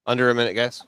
Under a minute, guys.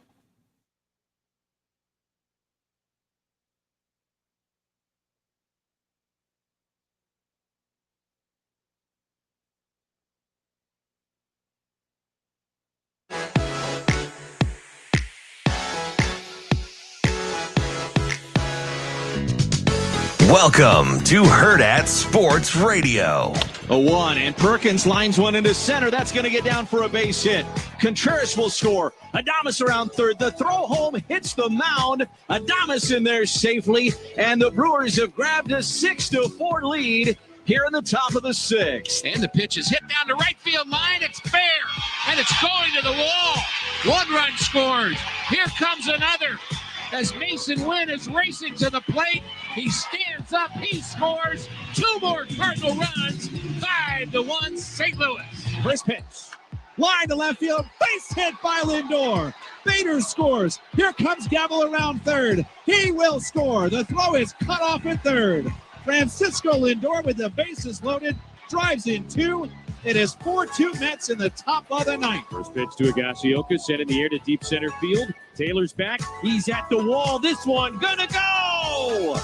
Welcome to Hurrdat Sports Radio. A 1, and Perkins lines one into center. That's going to get down for a base hit. Contreras will score. Adames around third. The throw home hits the mound. Adames in there safely, and the Brewers have grabbed a 6-4 lead here in the top of the 6th. And the pitch is hit down the right field line. It's fair, and it's going to the wall. 1 run scores. Here comes another. As Mason Wynn is racing to the plate, he stands up, he scores. 2 more Cardinal runs, 5-1 St. Louis. First pitch. Line to left field, base hit by Lindor. Bader scores. Here comes Gavel around third. He will score. The throw is cut off at third. Francisco Lindor with the bases loaded, drives in 2. It is 4-2 Mets in the top of the 9th. First pitch to Higashioka, set in the air to deep center field. Taylor's back. He's at the wall. This one gonna go!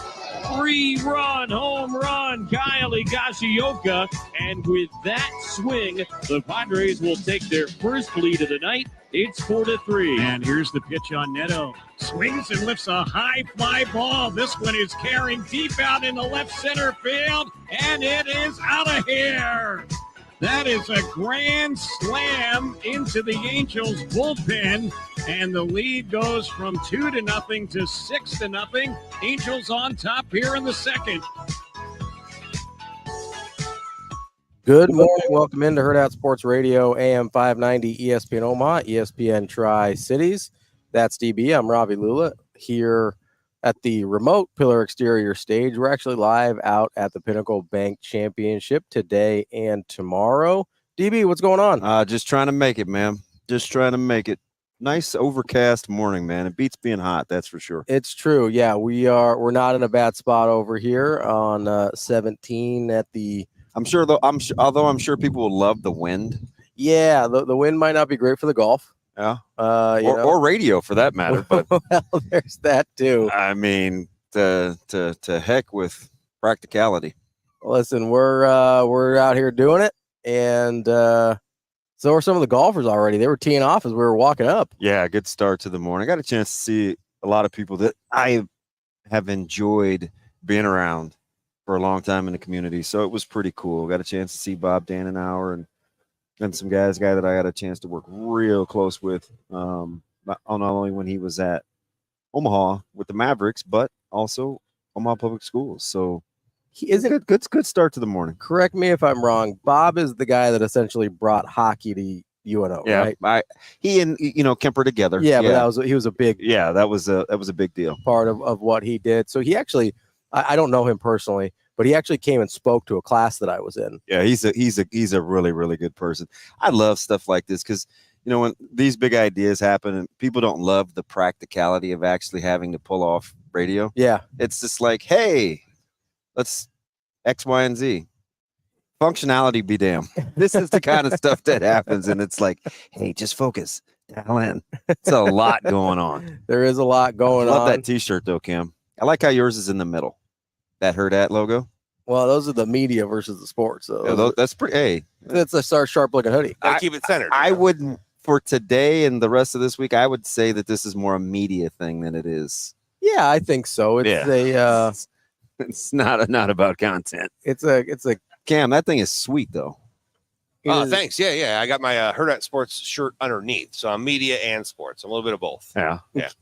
3-run home run, Kyle Higashioka. And with that swing, the Padres will take their first lead of the night. It's 4-3. And here's the pitch on Neto. Swings and lifts a high fly ball. This one is carrying deep out in the left center field. And it is out of here. That is a grand slam into the Angels bullpen, and the lead goes from 2-0 to 6-0. Angels on top here in the 2nd. Good morning. Welcome into Hurrdat Sports Radio, AM 590, ESPN Omaha, ESPN Tri-Cities. That's DB. I'm Ravi Lulla here at the remote Pillar Exterior stage. We're actually live out at the Pinnacle Bank Championship today and tomorrow. DB, what's going on? Just trying to make it, man. Just trying to make it. Nice overcast morning, man. It beats being hot, that's for sure. It's true. Yeah, we're not in a bad spot over here on 17 at the. I'm sure though. Although I'm sure people will love the wind. Yeah, the wind might not be great for the golf. Yeah. Or radio for that matter. But well, there's that too. I mean, to heck with practicality. Listen, we're out here doing it, and so are some of the golfers already. They were teeing off as we were walking up. Yeah, good start to the morning. I got a chance to see a lot of people that I have enjoyed being around for a long time in the community. So it was pretty cool. Got a chance to see Bob Danenauer and some guy that I got a chance to work real close with, not only when he was at Omaha with the Mavericks, but also Omaha Public Schools. So he is a good start to the morning. Correct me if I'm wrong. Bob is the guy that essentially brought hockey to UNO, yeah, right? He and Kemper together. Yeah, but he was a big that was a big deal. Part of what he did. So he actually, I don't know him personally, but he actually came and spoke to a class that I was in. Yeah, he's a really, really good person. I love stuff like this because, when these big ideas happen and people don't love the practicality of actually having to pull off radio. Yeah. It's just like, hey, let's X, Y, and Z. Functionality be damn. This is the kind of stuff that happens. And it's like, hey, just focus. Dial in. It's a lot going on. There is a lot going on. I love that t-shirt though, Kim. I like how yours is in the middle. That Hurrdat logo. Well, those are the media versus the sports. So yeah, that's pretty. Hey, that's a sharp looking hoodie. Gotta keep it centered. I wouldn't for today and the rest of this week. I would say that this is more a media thing than it is. Yeah, I think so. It's it's not about content. It's a Cam. That thing is sweet though. Thanks. Yeah. I got my Hurrdat Sports shirt underneath, so I'm media and sports. I'm a little bit of both. Yeah.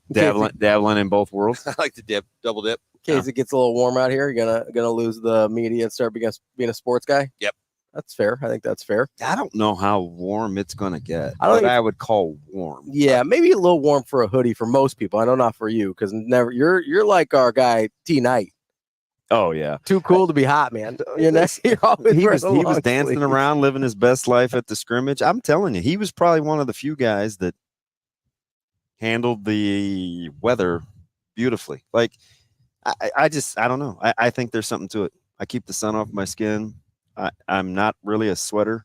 Dabbling in both worlds. I like to double dip. In case it gets a little warm out here, you're gonna lose the media and start being a sports guy. Yep, that's fair. I think that's fair. I don't know how warm it's gonna get. I would call warm. Yeah, maybe a little warm for a hoodie for most people. I know not for you because you're like our guy T Knight. Oh yeah, too cool to be hot, man. You're always he was dancing around, living his best life at the scrimmage. I'm telling you, he was probably one of the few guys that handled the weather beautifully. Like. I don't know. I think there's something to it. I keep the sun off my skin. I'm not really a sweater.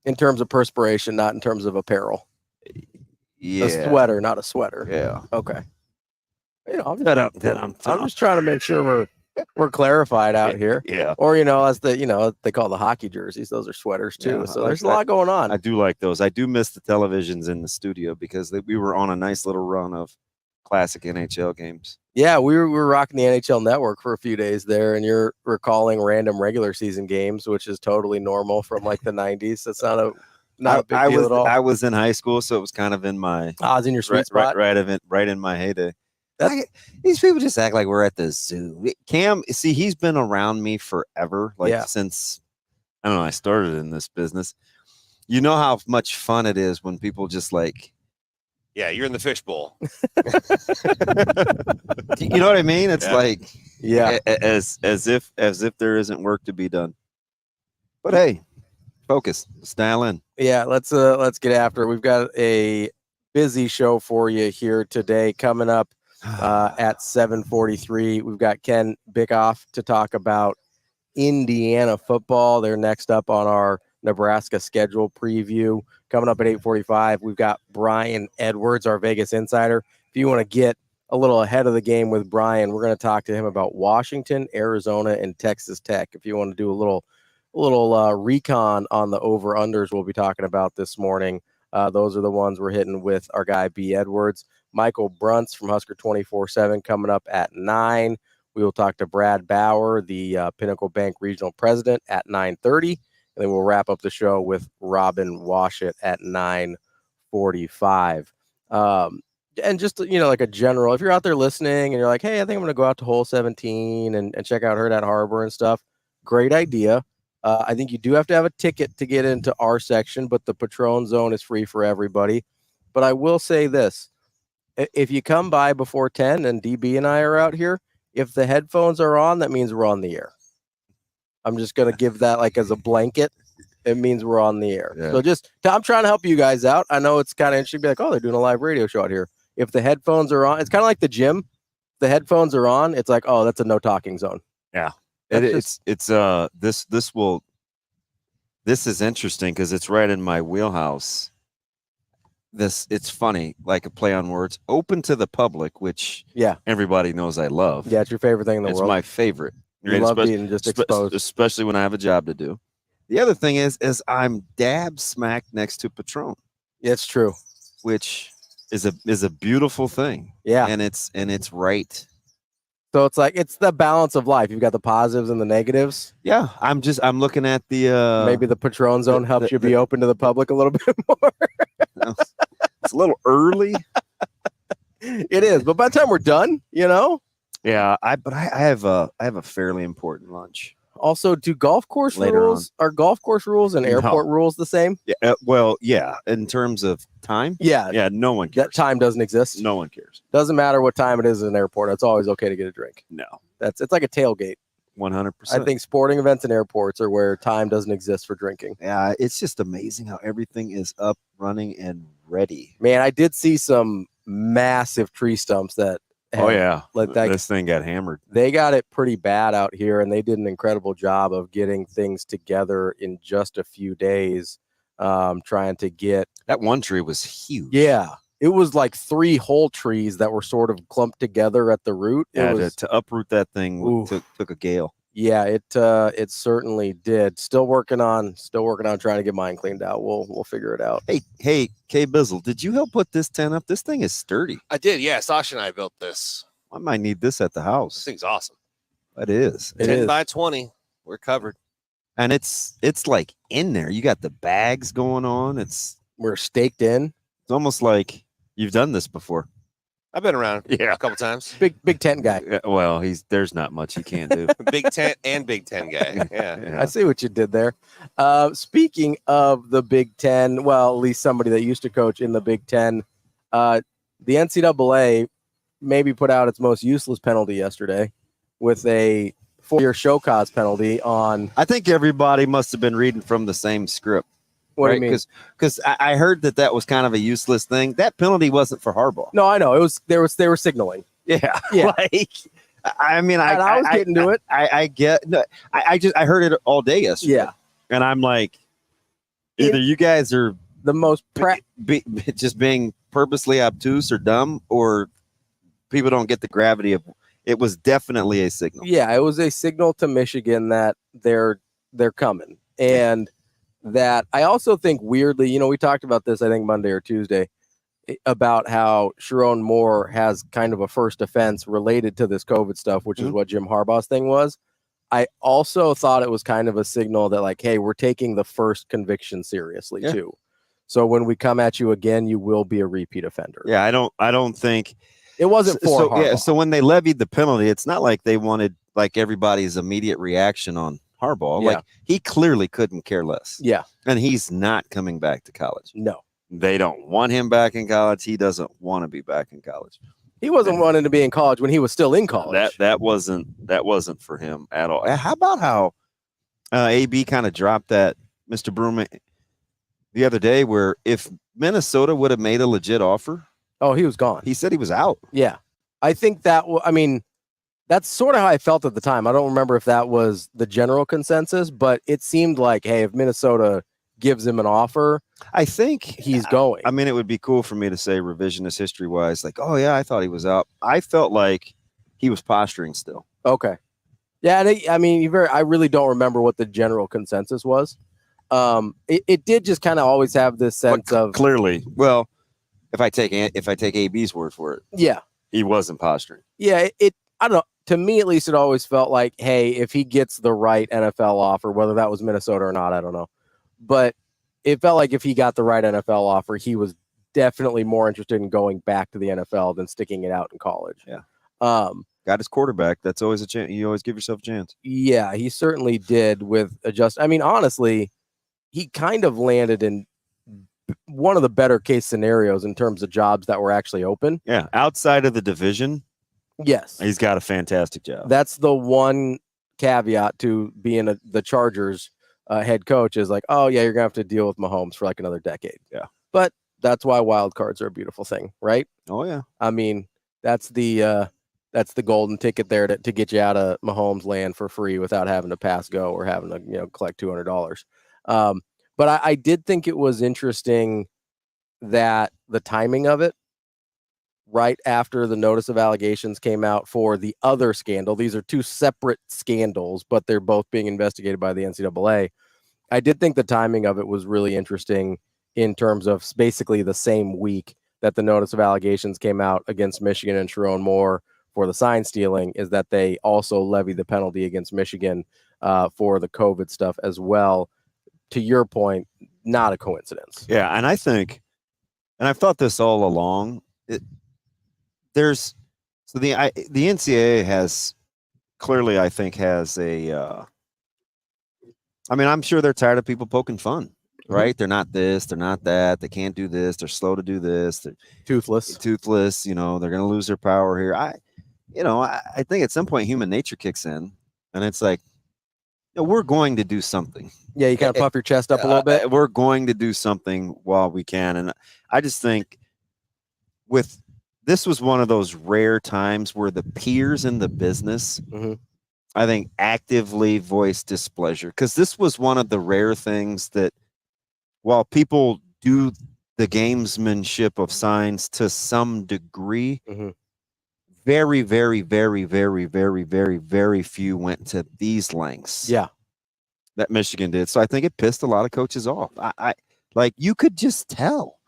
In terms of perspiration, not in terms of apparel. Yeah. A sweater, not a sweater. Yeah. Okay. You know, I'm just trying to make sure we're clarified out here. Yeah. Or, as they call the hockey jerseys. Those are sweaters too. Yeah, So there's a lot going on. I do like those. I do miss the televisions in the studio because we were on a nice little run of classic NHL games. Yeah, we were rocking the NHL Network for a few days there, and you're recalling random regular season games, which is totally normal from like the 90s. That's not a big deal at all. I was in high school, so it was kind of in my. I was in your sweet spot. Right in my heyday. These people just act like we're at the zoo. Cam, see, he's been around me forever, since I don't know. I started in this business. You know how much fun it is when people just like. Yeah, you're in the fishbowl. You know what I mean? It's as if there isn't work to be done. But hey, focus, dial in. Yeah, let's get after it. We've got a busy show for you here today. Coming up at 7:43, we've got Ken Bikoff to talk about Indiana football. They're next up on our Nebraska schedule preview. Coming up at 8:45, we've got Brian Edwards, our Vegas insider. If you want to get a little ahead of the game with Brian, we're going to talk to him about Washington, Arizona, and Texas Tech. If you want to do a little recon on the over-unders we'll be talking about this morning, those are the ones we're hitting with our guy B. Edwards. Michael Bruntz from Husker 24/7 coming up at 9. We will talk to Brad Bauer, the Pinnacle Bank regional president, at 9:30. And then we'll wrap up the show with Robin Washut at 9:45. And just, like a general, if you're out there listening and you're like, hey, I think I'm going to go out to hole 17 and check out Hurrdat Harbor and stuff. Great idea. I think you do have to have a ticket to get into our section, but the Patron Zone is free for everybody. But I will say this. If you come by before 10 and DB and I are out here, if the headphones are on, that means we're on the air. I'm just going to give that like as a blanket. It means we're on the air. Yeah. So I'm trying to help you guys out. I know it's kind of interesting to be like, oh, they're doing a live radio show out here. If the headphones are on, it's kind of like the gym. If the headphones are on, it's like, oh, that's a no talking zone. Yeah. This is interesting because it's right in my wheelhouse. It's funny, like a play on words. Open to the public, which everybody knows I love. Yeah, it's your favorite thing in the world. It's my favorite. You love being just exposed. Especially when I have a job to do. The other thing is I'm dab smack next to Patron. It's true. Which is a beautiful thing. Yeah. And it's right. So it's like it's the balance of life. You've got the positives and the negatives. Yeah. I'm looking at the maybe the Patron Zone helps you be open to the public a little bit more. It's a little early. It is, but by the time we're done, Yeah, I have a fairly important lunch. Also, do golf course rules are golf course rules and airport rules the same? Yeah, in terms of time. Yeah, no one cares. That time doesn't exist. No one cares. Doesn't matter what time it is in an airport. It's always okay to get a drink. No, it's like a tailgate. 100%. I think sporting events and airports are where time doesn't exist for drinking. Yeah, it's just amazing how everything is up, running, and ready. Man, I did see some massive tree stumps that. This thing got hammered. They got it pretty bad out here, and they did an incredible job of getting things together in just a few days, trying to get. That one tree was huge. Yeah, it was like 3 whole trees that were sort of clumped together at the root. To uproot that thing took a gale. Yeah, it certainly did. Still working on trying to get mine cleaned out. We'll figure it out. Hey, K Bizzle, did you help put this tent up? This thing is sturdy. I did, yeah. Sasha and I built this. I might need this at the house. This thing's awesome. It is. 10 by 20. We're covered. And it's like in there. You got the bags going on. We're staked in. It's almost like you've done this before. I've been around a couple times. Big tent guy. Well, there's not much he can't do. Big tent and Big Ten guy. Yeah. I see what you did there. Speaking of the Big Ten, well, at least somebody that used to coach in the Big Ten, the NCAA maybe put out its most useless penalty yesterday with a 4-year show cause penalty on. I think everybody must have been reading from the same script. What do you mean? Because I heard that was kind of a useless thing. That penalty wasn't for Harbaugh. No, I know it was. They were signaling. Yeah. I mean, I was getting to it. I heard it all day yesterday. Yeah, and I'm like, Either you guys are the most just being purposely obtuse or dumb, or people don't get the gravity of it. Was definitely a signal. Yeah, it was a signal to Michigan that they're coming. And that I also think weirdly, we talked about this, I think Monday or Tuesday, about how Sharon Moore has kind of a first offense related to this COVID stuff, which is what Jim Harbaugh's thing was. I also thought it was kind of a signal that, like, hey, we're taking the first conviction seriously too. So when we come at you again, you will be a repeat offender. Yeah, I don't think it wasn't for Harbaugh. Yeah, so when they levied the penalty, it's not like they wanted like everybody's immediate reaction on Harbaugh. Yeah. Like, he clearly couldn't care less. Yeah. And he's not coming back to college. No. They don't want him back in college. He doesn't want to be back in college. He wasn't wanting to be in college when he was still in college. That wasn't for him at all. How about how AB kind of dropped that Mr. Broom the other day, where if Minnesota would have made a legit offer, he was gone. He said he was out. Yeah, I think that's sort of how I felt at the time. I don't remember if that was the general consensus, but it seemed like, hey, if Minnesota gives him an offer, I think he's going. I mean, it would be cool for me to say revisionist history wise, like, oh yeah, I thought he was out. I felt like he was posturing still. Okay. Yeah. And I really don't remember what the general consensus was. It did just kind of always have this sense of clearly, well, if I take AB's word for it, yeah, he wasn't posturing. Yeah. I don't know. To me, at least, it always felt like, hey, if he gets the right NFL offer, whether that was Minnesota or not, I don't know. But it felt like if he got the right NFL offer, he was definitely more interested in going back to the NFL than sticking it out in college. Yeah. Got his quarterback. That's always a chance. You always give yourself a chance. Yeah, he certainly did with adjust. I mean, honestly, he kind of landed in one of the better case scenarios in terms of jobs that were actually open. Yeah. Outside of the division. Yes. He's got a fantastic job. That's the one caveat to being the Chargers head coach is like, oh yeah, you're gonna have to deal with Mahomes for like another decade. Yeah, but that's why wild cards are a beautiful thing, right? Oh yeah. I mean, that's the golden ticket there to get you out of Mahomes land for free without having to pass go or having to collect $200. But I did think it was interesting that the timing of it, right after the notice of allegations came out for the other scandal. These are two separate scandals, but they're both being investigated by the NCAA. I did think the timing of it was really interesting in terms of basically the same week that the notice of allegations came out against Michigan and Sharon Moore for the sign stealing, is that they also levied the penalty against Michigan for the COVID stuff as well. To your point, not a coincidence. Yeah, and I think, and I've thought this all along, the NCAA has clearly, I think, has a I'm sure they're tired of people poking fun, right? They're not this, they're not that, they can't do this, they're slow to do this, they're toothless, they're going to lose their power here. I think at some point human nature kicks in, and it's like, we're going to do something. Yeah, you kind of puff your chest up a little bit. We're going to do something while we can, and I just think this was one of those rare times where the peers in the business, I think, actively voiced displeasure, because this was one of the rare things that, while people do the gamesmanship of signs to some degree, very, very, very, very, very, very, very few went to these lengths. Yeah, that Michigan did. So I think it pissed a lot of coaches off. I like, you could just tell.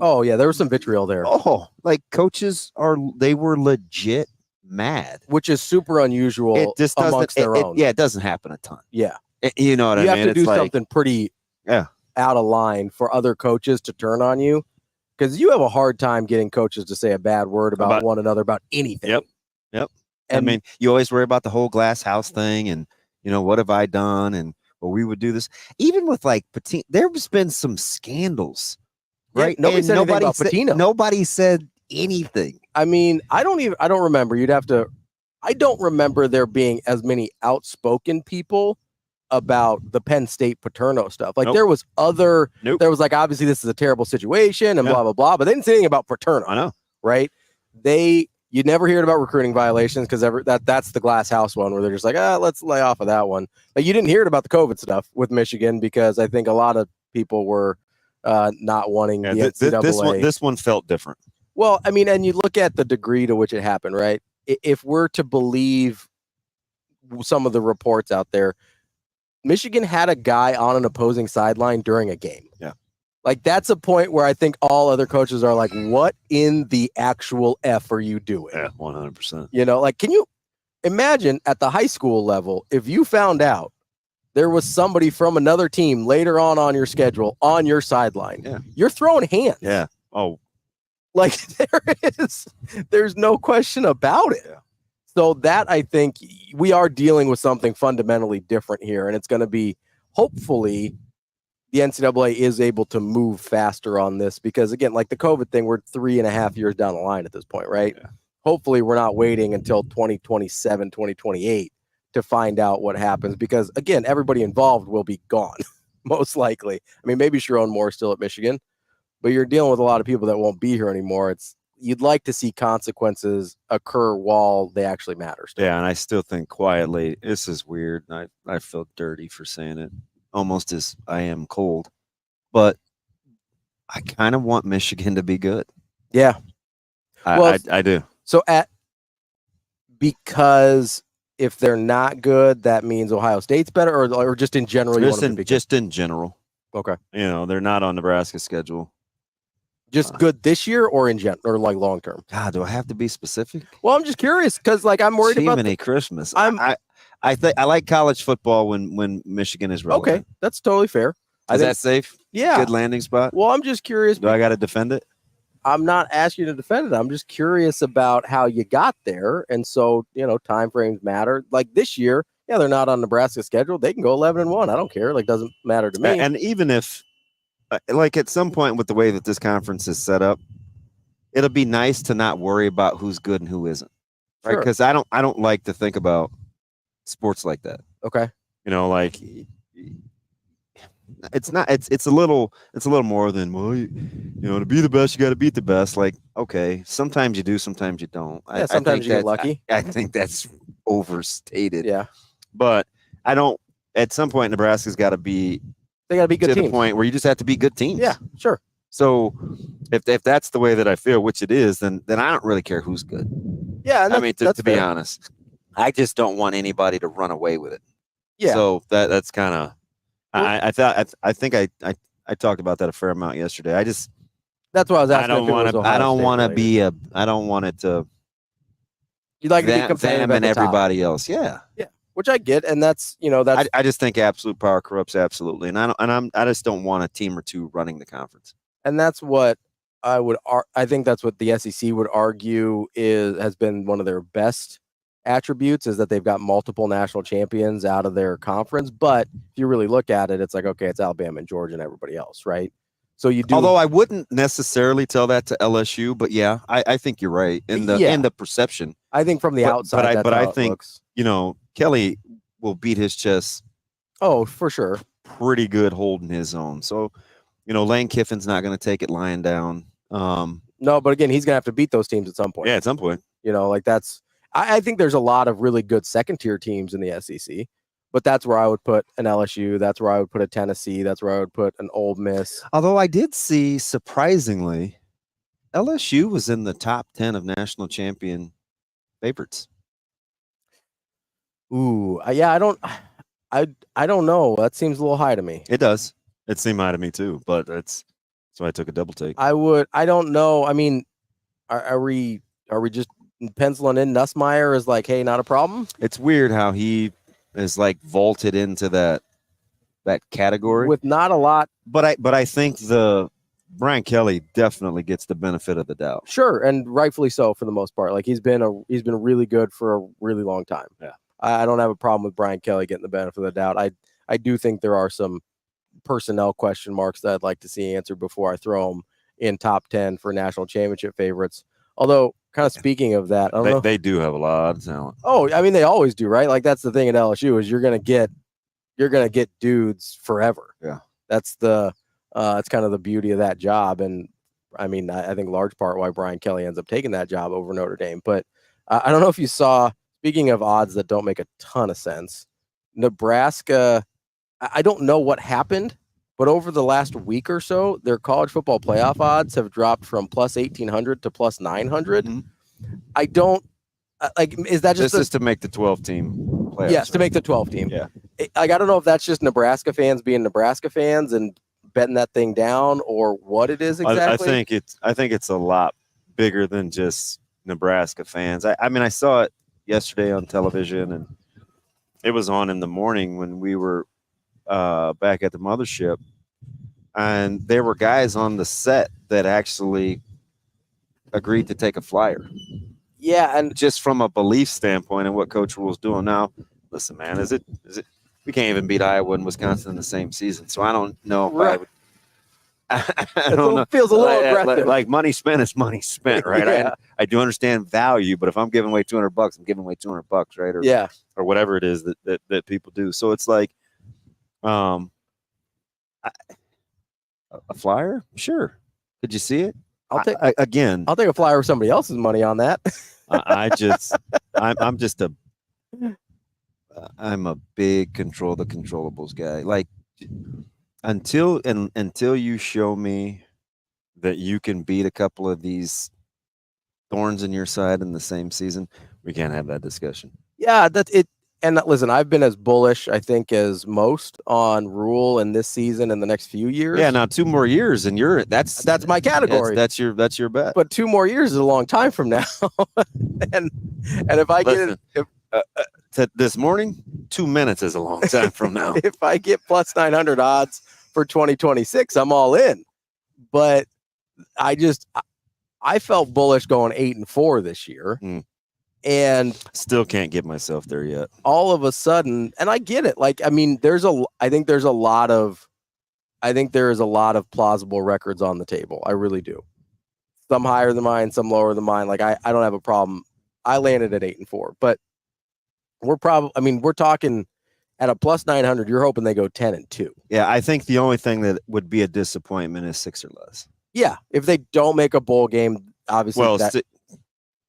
Oh yeah, there was some vitriol there. Oh, like coaches they were legit mad, which is super unusual. It just amongst their own. Yeah, it doesn't happen a ton. Yeah, you know what I mean. You have to do something pretty out of line for other coaches to turn on you, because you have a hard time getting coaches to say a bad word about one another about anything. Yep. And you always worry about the whole glass house thing, and what have I done, and we would do this. Even with like Patino, there's been some scandals. Right. Nobody said anything about Patino. Nobody said anything. I mean, I don't remember. I don't remember there being as many outspoken people about the Penn State Paterno stuff. Like there was there was like, obviously this is a terrible situation and blah, blah, blah, but they didn't say anything about Paterno. I know. Right. You never heard about recruiting violations, because that's the glass house one where they're just like, let's lay off of that one. Like, you didn't hear it about the COVID stuff with Michigan, because I think a lot of people were not wanting the Yeah, NCAA. this one felt different. Well, I mean, and you look at the degree to which it happened, right? If we're to believe some of the reports out there, Michigan had a guy on an opposing sideline during a game. Yeah. Like, that's a point where I think all other coaches are like, what in the actual F are you doing? Yeah, 100%. You know, like, can you imagine at the high school level, if you found out there was somebody from another team later on your schedule on your sideline, Yeah. you're throwing hands. Yeah. Oh, like there's no question about it. Yeah. So that, I think we are dealing with something fundamentally different here. And it's going to be, hopefully, the NCAA is able to move faster on this because, again, like the COVID thing, we're 3.5 years down the line at this point, right? Yeah. Hopefully we're not waiting until 2027, 2028 to find out what happens because, again, everybody involved will be gone, most likely. I mean, maybe Sharon Moore still at Michigan, but you're dealing with a lot of people that won't be here anymore. You'd like to see consequences occur while they actually matter. Still. Yeah, and I still think quietly, this is weird. I feel dirty for saying it, almost as I am cold, but I kind of want Michigan to be good. Yeah. I do. So because if they're not good, that means Ohio State's better, or just in general? Just in general. Okay. You know, they're not on Nebraska's schedule. Just good this year, or in general, or like long term? God, do I have to be specific? Well, I'm just curious because, like, I'm worried about Christmas. I like college football when Michigan is relevant. Okay, that's totally fair. Is that safe? Yeah. Good landing spot. Well, I'm just curious. Do I got to defend it? I'm not asking you to defend it. I'm just curious about how you got there, and so time frames matter. Like this year, yeah, they're not on Nebraska's schedule. They can go 11-1. I don't care. Like, doesn't matter to me. And even if, like, at some point with the way that this conference is set up, it'll be nice to not worry about who's good and who isn't, right? Because I don't like to think about sports like that. Okay. Like it's not. It's a little more than, well, to be the best, you got to beat the best. Like, okay, sometimes you do, sometimes you don't. Yeah, sometimes you get lucky. I think that's overstated. Yeah. But I don't. At some point, Nebraska's got to be. They got to be good teams. To the point where you just have to be good teams. Yeah, sure. So if that's the way that I feel, which it is, then I don't really care who's good. Yeah, and I mean, to be fair. honest, I just don't want anybody to run away with it. Yeah. So that's kind of. I think I talked about that a fair amount yesterday. That's what I was asking. I don't want to be a. I don't want it to. You'd like to be competitive and at the everybody top. else. Yeah. Yeah. Which I get, and that's. I just think absolute power corrupts absolutely, and I just don't want a team or two running the conference. And that's what I think that's what the SEC would argue has been one of their best attributes, is that they've got multiple national champions out of their conference. But if you really look at it, it's like, okay, it's Alabama and Georgia and everybody else, right? So you do. Although I wouldn't necessarily tell that to LSU, but yeah, I think you're right in the perception. I think from the outside, but I think looks. Kelly will beat his chest. Oh, for sure. Pretty good holding his own. So, Lane Kiffin's not going to take it lying down. No, but again, he's going to have to beat those teams at some point. Yeah, at some point. Like that's. I think there's a lot of really good second-tier teams in the SEC, but that's where I would put an LSU. That's where I would put a Tennessee. That's where I would put an Ole Miss. Although I did see, surprisingly, LSU was in the top 10 of national champion favorites. Ooh, yeah, I don't know. That seems a little high to me. It does. It seemed high to me too, but that's why I took a double take. I don't know. I mean, are we just penciling in Nussmeier as like, hey, not a problem? It's weird how he is like vaulted into that category with not a lot. But I think the Brian Kelly definitely gets the benefit of the doubt. Sure, and rightfully so for the most part. Like he's been really good for a really long time. Yeah, I don't have a problem with Brian Kelly getting the benefit of the doubt. I do think there are some personnel question marks that I'd like to see answered before I throw them in top 10 for national championship favorites. Although, kind of speaking of that, I don't know. They do have a lot of talent. Oh, I mean, they always do, right? Like that's the thing at LSU is you're gonna get dudes forever. Yeah, that's it's kind of the beauty of that job. And I mean, I think large part why Brian Kelly ends up taking that job over Notre Dame. But I don't know if you saw. Speaking of odds that don't make a ton of sense, Nebraska. I don't know what happened, but over the last week or so, their college football playoff odds have dropped from plus 1,800 to plus 900. I don't is that just this is to make the 12-team playoffs? Yes, to make the 12 team. Yeah. I don't know if that's just Nebraska fans being Nebraska fans and betting that thing down or what it is exactly. I think it's a lot bigger than just Nebraska fans. I mean, I saw it yesterday on television, and it was on in the morning when we were back at the mothership, and there were guys on the set that actually agreed to take a flyer. Yeah, and just from a belief standpoint and what Coach Rule's doing now, listen, man, is it? We can't even beat Iowa and Wisconsin in the same season, so I don't know if I would. I don't know. Feels a little aggressive. Like money spent is money spent, right? Yeah. I do understand value, but if I'm giving away $200, I'm giving away $200, right? Or whatever it is that people do. So it's like, a flyer, sure. Could you see it? I'll take a flyer with somebody else's money on that. I'm a big control the controllables guy. Like until you show me that you can beat a couple of these thorns in your side in the same season, we can't have that discussion. Yeah, that's it. And listen, I've been as bullish, I think, as most on Rule in this season and the next few years. Yeah, now 2 more years, and that's my category. That's your bet. But 2 more years is a long time from now. and if I get this morning, 2 minutes is a long time from now. If I get plus 900 odds for 2026, I'm all in. But I felt bullish going 8-4 this year. And still can't get myself there yet. All of a sudden, and I get it. Like, I mean, I think there is a lot of plausible records on the table. I really do. Some higher than mine, some lower than mine. Like, I don't have a problem. I landed at 8-4, but we're talking at a plus 900. You're hoping they go 10-2. Yeah. I think the only thing that would be a disappointment is 6 or less. Yeah. If they don't make a bowl game, obviously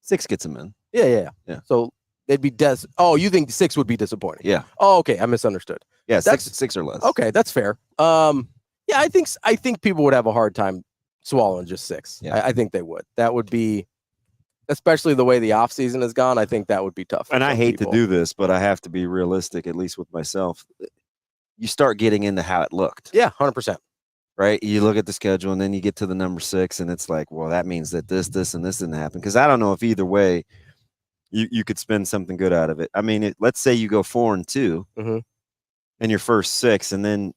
6 gets them in. Yeah. So they'd be you think 6 would be disappointing? Yeah. Oh, okay. I misunderstood. Yeah, 6 or less. Okay, that's fair. Yeah, I think people would have a hard time swallowing just 6. Yeah. I think they would. That would be, especially the way the offseason has gone, I think that would be tough. And I hate to do this, but I have to be realistic, at least with myself. You start getting into how it looked. Yeah, 100%. Right? You look at the schedule, and then you get to the number 6, and it's like, well, that means that this, and this didn't happen. Because I don't know if either way you could spend something good out of it. I mean, let's say you go 4-2 in your first 6, and then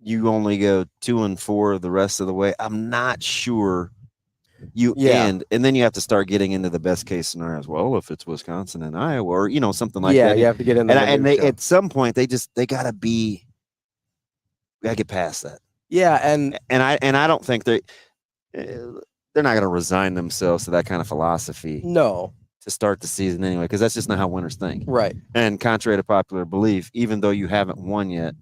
you only go 2-4 the rest of the way. I'm not sure you end, and then you have to start getting into the best case scenarios. Well, if it's Wisconsin and Iowa, or something like that. Yeah, you have to get in there. And they at some point they gotta be. We gotta get past that. Yeah, and I don't think they're not going to resign themselves to that kind of philosophy. No. To start the season anyway, because that's just not how winners think. Right. And contrary to popular belief, even though you haven't won yet,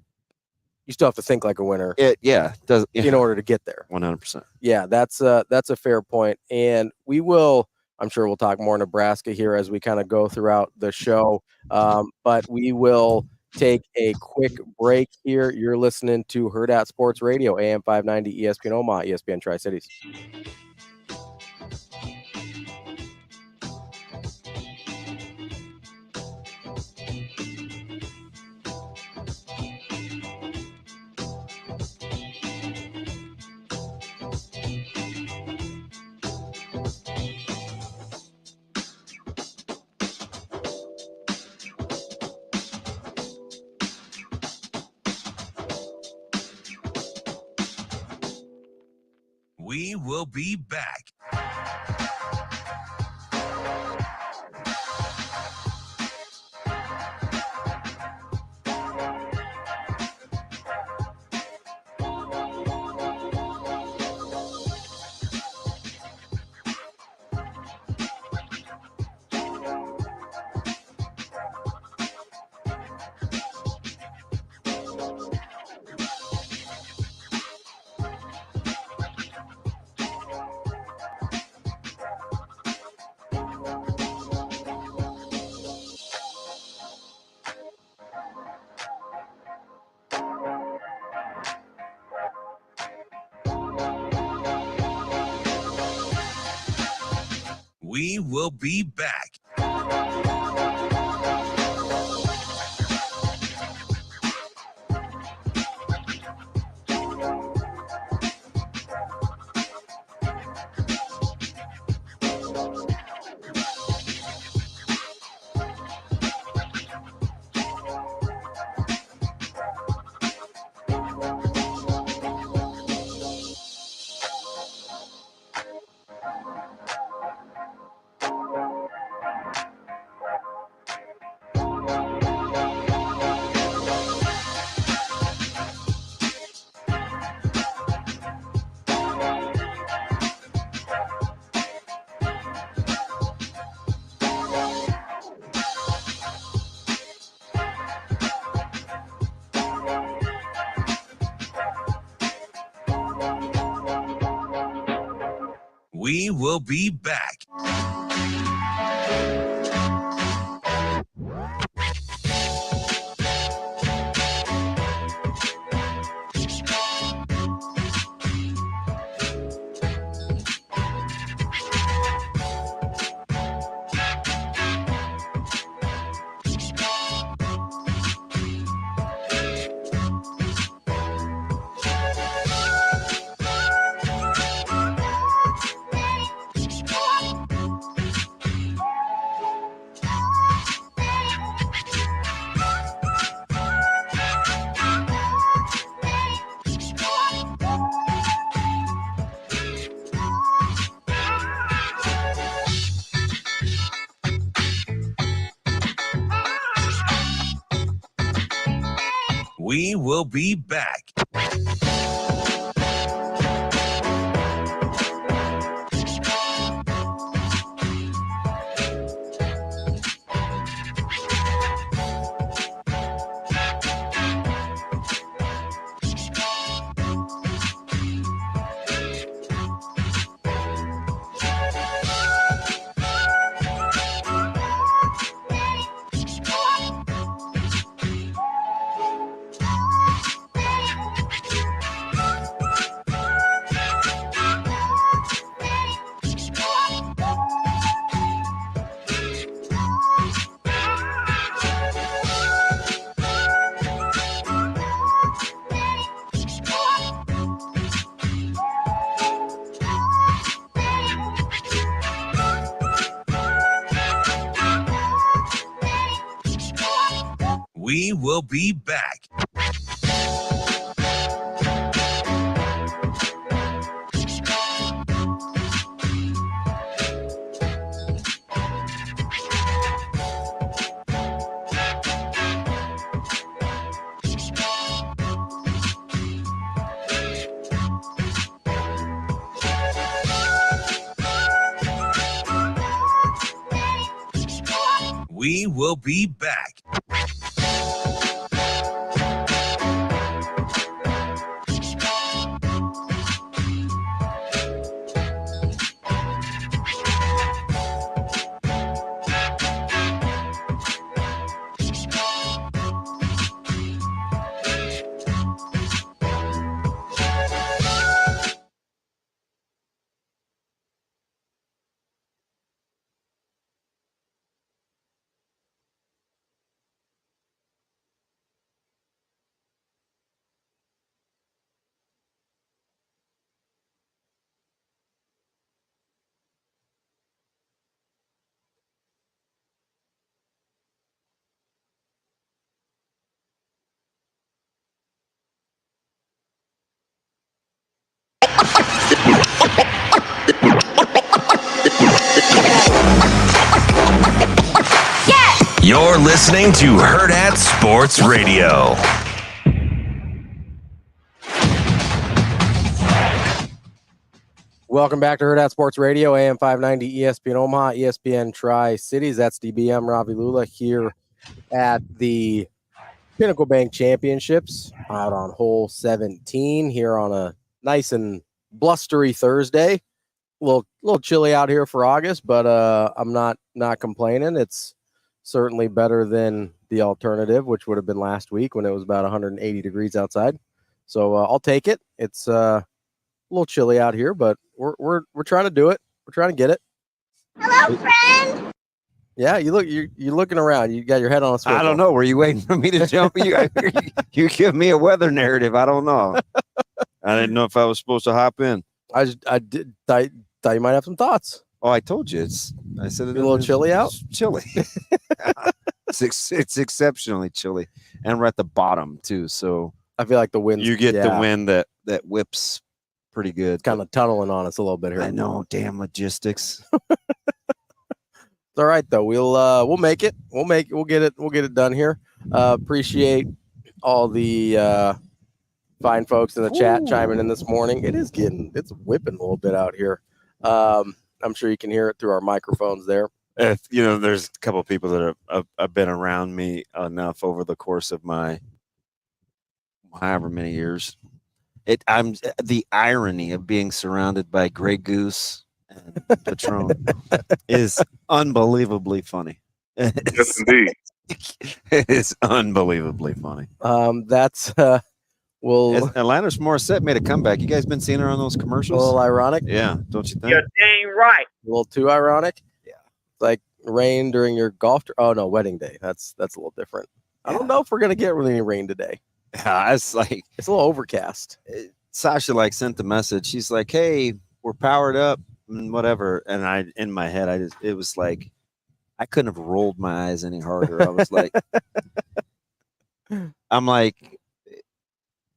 you still have to think like a winner. In order to get there. 100%. Yeah, that's a fair point. And I'm sure we'll talk more Nebraska here as we kind of go throughout the show. But we will take a quick break here. You're listening to Hurrdat Sports Radio, AM 590, ESPN Omaha, ESPN Tri-Cities. We will be back. We will be back. We will be back. We will be back. We will be back. We will be back. You're listening to Hurrdat Sports Radio. Welcome back to Hurrdat Sports Radio, AM 590, ESPN Omaha, ESPN Tri-Cities. That's DBM Ravi Lulla here at the Pinnacle Bank Championships out on hole 17 here on a nice and blustery Thursday. A little chilly out here for August, but I'm not complaining. It's certainly better than the alternative, which would have been last week when it was about 180 degrees outside. So I'll take it. It's a little chilly out here, but we're trying to do it. We're trying to get it. Hello, friend. Yeah, you're looking around. You got your head on a swivel. I don't know. Were you waiting for me to jump? You give me a weather narrative. I don't know. I didn't know if I was supposed to hop in. I thought you might have some thoughts. Oh, I told you. I said it. A little chilly out. Chilly. It's exceptionally chilly, and we're at the bottom too. So I feel like the wind. You get the wind that whips pretty good. Kind of tunneling on us a little bit here. I know. Damn logistics. It's all right though. We'll make it. We'll get it done here. Appreciate all the fine folks in the chat chiming in this morning. It's whipping a little bit out here. I'm sure you can hear it through our microphones there. There's a couple of people that have been around me enough over the course of my however many years. I'm the irony of being surrounded by Grey Goose and Patron is unbelievably funny. Yes, indeed. It is unbelievably funny. That's Alanis Morissette made a comeback. You guys been seeing her on those commercials? A little ironic. Yeah, don't you think? You're dang right. A little too ironic. Yeah. Like rain during your golf. Oh no, wedding day. That's a little different. I don't know if we're gonna get really any rain today. Yeah, it's a little overcast. Sasha sent the message. She's like, "Hey, we're powered up and whatever." And in my head, it was like I couldn't have rolled my eyes any harder. I was like, I'm like,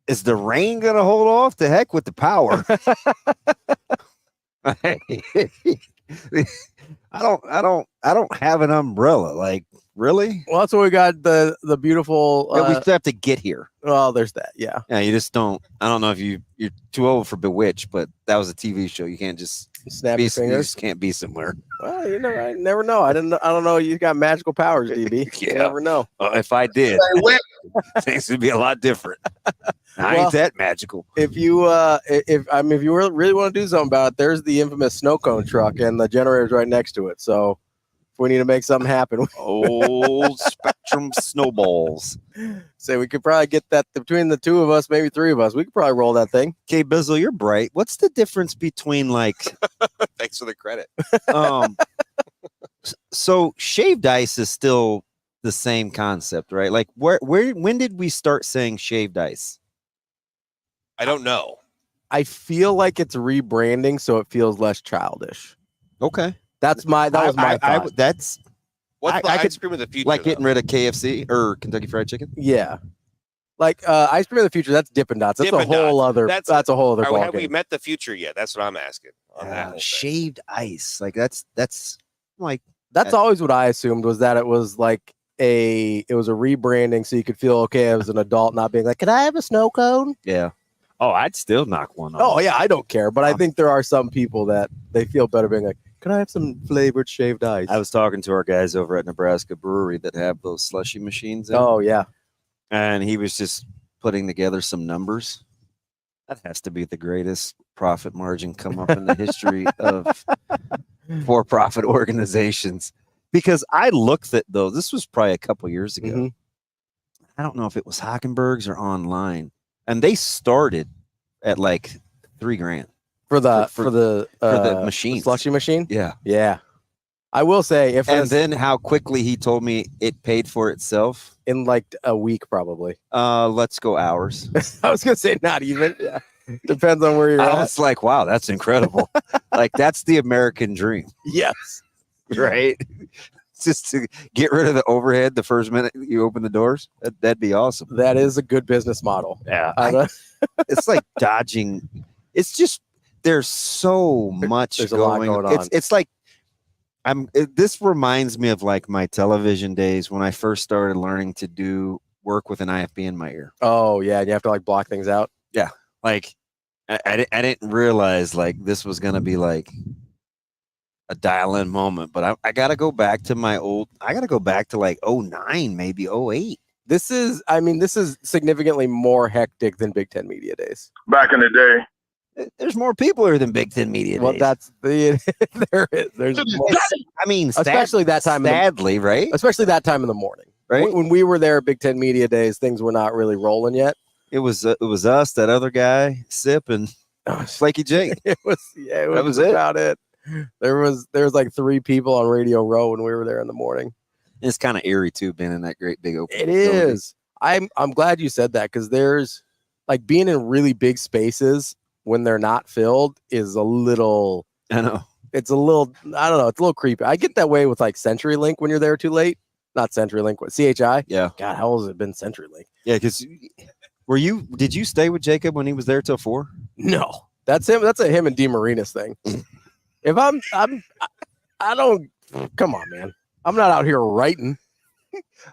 is the rain gonna hold off? To heck with the power. I don't have an umbrella. Like, really? Well, that's what we got. The beautiful. We still have to get here. Well, there's that. Yeah. Yeah, you just don't. I don't know if you're too old for Bewitched, but that was a TV show. You can't just snap your fingers. You just can't be somewhere. Well, I never know. I don't know. You got magical powers, DB. Yeah. You never know. If I did, things would be a lot different. I ain't that magical. If you really want to do something about it, there's the infamous snow cone truck, and the generator's right next to it. So if we need to make something happen, old Spectrum snowballs. Say we could probably get that between the two of us, maybe three of us. We could probably roll that thing. Okay, Bizzle, you're bright. What's the difference between Thanks for the credit. So shaved ice is still the same concept, right? Like when did we start saying shaved ice? I don't know. I feel like it's rebranding, so it feels less childish. Okay, that was my thought. That's what's the ice cream of the future? Like getting rid of KFC or Kentucky Fried Chicken. Yeah, like ice cream of the future. That's Dippin' Dots. That's a whole other. That's a whole other. Have we met the future yet? That's what I'm asking. On that shaved ice, like that's always what I assumed was that it was like it was a rebranding, so you could feel okay as an adult, not being like, "Can I have a snow cone?" Yeah. Oh, I'd still knock one off. Oh yeah, I don't care, but I think there are some people that they feel better being like, "Can I have some flavored shaved ice?" I was talking to our guys over at Nebraska Brewery that have those slushy machines. Oh yeah, and he was just putting together some numbers. That has to be the greatest profit margin come up in the history of for-profit organizations. Because I looked at those. This was probably a couple years ago. Mm-hmm. I don't know if it was Hockenberg's or online. And they started at like $3,000 for the machine, slushy machine. Yeah. I will say then how quickly he told me it paid for itself in like a week, probably. Let's go hours. I was gonna say not even. Yeah. Depends on where you're at. I was like, wow, that's incredible. Like that's the American dream. Yes. Right. Just to get rid of the overhead the first minute you open the doors. That'd be awesome. That is a good business model. Yeah. It's like dodging. It's just there's so much there's a lot going on. It's like this reminds me of like my television days when I first started learning to do work with an IFB in my ear. Oh yeah, and you have to like block things out. Yeah. Like I didn't realize like this was gonna be like a dial-in moment, but I gotta go back to like 09, maybe 08. This is significantly more hectic than Big Ten Media Days. Back in the day. There's more people here than Big Ten Media Days. Well, that's there is. There's more. I mean, especially that time. Sadly, right? Especially that time in the morning. Right. When we were there at Big Ten Media Days, things were not really rolling yet. It was us, that other guy, Sip, and Flaky Jake. That was it. About it. There was like 3 people on Radio Row when we were there in the morning. It's kind of eerie too, being in that great big open. It facility. is. I'm glad you said that, because there's like being in really big spaces when they're not filled is a little. I know. It's a little. I don't know. It's a little creepy. I get that way with like CenturyLink when you're there too late. Not CenturyLink, what CHI? Yeah. God, how has it been CenturyLink? Yeah, because did you stay with Jacob when he was there till 4? No, that's him. That's a him and DeMarinis thing. If I don't. Come on, man. I'm not out here writing.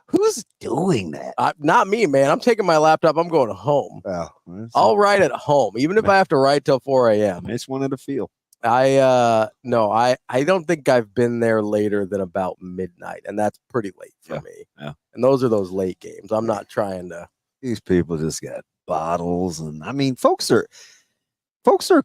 Who's doing that? Not me, man. I'm taking my laptop. I'm going home. Well, I'll write at home, even if I have to write till 4 a.m. I just wanted to feel. I don't think I've been there later than about midnight, and that's pretty late for me. Yeah. And those are those late games. I'm not trying to. These people just got bottles, and I mean, folks are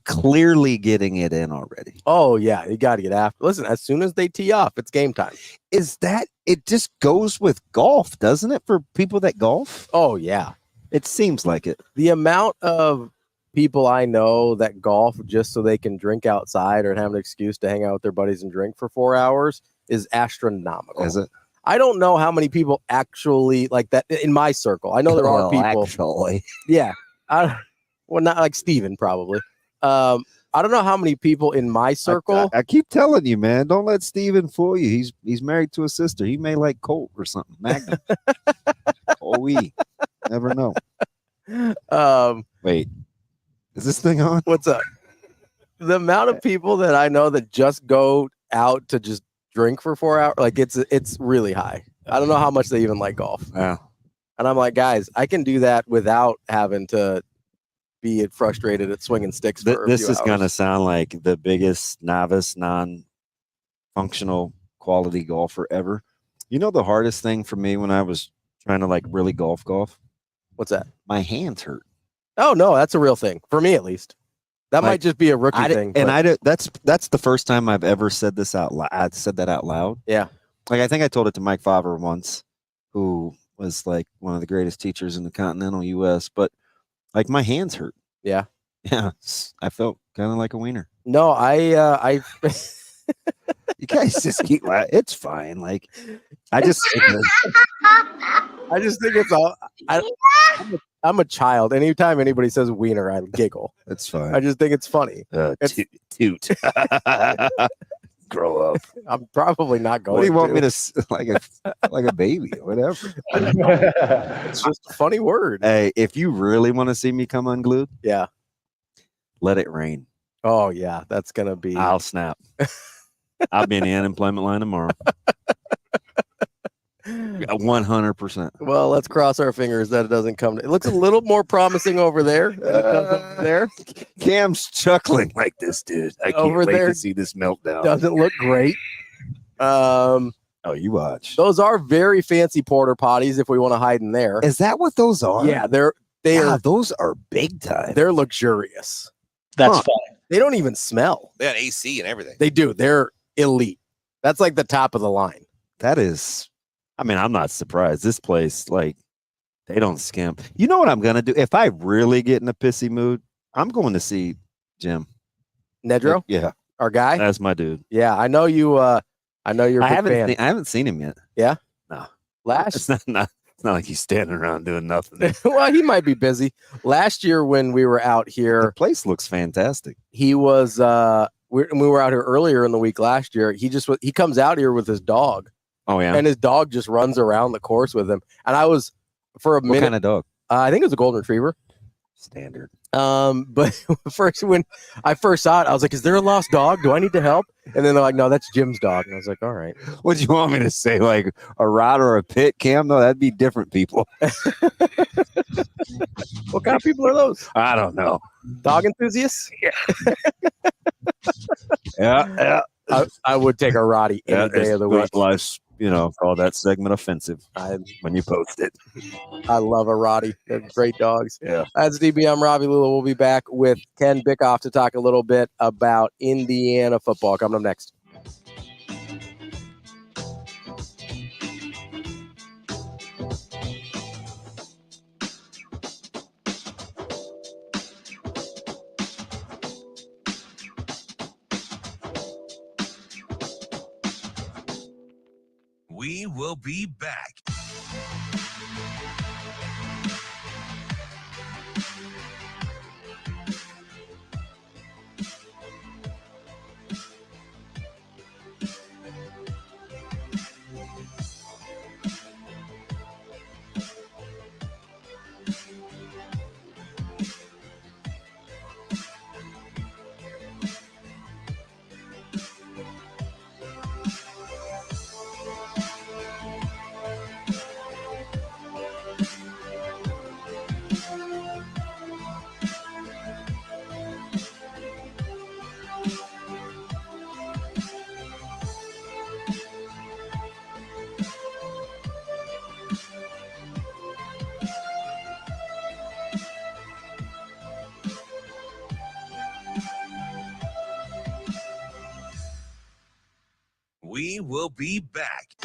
clearly getting it in already. Oh yeah, you got to get after. Listen, as soon as they tee off, it's game time. Is that it? Just goes with golf, doesn't it? For people that golf, Oh yeah, it seems like it. the amount of people I know that golf just so they can drink outside or have an excuse to hang out with their buddies and drink for 4 hours is astronomical. Is it? I don't know how many people actually like that in my circle. I know there are people. Actually. Yeah. Well, not like Steven, probably. I don't know how many people in my circle. I keep telling you, man, don't let Steven fool you. He's married to a sister. He may like Colt or something. Magnum. Never know. Wait. Is this thing on? What's up? The amount of people that I know that just go out to just drink for 4 hours, like it's really high. I don't know how much they even like golf. Yeah. And I'm like, guys, I can do that without having to be frustrated at swinging sticks for a This few is hours. going to sound like the biggest novice, non-functional quality golfer ever. You know the hardest thing for me when I was trying to like really golf? What's that? My hands hurt. Oh no, that's a real thing for me at least. That might just be a rookie thing. And that's the first time I've ever said this out loud. I said that out loud. Yeah. Like I think I told it to Mike Favre once, who was like one of the greatest teachers in the continental U.S. But like my hands hurt. Yeah. Yeah. I felt kind of like a wiener. No, I You guys just keep laughing. It's fine. Like I just think it's all. I'm a child. Anytime anybody says wiener, I giggle. It's fine. I just think it's funny. Toot. Grow up. I'm probably not going. What do you want to. me to like a baby or whatever? It's just a funny word. Hey, if you really want to see me come unglued, Yeah. let it rain. Oh yeah, that's gonna be. I'll snap. I'll be in the unemployment line tomorrow. 100%. Well, let's cross our fingers that it doesn't come. It looks a little more promising over there than it does over there. Cam's chuckling like this, dude. I can't Over wait there to see this meltdown. Doesn't look great. Oh, you watch. Those are very fancy porter potties if we want to hide in there. Is that what those are? Yeah, they are. Those are big time. They're luxurious. That's fine. They don't even smell. They got AC and everything. They do. They're elite. That's like the top of the line. That is, I mean, I'm not surprised. This place, like, they don't skimp. You know what I'm going to do? If I really get in a pissy mood, I'm going to see Jim. Nedro? Yeah. Our guy? That's my dude. Yeah, I know you. I know you're a big fan. I haven't seen him yet. Yeah? No. Last It's not like he's standing around doing nothing. well, he might be busy. Last year when we were out The here, place looks fantastic. he was we were out here earlier in the week last year. He comes out here with his dog, Oh, yeah. and his dog just runs around the course with him. And I was for a What minute. kind of dog? I think it was a golden retriever. Standard. But when I first saw it, I was like, "Is there a lost dog? Do I need to help?" And then they're like, "No, that's Jim's dog." And I was like, "All right." What do you want me to say? Like a rod or a pit, Cam? No, that'd be different people. What kind of people are those? I don't know. Dog enthusiasts? Yeah. I would take a Roddy any day of the week. Life's, call that segment offensive I when you post it. love a Roddy. They're great dogs. Yeah. That's DB. I'm Ravi Lulla. We'll be back with Ken Bikoff to talk a little bit about Indiana football. Coming up next. We will be back. We will be back.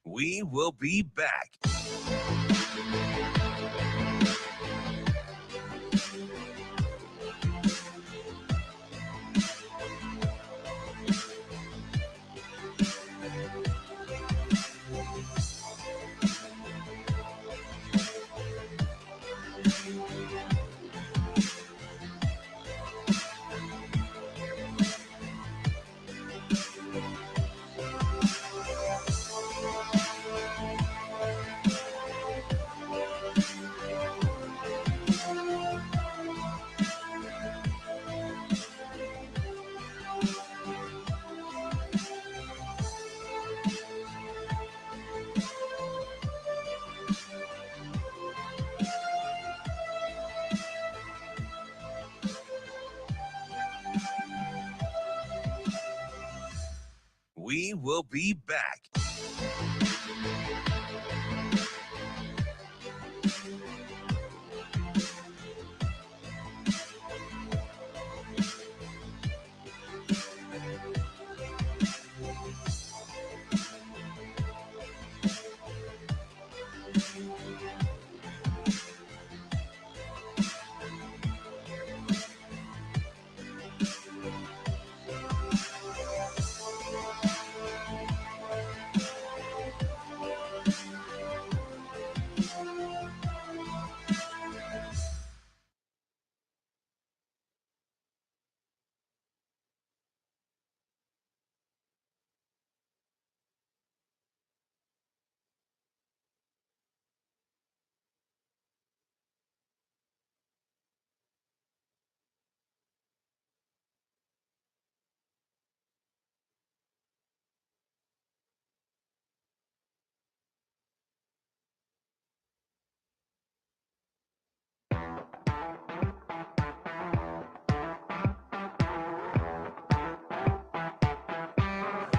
We will be back. We will be back.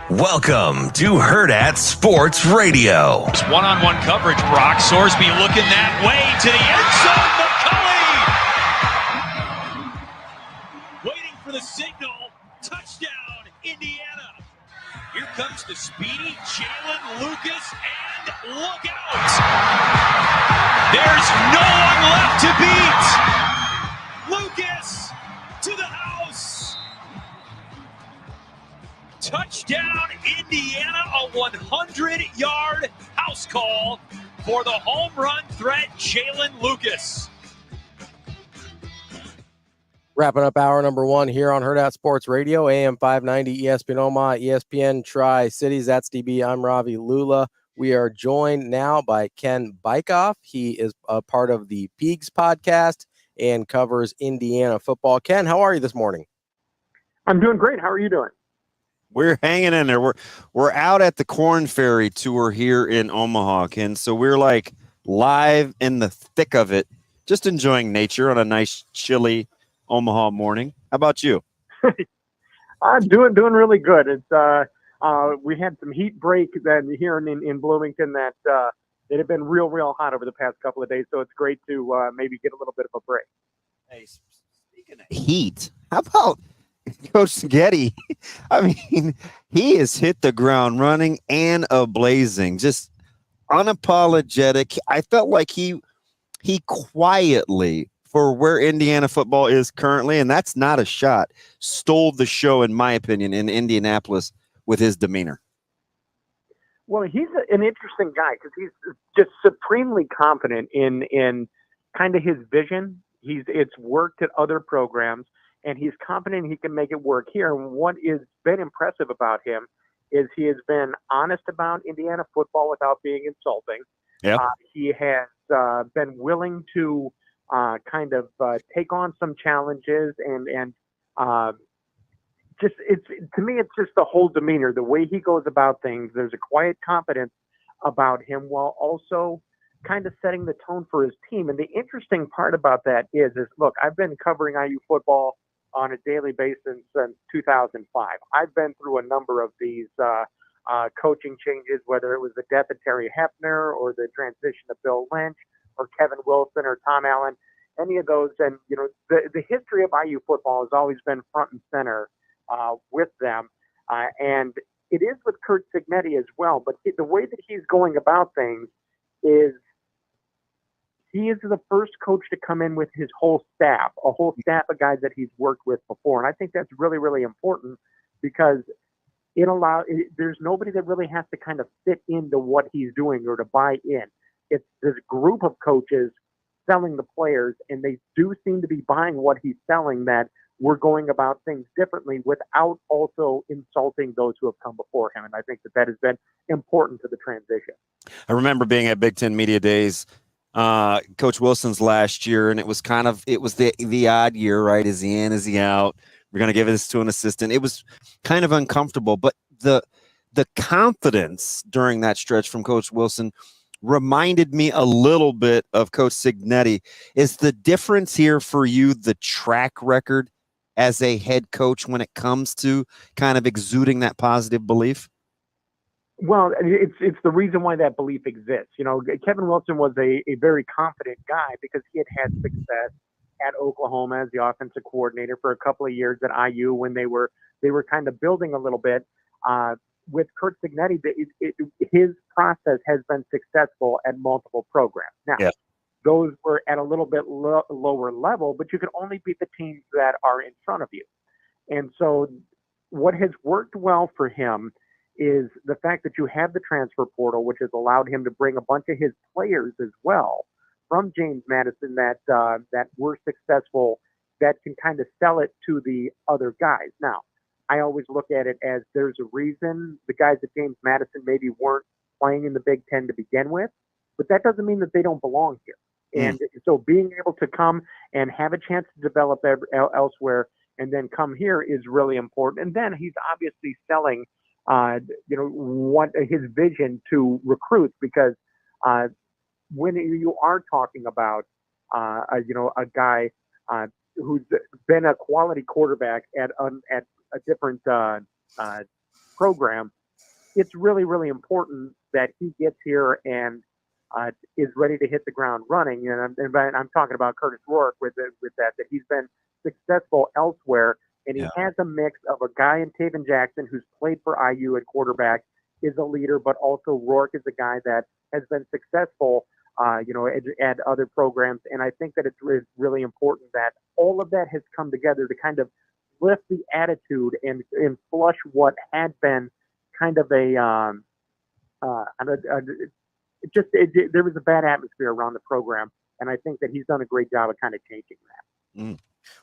Welcome to Hurrdat Sports Radio. One-on-one coverage, Brock. Sorsby looking that way to the end zone. McCulley waiting for the signal. Touchdown, Indiana. Here comes the speedy Jalen Lucas, and look out. There's no one left to beat. Lucas to the house. Touchdown, Indiana, a 100-yard house call for the home run threat, Jalen Lucas. Wrapping up hour number one here on Hurrdat Sports Radio, AM 590, ESPN Omaha, ESPN Tri-Cities. That's DB. I'm Ravi Lulla. We are joined now by Ken Bikoff. He is a part of the Peegs podcast and covers Indiana football. Ken, how are you this morning? I'm doing great. How are you doing? We're hanging in there. We're out at the Corn Ferry tour here in Omaha, Ken. So we're like live in the thick of it, just enjoying nature on a nice, chilly Omaha morning. How about you? I'm doing really good. It's we had some heat break then here in Bloomington that it had been real hot over the past couple of days. So it's great to maybe get a little bit of a break. Hey, speaking of heat, how about Coach Getty? I mean, he has hit the ground running and blazing, just unapologetic. I felt like he quietly, for where Indiana football is currently, and that's not a shot, stole the show, in my opinion, in Indianapolis with his demeanor. Well, he's an interesting guy because he's just supremely confident in kind of his vision. It's worked at other programs, and he's confident he can make it work here. And what has been impressive about him is he has been honest about Indiana football without being insulting. Yeah. He has been willing to kind of take on some challenges and just to me, it's just the whole demeanor, the way he goes about things. There's a quiet confidence about him while also kind of setting the tone for his team. And the interesting part about that is look, I've been covering IU football on a daily basis since 2005. I've been through a number of these coaching changes, whether it was the death of Terry Hefner or the transition of Bill Lynch or Kevin Wilson or Tom Allen, any of those. And, you know, the history of IU football has always been front and center with them. And it is with Curt Cignetti as well. But the way that he's going about things is he is the first coach to come in with his whole staff, a whole staff of guys that he's worked with before. And I think that's really important because there's nobody that really has to kind of fit into what he's doing or to buy in. It's this group of coaches selling the players, and they do seem to be buying what he's selling, that we're going about things differently without also insulting those who have come before him. And I think that has been important to the transition. I remember being at Big Ten Media Days, Coach Wilson's last year, and it was the odd year, right? Is he in? Is he out? We're going to give this to an assistant. It was kind of uncomfortable, but the confidence during that stretch from Coach Wilson reminded me a little bit of Coach Cignetti. Is the difference here for you the track record as a head coach when it comes to kind of exuding that positive belief? Well, it's the reason why that belief exists. You know, Kevin Wilson was a very confident guy because he had success at Oklahoma as the offensive coordinator for a couple of years at IU when they were kind of building a little bit. With Curt Cignetti, his process has been successful at multiple programs. Now, those were at a little bit lower level, but you can only beat the teams that are in front of you. And so what has worked well for him is the fact that you have the transfer portal, which has allowed him to bring a bunch of his players as well from James Madison that were successful, that can kind of sell it to the other guys. Now, I always look at it as there's a reason the guys at James Madison maybe weren't playing in the Big Ten to begin with, but that doesn't mean that they don't belong here. And so being able to come and have a chance to develop elsewhere and then come here is really important. And then he's obviously selling, what his vision to recruits, because when you are talking about, a guy who's been a quality quarterback at a different program, it's really important that he gets here and is ready to hit the ground running. And I'm talking about Curtis Rourke with that he's been successful elsewhere, and he has a mix of a guy in Taven Jackson who's played for IU at quarterback, is a leader, but also Rourke is a guy that has been successful, at other programs. And I think that it's really important that all of that has come together to kind of lift the attitude and flush what had been kind of there was a bad atmosphere around the program, and I think that he's done a great job of kind of changing that.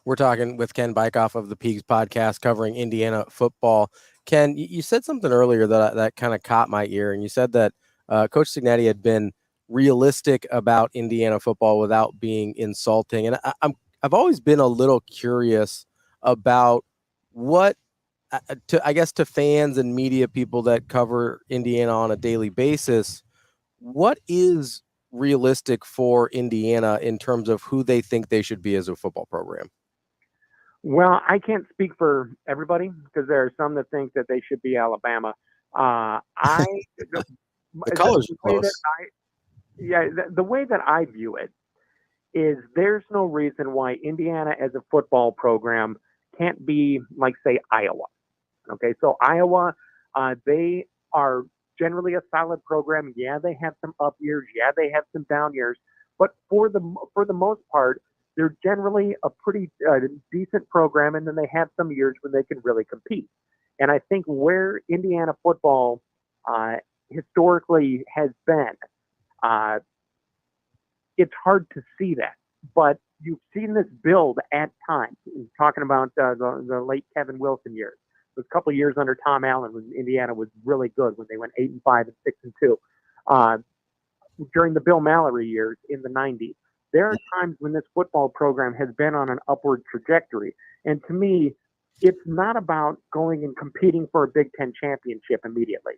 We're talking with Ken Bikoff of the Peegs podcast covering Indiana football. Ken, you said something earlier that kind of caught my ear, and you said that Coach Cignetti had been realistic about Indiana football without being insulting. And I've always been a little curious about what, to fans and media people that cover Indiana on a daily basis, what is realistic for Indiana in terms of who they think they should be as a football program? Well, I can't speak for everybody because there are some that think that they should be Alabama. The colors are close. The way that I view it is there's no reason why Indiana as a football program can't be like, say, Iowa. Okay, so Iowa, they are generally a solid program. Yeah, they have some up years. Yeah, they have some down years. But for the most part, they're generally a pretty decent program, and then they have some years when they can really compete. And I think where Indiana football historically has been, it's hard to see that. But you've seen this build at times. Talking about the late Kevin Wilson years. It was a couple of years under Tom Allen when Indiana was really good, when they went 8-5 and 6-2. During the Bill Mallory years in the 90s, there are times when this football program has been on an upward trajectory. And to me, it's not about going and competing for a Big Ten championship immediately.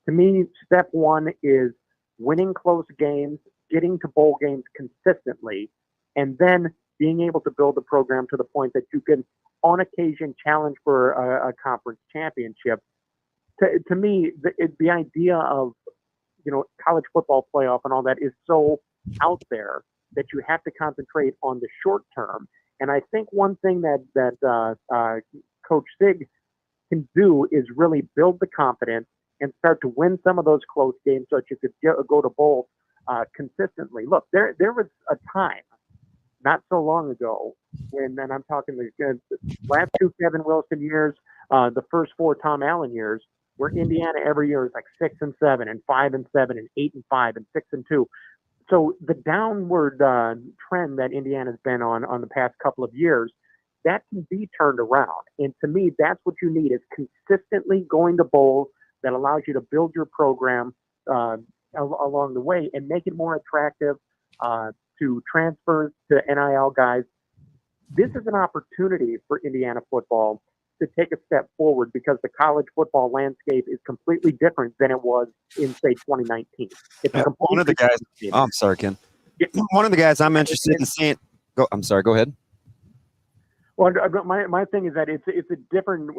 To me, step one is winning close games, getting to bowl games consistently, and then being able to build the program to the point that you can, on occasion, challenge for a conference championship. To me, the idea of college football playoff and all that is so out there that you have to concentrate on the short term. And I think one thing that Coach Sig can do is really build the confidence and start to win some of those close games so that you could go to bowls consistently. Look, there was a time not so long ago when, and I'm talking the last two Kevin Wilson years, the first four Tom Allen years, where Indiana every year is like 6-7 and 5-7 and 8-5 and 6-2. So the downward trend that Indiana's been on the past couple of years, that can be turned around. And to me, that's what you need, is consistently going to bowls that allows you to build your program along the way and make it more attractive to transfers, to NIL guys. This is an opportunity for Indiana football to take a step forward because the college football landscape is completely different than it was in, say, 2019. One of the guys. Oh, I'm sorry, Ken. One of the guys I'm interested in seeing. I'm sorry. Go ahead. Well, my thing is that it's a different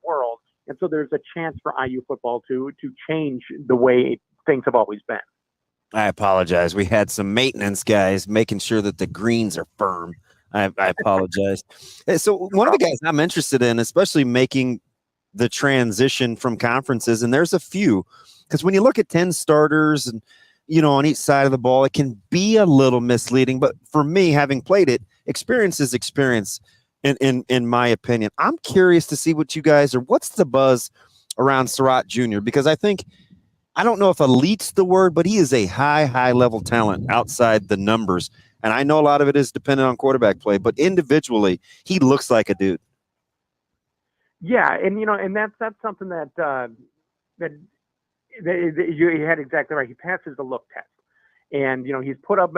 world, and so there's a chance for IU football to change the way things have always been. I apologize. We had some maintenance guys making sure that the greens are firm. I apologize. So one of the guys I'm interested in, especially making the transition from conferences, and there's a few, because when you look at 10 starters and, on each side of the ball, it can be a little misleading. But for me, having played it, experience is experience, in my opinion. I'm curious to see what you guys what's the buzz around Surratt Jr., because I don't know if elite's the word, but he is a high level talent outside the numbers. And I know a lot of it is dependent on quarterback play, but individually, he looks like a dude. Yeah, and that's something that you had exactly right. He passes the look test, and he's put up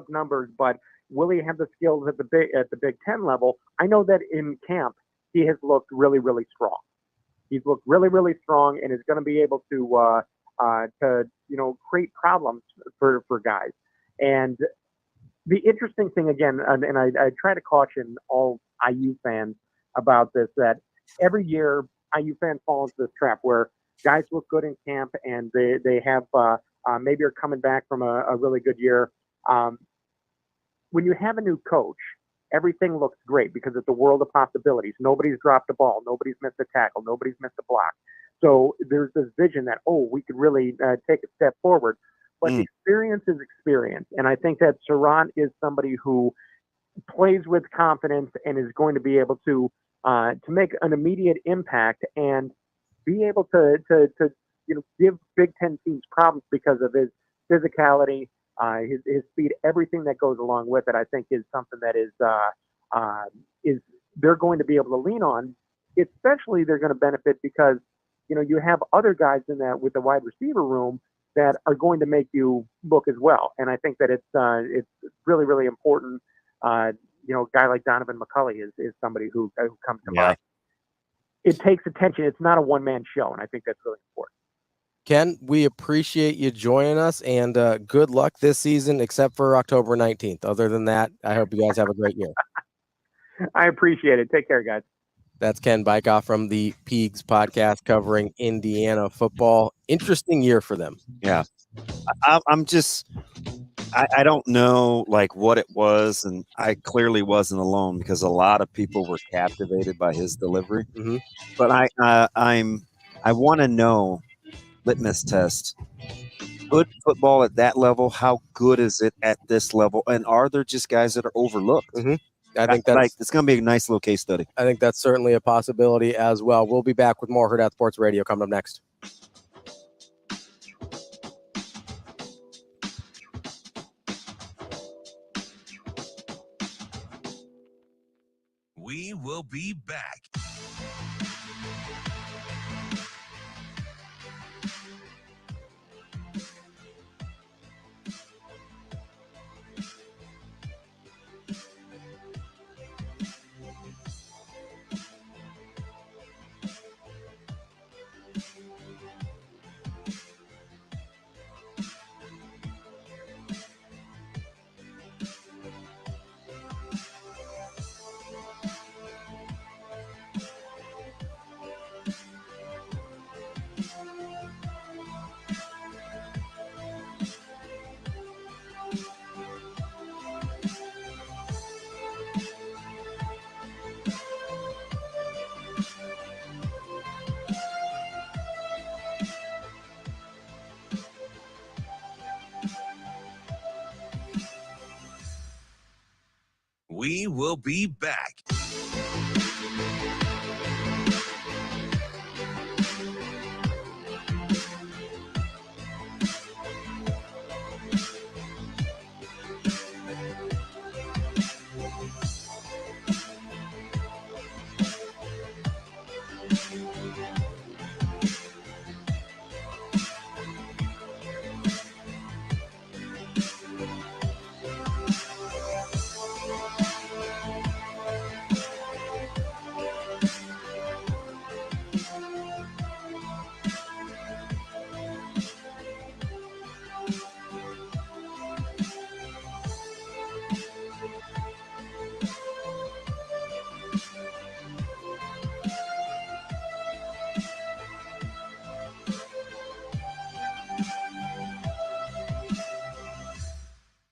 numbers. But will he have the skills at the Big Ten level? I know that in camp he has looked really strong. He's looked really strong, and is going to be able to create problems for guys. And the interesting thing, again, and I try to caution all IU fans about this, that every year IU fans fall into this trap where guys look good in camp and they have maybe are coming back from a really good year. When you have a new coach, everything looks great because it's a world of possibilities. Nobody's dropped a ball. Nobody's missed a tackle. Nobody's missed a block. So there's this vision that, we could really take a step forward. But experience is experience. And I think that Surratt is somebody who plays with confidence and is going to be able to make an immediate impact and be able to give Big Ten teams problems because of his physicality, his speed, everything that goes along with it. I think is something that is they're going to be able to lean on. Especially they're going to benefit because you have other guys in that with the wide receiver room that are going to make you look as well. And I think that it's really, really important. A guy like Donovan McCulley is somebody who comes to mind. It takes attention. It's not a one-man show, and I think that's really important. Ken, we appreciate you joining us, and good luck this season, except for October 19th. Other than that, I hope you guys have a great year. I appreciate it. Take care, guys. That's Ken Bikoff from the Peegs podcast covering Indiana football. Interesting year for them. Yeah. I'm just I don't know like what it was, and I clearly wasn't alone because a lot of people were captivated by his delivery. Mm-hmm. But I want to know, litmus test, good football at that level, how good is it at this level, and are there just guys that are overlooked? Mm-hmm. I think that's it's going to be a nice little case study. I think that's certainly a possibility as well. We'll be back with more Hurrdat Sports Radio coming up next. We will be back. We will be back.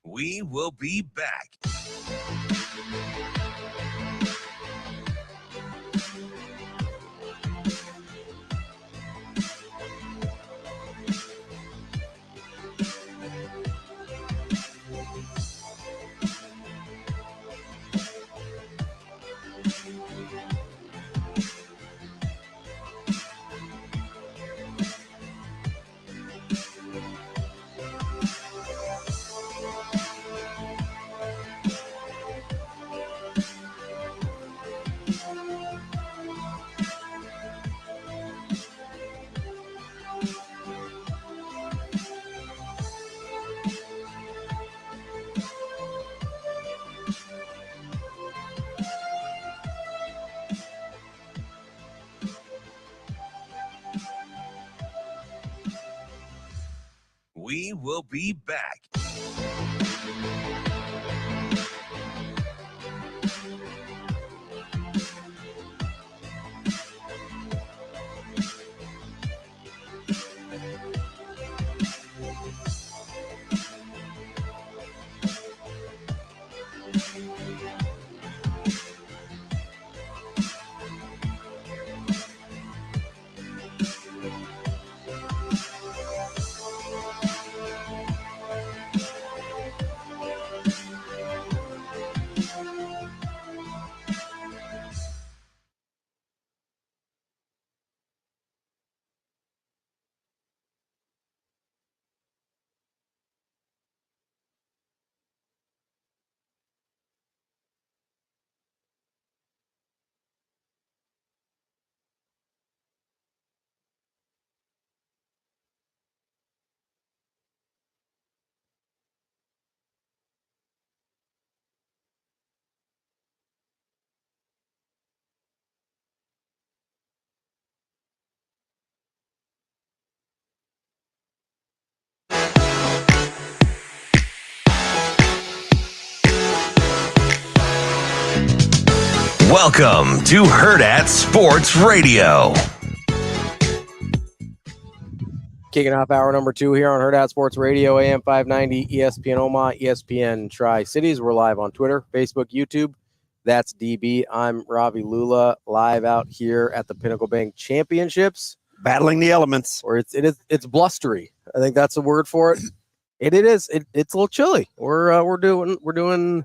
We will be back. We will be back. Welcome to Hurrdat Sports Radio. Kicking off hour number 2 here on Hurrdat Sports Radio, AM 590, ESPN Omaha, ESPN Tri-Cities. We're live on Twitter, Facebook, YouTube. That's DB. I'm Ravi Lulla, live out here at the Pinnacle Bank Championships. Battling the elements. Or it's blustery. I think that's the word for it. It's a little chilly. We're doing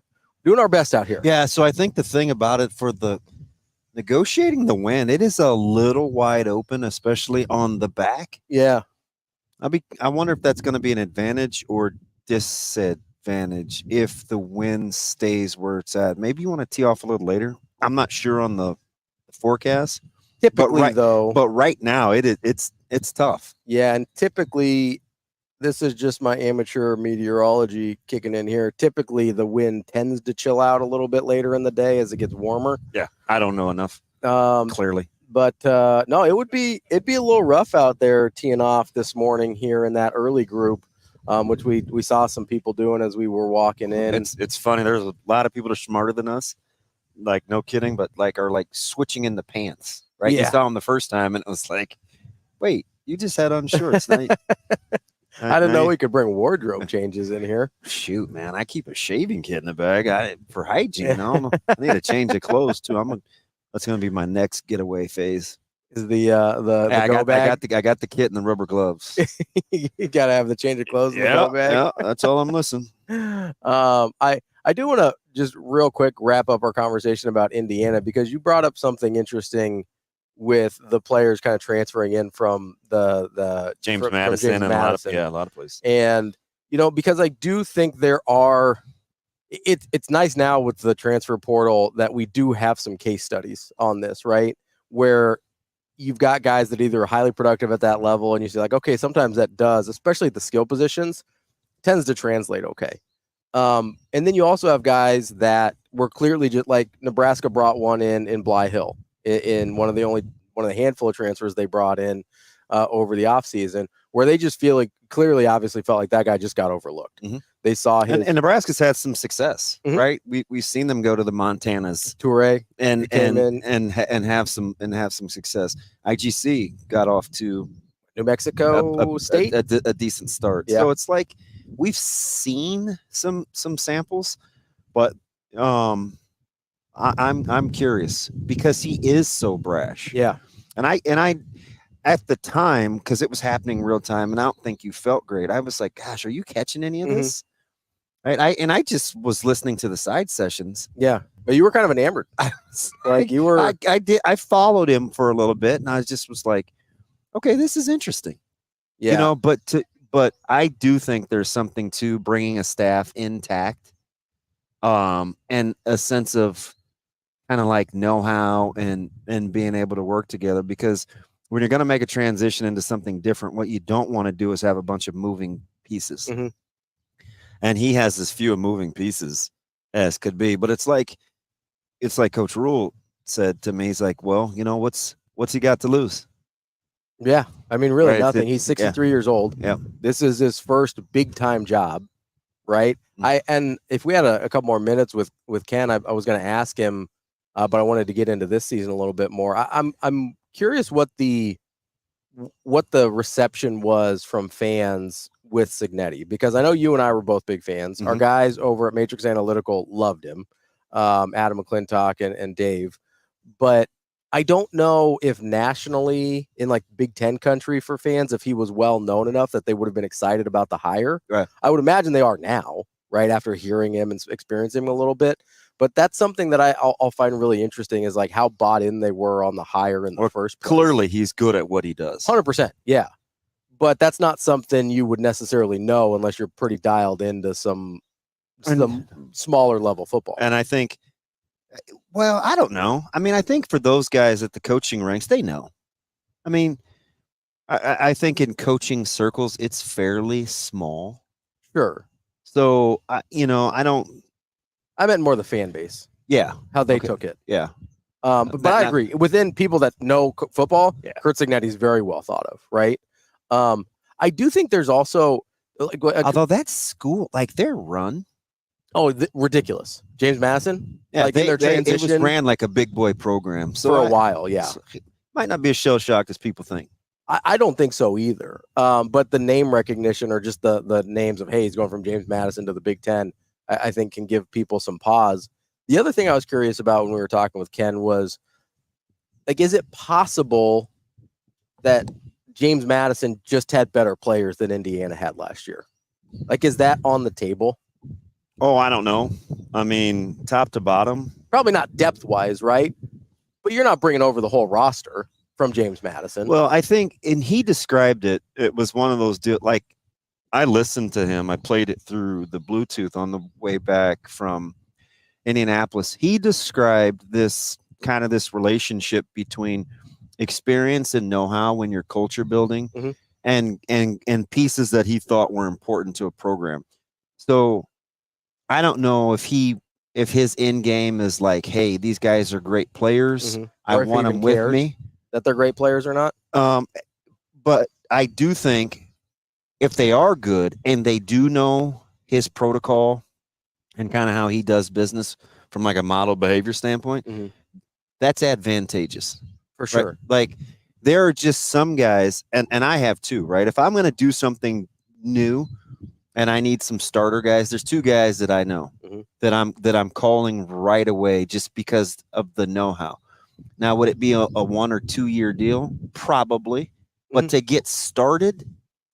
our best out here. Yeah, so I think the thing about it for the negotiating the win, it is a little wide open, especially on the back. Yeah. I wonder if that's going to be an advantage or disadvantage if the wind stays where it's at. Maybe you want to tee off a little later. I'm not sure on the forecast. Typically, but right now it's tough. Yeah, and typically, this is just my amateur meteorology kicking in here. Typically, the wind tends to chill out a little bit later in the day as it gets warmer. Yeah, I don't know enough. Clearly. But no, it'd be a little rough out there teeing off this morning here in that early group, which we saw some people doing as we were walking in. It's funny. There's a lot of people that are smarter than us, like no kidding, but are switching in the pants. Right? Yeah. You saw them the first time, and it was like, wait, you just had on shorts. I didn't know we could bring wardrobe changes in here. Shoot, man, I keep a shaving kit in the bag for hygiene. I need to change the clothes too. That's going to be my next getaway phase. Is the bag? I got the kit and the rubber gloves. You got to have the change of clothes. Yeah, that's all I'm listening. I do want to just real quick wrap up our conversation about Indiana because you brought up something interesting with the players kind of transferring in from the James Madison and a lot of places. And because I do think there are. It's nice now with the transfer portal that we do have some case studies on this, right? Where you've got guys that either are highly productive at that level, and you say okay, sometimes that does, especially at the skill positions, tends to translate okay. And then you also have guys that were clearly just like Nebraska brought one in Bly Hill in one of the handful of transfers they brought in over the offseason, where they just obviously felt like that guy just got overlooked. Mm-hmm. They saw him, and Nebraska's had some success, mm-hmm. right? We've seen them go to the Montanas Toure and have some success. IGC got off to New Mexico State a decent start. Yeah. So it's like we've seen some samples, but I'm curious because he is so brash. Yeah, and I at the time, because it was happening real time, and I don't think you felt great. I was like, "Gosh, are you catching any of this?" Right? I just was listening to the side sessions. Yeah, but you were kind of enamored. You were. I followed him for a little bit, and I was like, "Okay, this is interesting." Yeah, but I do think there's something to bringing a staff intact, and a sense of kind of know-how and being able to work together, because when you're going to make a transition into something different, what you don't want to do is have a bunch of moving pieces. Mm-hmm. And he has as few moving pieces as could be. But it's like Coach Rule said to me, he's like, well, what's he got to lose? Yeah. I mean, really right? nothing. He's 63 years old. Yeah. This is his first big time job. Right. Mm-hmm. And if we had a couple more minutes with Ken, I was going to ask him, but I wanted to get into this season a little bit more. I'm curious what the reception was from fans with Cignetti, because I know you and I were both big fans. Mm-hmm. Our guys over at Matrix Analytical loved him, Adam McClintock and Dave, but I don't know if nationally in Big Ten country for fans, if he was well known enough that they would have been excited about the hire. Right. I would imagine they are now, right, after hearing him and experiencing him a little bit. But that's something that I'll find really interesting is how bought in they were on the hire in the first place. Clearly, he's good at what he does. 100%, yeah. But that's not something you would necessarily know unless you're pretty dialed into some smaller level football. And I think, well, I don't know. I mean, I think for those guys at the coaching ranks, they know. I mean, I think in coaching circles, it's fairly small. Sure. So, I don't. I meant more the fan base. Yeah. How they took it. Yeah. But I agree. Within people that know football, yeah. Kurt Cignetti is very well thought of, right? I do think there's also... although that school, their run... Oh, ridiculous. James Madison? Yeah, like in their it was transition ran like a big boy program. So for a while, yeah. so it might not be as shell shocked as people think. I don't think so either. But the name recognition or just the names of, hey, he's going from James Madison to the Big Ten, I think can give people some pause. The other thing I was curious about when we were talking with Ken was, like, is it possible that James Madison just had better players than Indiana had last year? Like, is that on the table? Oh, I don't know. I mean, top to bottom. Probably not depth-wise, right? But you're not bringing over the whole roster from James Madison. Well, I think, and he described it, it was one of those deals, like, I listened to him. I played it through the Bluetooth on the way back from Indianapolis. He described this kind of this relationship between experience and know-how when you're culture building and pieces that he thought were important to a program. So I don't know if his end game is like, hey, these guys are great players. I want them with me. That they're great players or not. But I do think if they are good and they do know his protocol and kind of how he does business from like a model behavior standpoint, that's advantageous. For sure. Right? Like there are just some guys, and I have too, right? If I'm going to do something new and I need some starter guys, there's two guys that I know that I'm calling right away just because of the know-how. Now, would it be a 1 or 2 year deal? Probably. But to get started,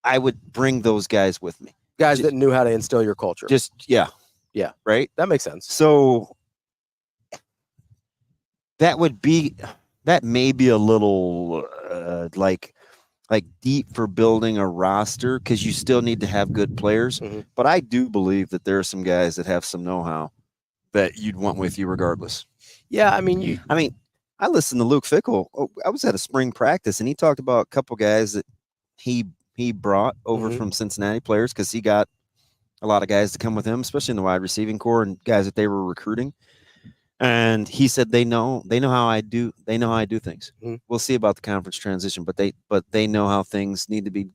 I would bring those guys with me. Guys that knew how to instill your culture. Yeah. Right? That makes sense. So that may be a little like deep for building a roster because you still need to have good players. But I do believe that there are some guys that have some know-how that you'd want with you regardless. Yeah, I mean, I listened to Luke Fickle. I was at a spring practice, and he talked about a couple guys that he brought over from Cincinnati players because he got a lot of guys to come with him, especially in the wide receiving core and guys that they were recruiting. And he said they know how I do. They know how I do things. We'll see about the conference transition, but they know how things need to be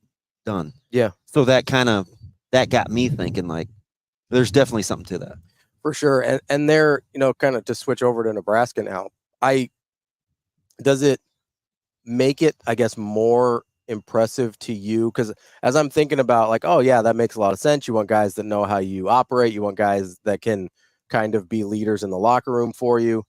done. Yeah. So that got me thinking like, there's definitely something to that for sure. And they're kind of to switch over to Nebraska now. Does it make it, I guess, more impressive to you? Because as I'm thinking about like, oh yeah, that makes a lot of sense. You want guys that know how you operate. You want guys that can kind of be leaders in the locker room for you.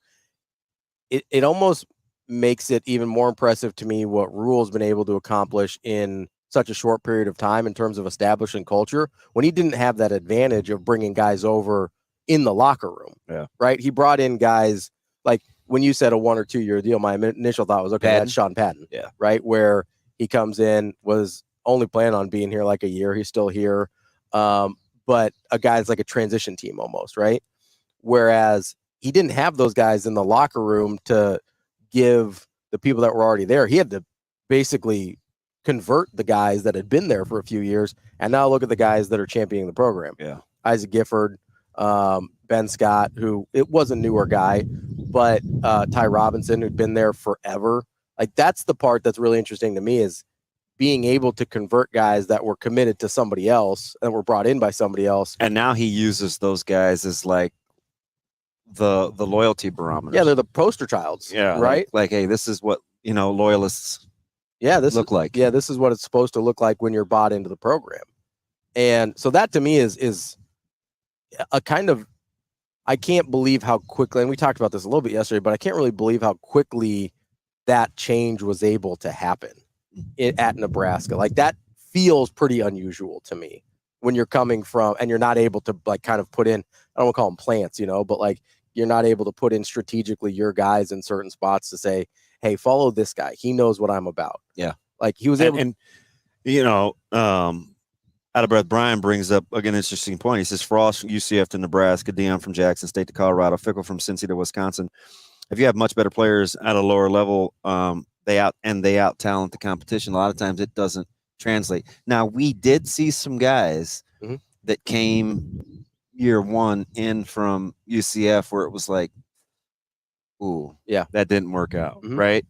It almost makes it even more impressive to me what Rule's been able to accomplish in such a short period of time in terms of establishing culture when he didn't have that advantage of bringing guys over in the locker room. Yeah. Right. He brought in guys like when you said a 1 or 2 year deal, my initial thought was, okay, that's Sean Patton. Yeah. Right. Where he comes in, was only planning on being here like a year. He's still here. But a guy's like a transition team almost. Right. Whereas he didn't have those guys in the locker room to give the people that were already there. He had to basically convert the guys that had been there for a few years. And now look at the guys that are championing the program. Yeah. Isaac Gifford, Ben Scott, who it was a newer guy, but Ty Robinson, who'd been there forever. Like that's the part that's really interesting to me is being able to convert guys that were committed to somebody else and were brought in by somebody else. And now he uses those guys as like the loyalty barometer. Yeah, they're the poster childs. Yeah. Right. Like, hey, this is what, loyalists look like. Yeah, this is what it's supposed to look like when you're bought into the program. And so that to me is a kind of, I can't believe how quickly, and we talked about this a little bit yesterday, but I can't really believe how quickly that change was able to happen at Nebraska. Like that feels pretty unusual to me when you're coming from, and you're not able to like kind of put in, I don't want to call them plants, but like you're not able to put in strategically your guys in certain spots to say, hey, follow this guy. He knows what I'm about. Yeah. Like he was able out of breath, Brian brings up an interesting point. He says, Frost from UCF to Nebraska, Dion from Jackson State to Colorado, Fickle from Cincy to Wisconsin. If you have much better players at a lower level, they out talent the competition. A lot of times it doesn't translate. Now we did see some guys that came year one in from UCF where it was like, ooh, yeah, that didn't work out, right?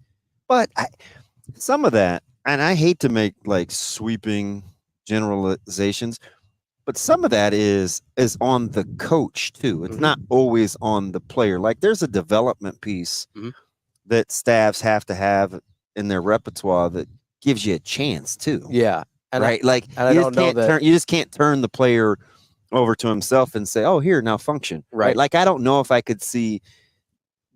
But some of that, and I hate to make like sweeping generalizations, But some of that is on the coach too. It's not always on the player. Like there's a development piece that staffs have to have in their repertoire that gives you a chance too. Yeah. And right. You just can't turn the player over to himself and say, oh, here, now function. Right. Like, I don't know if I could see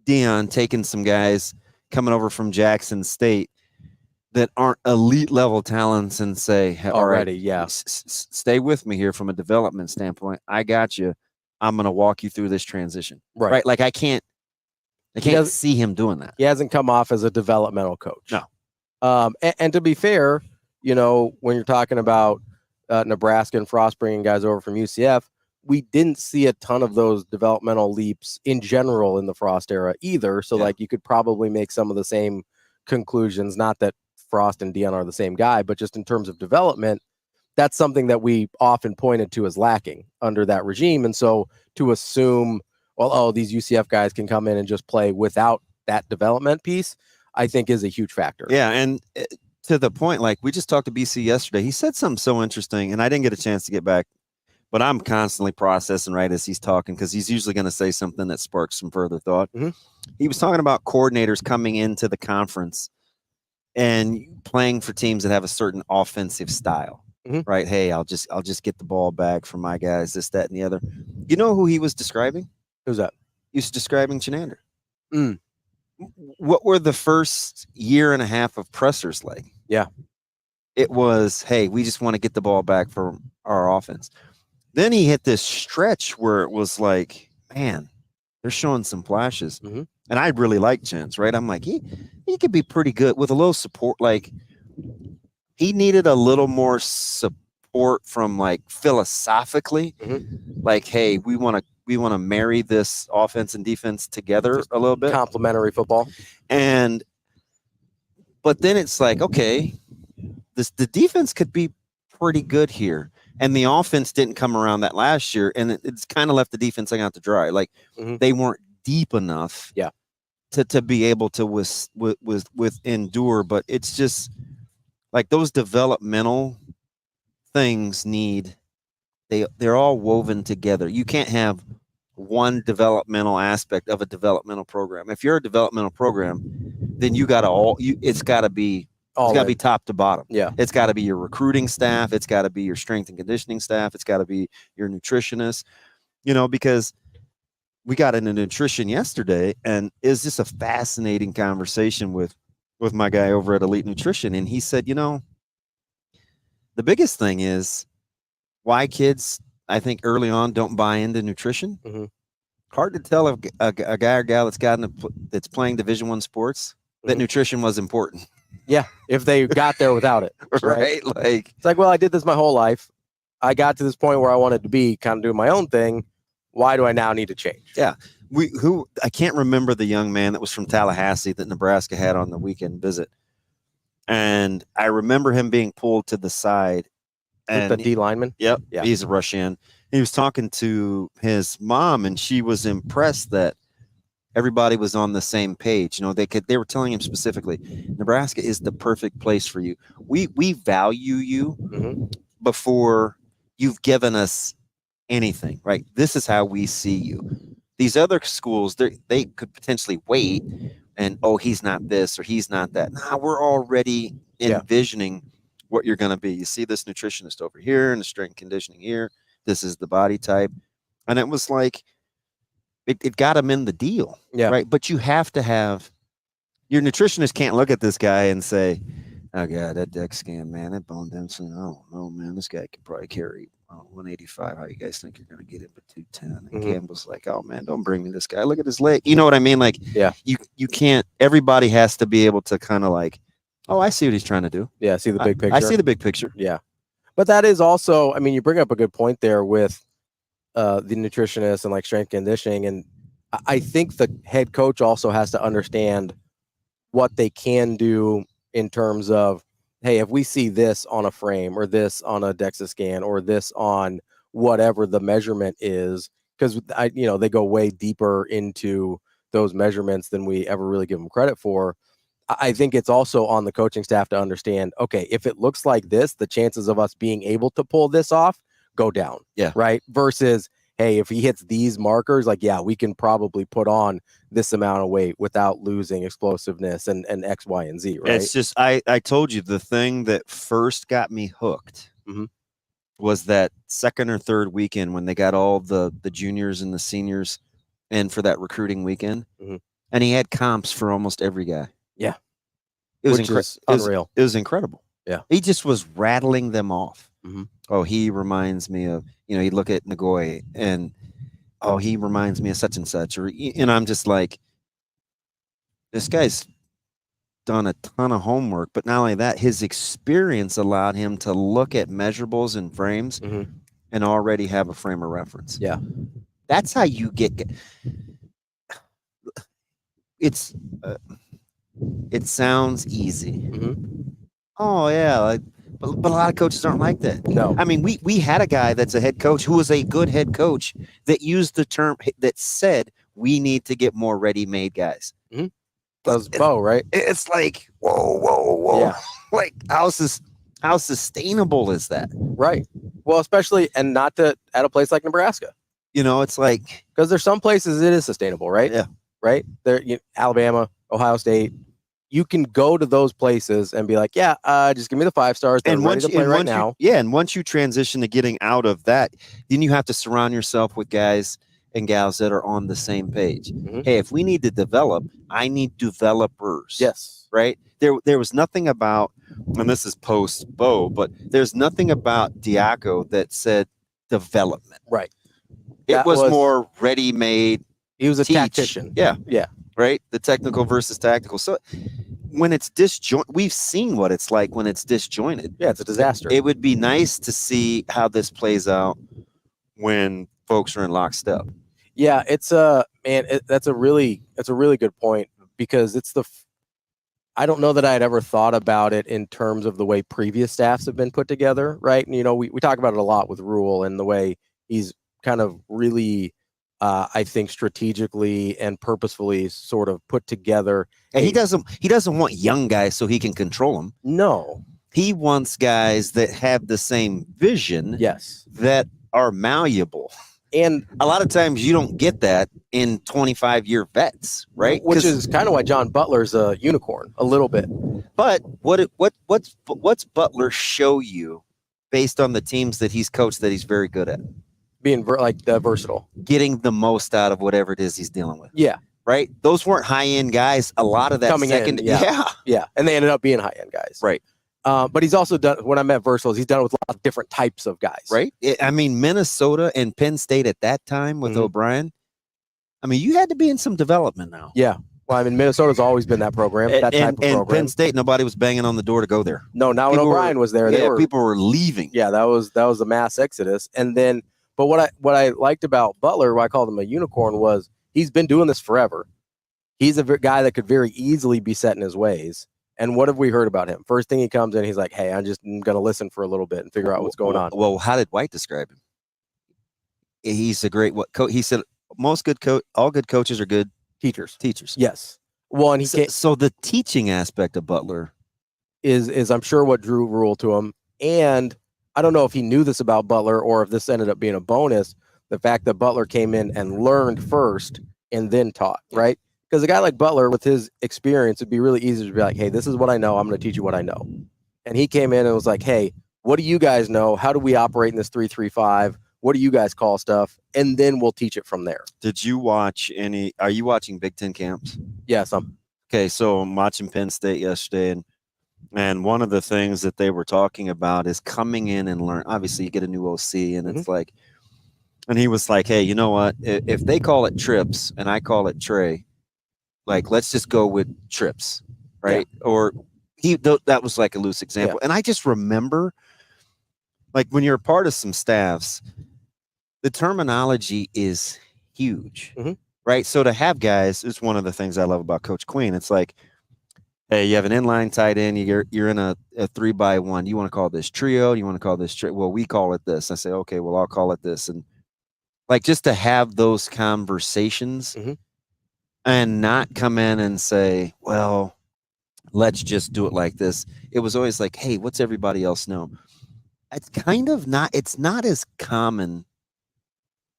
Dion taking some guys coming over from Jackson State that aren't elite level talents and say, all right, stay with me here from a development standpoint. I got you. I'm going to walk you through this transition. Right. Like I can't see him doing that. He hasn't come off as a developmental coach. No. And to be fair, you know, when you're talking about Nebraska and Frost bringing guys over from UCF, we didn't see a ton of those developmental leaps in general in the Frost era either. So like you could probably make some of the same conclusions, not that Frost and Dion are the same guy, but just in terms of development, that's something that we often pointed to as lacking under that regime. And so to assume, well, oh, these UCF guys can come in and just play without that development piece, I think is a huge factor. Yeah. And to the point, like we just talked to BC yesterday, he said something so interesting and I didn't get a chance to get back, but I'm constantly processing right as he's talking, because he's usually going to say something that sparks some further thought. He was talking about coordinators coming into the conference and playing for teams that have a certain offensive style, right? Hey, I'll just get the ball back from my guys, this, that, and the other. You know who he was describing? Who's that? He was describing Chenander. What were the first year and a half of pressers like? Yeah. It was, hey, we just want to get the ball back for our offense. Then he hit this stretch where it was like, man, they're showing some flashes. And I really like Chance, right? I'm like, he could be pretty good with a little support. Like he needed a little more support from like philosophically, like, hey, we want to marry this offense and defense together just a little bit. Complementary football. But then it's like, okay, the defense could be pretty good here. And the offense didn't come around that last year. And it's kind of left the defense hanging out to dry. Like they weren't deep enough to be able to with endure. But it's just like those developmental things they're all woven together. You can't have one developmental aspect of a developmental program. If you're a developmental program, then it's got to be top to bottom. Yeah. It's got to be your recruiting staff. It's got to be your strength and conditioning staff. It's got to be your nutritionist, because we got into nutrition yesterday, and it's just a fascinating conversation with my guy over at Elite Nutrition. And he said, the biggest thing is why kids, I think early on, don't buy into nutrition. Hard to tell if a guy or gal that's playing Division I sports that nutrition was important. Yeah, if they got there without it. Right? Like it's like, well, I did this my whole life. I got to this point where I wanted to be kind of doing my own thing. Why do I now need to change? Yeah. I can't remember the young man that was from Tallahassee that Nebraska had on the weekend visit. And I remember him being pulled to the side. And the D lineman? Yep. Yeah. He's a rush in. He was talking to his mom, and she was impressed that everybody was on the same page. They were telling him specifically, Nebraska is the perfect place for you. We value you before you've given us anything, right? This is how we see you. These other schools, they could potentially wait and, oh, he's not this or he's not that. Nah, we're already envisioning what you're going to be. You see this nutritionist over here and the strength conditioning here. This is the body type. And it was like, it got him in the deal. Yeah. Right. But you have to have, your nutritionist can't look at this guy and say, oh God, that deck scan, man, that bone density. Oh no, man, this guy could probably carry 185. How you guys think you're going to get him at 210? And Campbell's like, oh man, don't bring me this guy. Look at his leg. You know what I mean? Like, you can't, everybody has to be able to kind of like, oh, I see what he's trying to do. Yeah. See the big picture. I see the big picture. Yeah. But that is also, I mean, you bring up a good point there with the nutritionist and like strength conditioning. And I think the head coach also has to understand what they can do in terms of, hey, if we see this on a frame or this on a DEXA scan or this on whatever the measurement is, because they go way deeper into those measurements than we ever really give them credit for. I think it's also on the coaching staff to understand, okay, if it looks like this, the chances of us being able to pull this off go down. Yeah. Right. Versus, hey, if he hits these markers, like, yeah, we can probably put on this amount of weight without losing explosiveness and X, Y, and Z. Right. It's just, I told you the thing that first got me hooked was that second or third weekend when they got all the juniors and the seniors in for that recruiting weekend. And he had comps for almost every guy. Yeah. It was unreal. It was incredible. Yeah. He just was rattling them off. Oh, he reminds me of, you look at Nagoye and, oh, he reminds me of such and such. And I'm just like, this guy's done a ton of homework. But not only that, his experience allowed him to look at measurables and frames and already have a frame of reference. Yeah. That's how you get it's it sounds easy. Oh yeah, but a lot of coaches aren't like that. No. I mean, we had a guy that's a head coach who was a good head coach that used the term that said we need to get more ready-made guys. That was Bo, right? It's like whoa. Yeah. Like how sustainable is that? Right. Well, especially and not at a place like Nebraska. It's like because there's some places it is sustainable, right? Yeah. Right there, Alabama, Ohio State. You can go to those places and be like, yeah, just give me the 5 stars. They're ready to play right now. And once you transition to getting out of that, then you have to surround yourself with guys and gals that are on the same page. Hey, if we need to develop, I need developers. Yes. Right? There was nothing about, and this is post-Bo, but there's nothing about Diaco that said development. Right. It was more ready-made. He was a tactician. Yeah. Yeah. Right? The technical versus tactical. So when it's disjointed, we've seen what it's like when it's disjointed. Yeah, it's a disaster. It would be nice to see how this plays out when folks are in lockstep. Yeah, it's that's a really good point because it's I don't know that I had ever thought about it in terms of the way previous staffs have been put together, right? And, we talk about it a lot with Rule and the way he's kind of really I think strategically and purposefully sort of put together. And he doesn't want young guys so he can control them. No. He wants guys that have the same vision. Yes. That are malleable. And a lot of times you don't get that in 25-year vets, right? Which is kind of why John Butler's a unicorn a little bit. But what's Butler show you based on the teams that he's coached that he's very good at? Being versatile, getting the most out of whatever it is he's dealing with. Yeah, right. Those weren't high end guys. A lot of that coming in, yeah, and they ended up being high end guys, right? But he's also done when I met versatile. He's done it with lots of different types of guys, right? I mean, Minnesota and Penn State at that time with O'Brien. I mean, you had to be in some development now. Yeah. Well, I mean, Minnesota's always been that program, that type of program. And Penn State, nobody was banging on the door to go there. No, now when O'Brien was there, people were leaving. Yeah, that was a mass exodus, and then. But what I liked about Butler, why I called him a unicorn, was he's been doing this forever. He's a guy that could very easily be set in his ways. And what have we heard about him? First thing he comes in, he's like, hey, I'm going to listen for a little bit and figure out what's going on. Well, how did White describe him? He's a great coach. He said all good coaches are good teachers. Yes. Well, and so the teaching aspect of Butler is I'm sure what drew Rule to him. And I don't know if he knew this about Butler or if this ended up being a bonus, the fact that Butler came in and learned first and then taught, right? Because a guy like Butler with his experience, it'd be really easy to be like, hey, this is what I know. I'm going to teach you what I know. And he came in and was like, hey, what do you guys know? How do we operate in this 3-3-5? What do you guys call stuff? And then we'll teach it from there. Did you watch are you watching Big Ten camps? Yeah, some. Okay, so I'm watching Penn State yesterday, and one of the things that they were talking about is coming in and learn. Obviously, you get a new OC, and it's like, and he was like, hey, you know what? If they call it trips and I call it Trey, like, let's just go with trips, right? Yeah. Or that was like a loose example. Yeah. And I just remember, like, when you're a part of some staffs, the terminology is huge, right? So to have guys, it's one of the things I love about Coach Queen. It's like, hey, you have an inline tight end. You're in a 3-by-1. You want to call this trio? You want to call this trio? Well, we call it this. I say, okay, well, I'll call it this. And like, just to have those conversations and not come in and say, well, let's just do it like this. It was always like, hey, what's everybody else know? it's kind of not. It's not as common,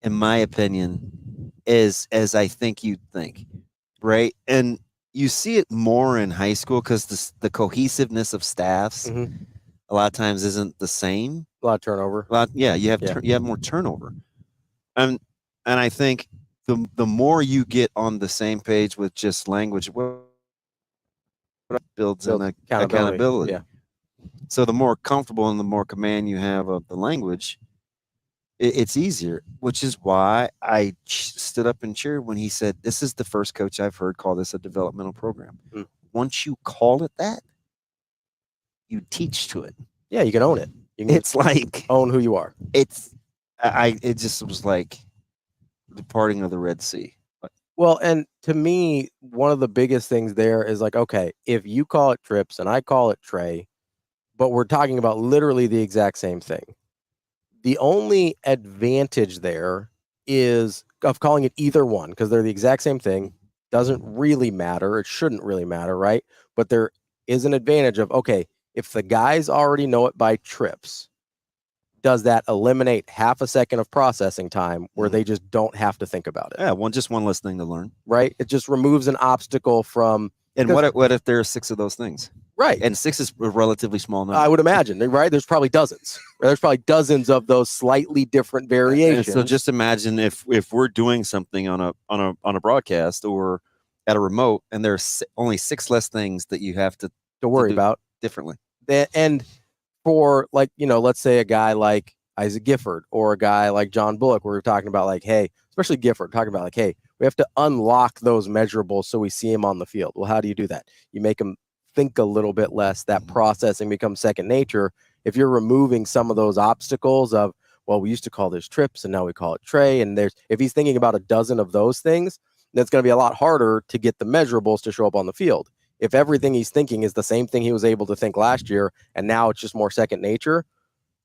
in my opinion, as I think you'd think, right? And you see it more in high school because the cohesiveness of staffs a lot of times isn't the same. A lot of turnover. You have more turnover, and I think the more you get on the same page with just language, builds in accountability. Yeah. So the more comfortable and the more command you have of the language, it's easier, which is why I stood up and cheered when he said, this is the first coach I've heard call this a developmental program. Once you call it that, you teach to it. Yeah, you can own it. It's like own who you are. It just was like the parting of the Red Sea. Well, and to me, one of the biggest things there is like, okay, if you call it trips and I call it tray, but we're talking about literally the exact same thing. The only advantage there is of calling it either one, because they're the exact same thing. Doesn't really matter. It shouldn't really matter, right? But there is an advantage of, okay, if the guys already know it by trips, does that eliminate half a second of processing time where they just don't have to think about it? Yeah, just one less thing to learn. Right? It just removes an obstacle from... And what if there are 6 of those things? Right. And 6 is a relatively small number. I would imagine, right? There's probably dozens. There's probably dozens of those slightly different variations. And so just imagine if we're doing something on a broadcast or at a remote, and there's only 6 less things that you have to worry about differently. And for, like, let's say a guy like Isaac Gifford or a guy like John Bullock, we're talking about like, hey, especially Gifford, talking about like, hey, we have to unlock those measurables so we see him on the field. Well, how do you do that? You make him think a little bit less. That processing becomes second nature. If you're removing some of those obstacles of, well, we used to call this trips and now we call it tray. And if he's thinking about a dozen of those things, then it's going to be a lot harder to get the measurables to show up on the field. If everything he's thinking is the same thing he was able to think last year, and now it's just more second nature,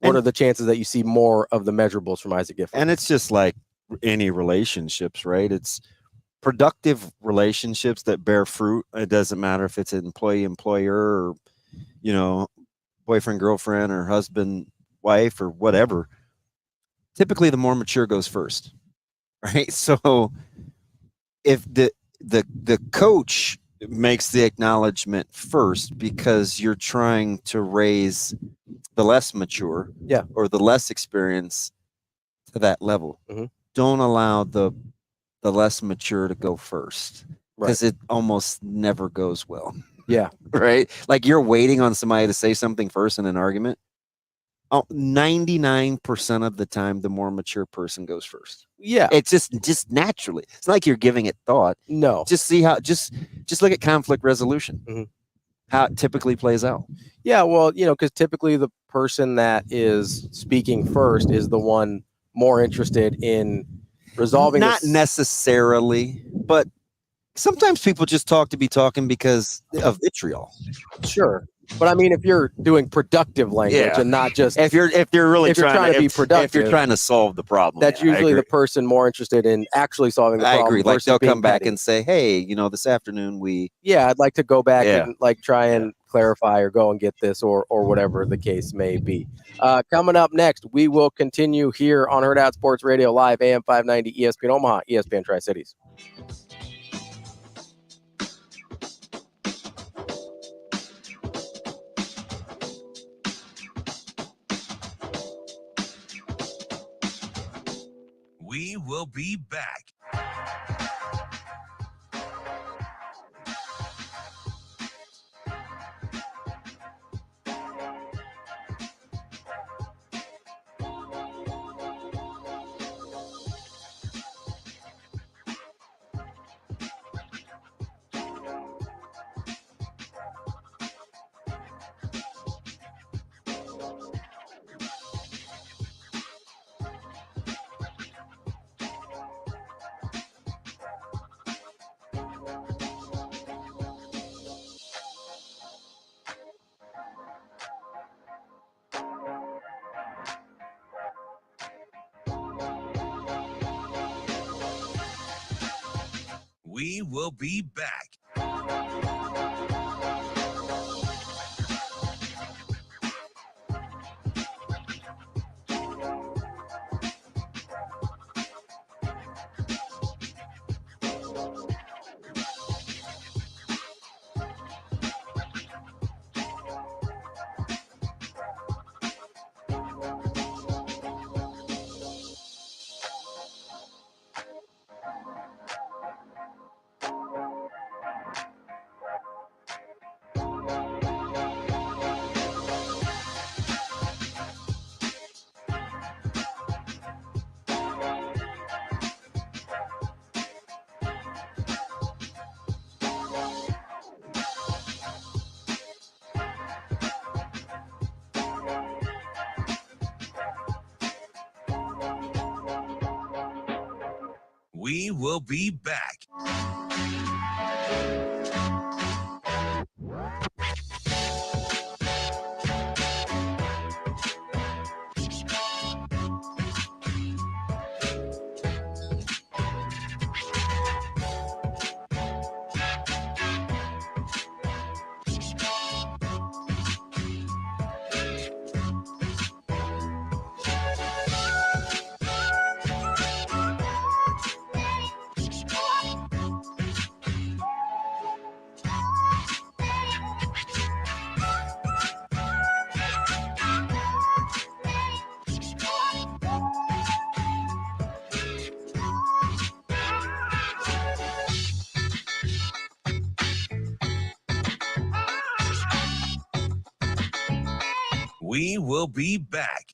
what are the chances that you see more of the measurables from Isaac Gifford? And it's just like any relationships, right? It's productive relationships that bear fruit. It doesn't matter if it's an employee-employer or, boyfriend-girlfriend or husband-wife or whatever. Typically, the more mature goes first, right? So if the coach makes the acknowledgement first because you're trying to raise the less mature or the less experience to that level. Don't allow the less mature to go first, because it almost never goes well. Yeah. Right? Like you're waiting on somebody to say something first in an argument. 99% of the time, the more mature person goes first. Yeah. It's just naturally. It's not like you're giving it thought. No. Just see how, just look at conflict resolution, how it typically plays out. Yeah. Well, because typically the person that is speaking first is the one more interested in resolving. Not necessarily, but sometimes people just talk to be talking because of vitriol. Sure. But I mean, if you're doing productive language and not just if you're really trying to be productive, if you're trying to solve the problem, that's usually the person more interested in actually solving the problem. I agree. Like they'll come back and say, "Hey, this afternoon I'd like to go back and like try and clarify or go and get this or whatever the case may be." Coming up next, we will continue here on Hurrdat Sports Radio live, AM 590, ESPN Omaha, ESPN Tri-Cities. We will be back. We will be back. We will be back. We will be back.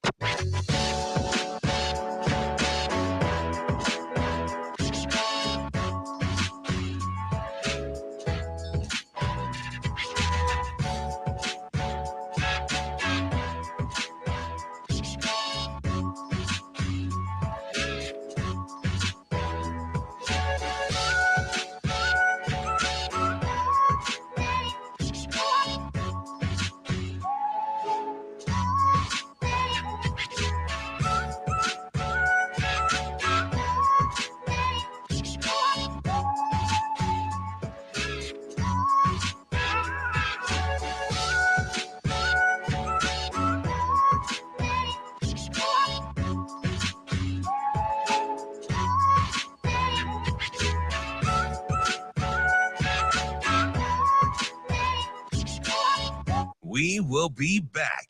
We will be back.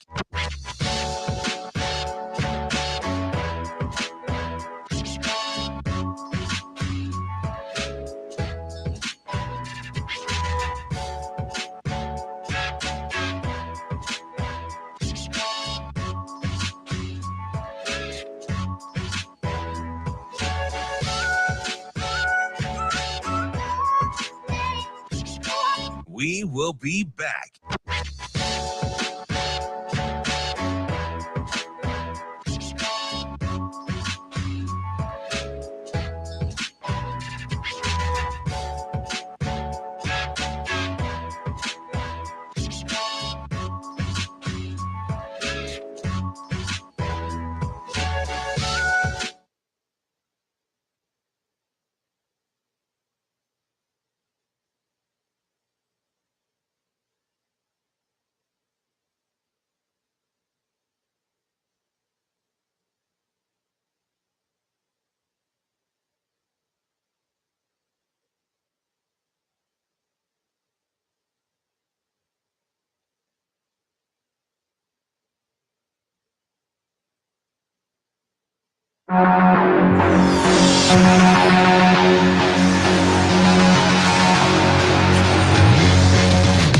We will be back.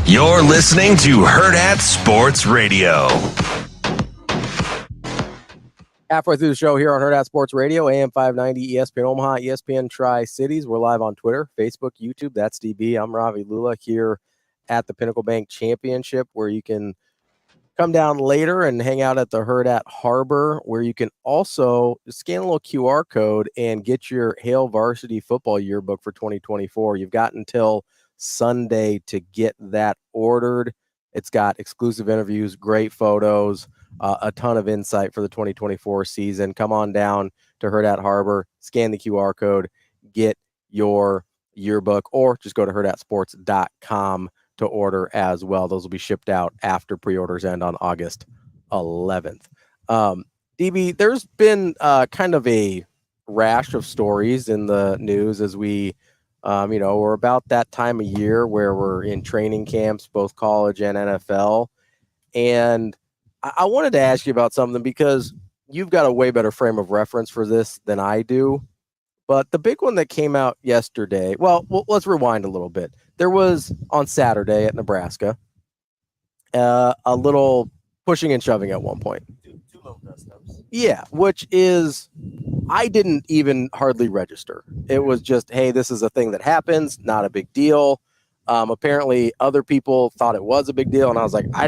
You're listening to Hurrdat Sports Radio. Halfway through the show here on Hurrdat Sports Radio, AM 590, ESPN Omaha, ESPN Tri-Cities. We're live on Twitter, Facebook, YouTube. That's DB. I'm Ravi Lulla here at the Pinnacle Bank Championship, where you can come down later and hang out at the Hurrdat Harbor, where you can also scan a little QR code and get your Hail Varsity Football Yearbook for 2024. You've got until Sunday to get that ordered. It's got exclusive interviews, great photos, a ton of insight for the 2024 season. Come on down to Hurrdat Harbor, scan the QR code, get your yearbook, or just go to hurrdatsports.com to order as well. Those will be shipped out after pre-orders end on August 11th. DB, there's been kind of a rash of stories in the news as we we're about that time of year where we're in training camps, both college and NFL. And I wanted to ask you about something because you've got a way better frame of reference for this than I do. But the big one that came out yesterday, well, let's rewind a little bit. There was on Saturday at Nebraska a little pushing and shoving at one point. Two little dust-ups. Yeah, which is, I didn't even hardly register. It was just, hey, this is a thing that happens, not a big deal. Apparently other people thought it was a big deal, and I was like, I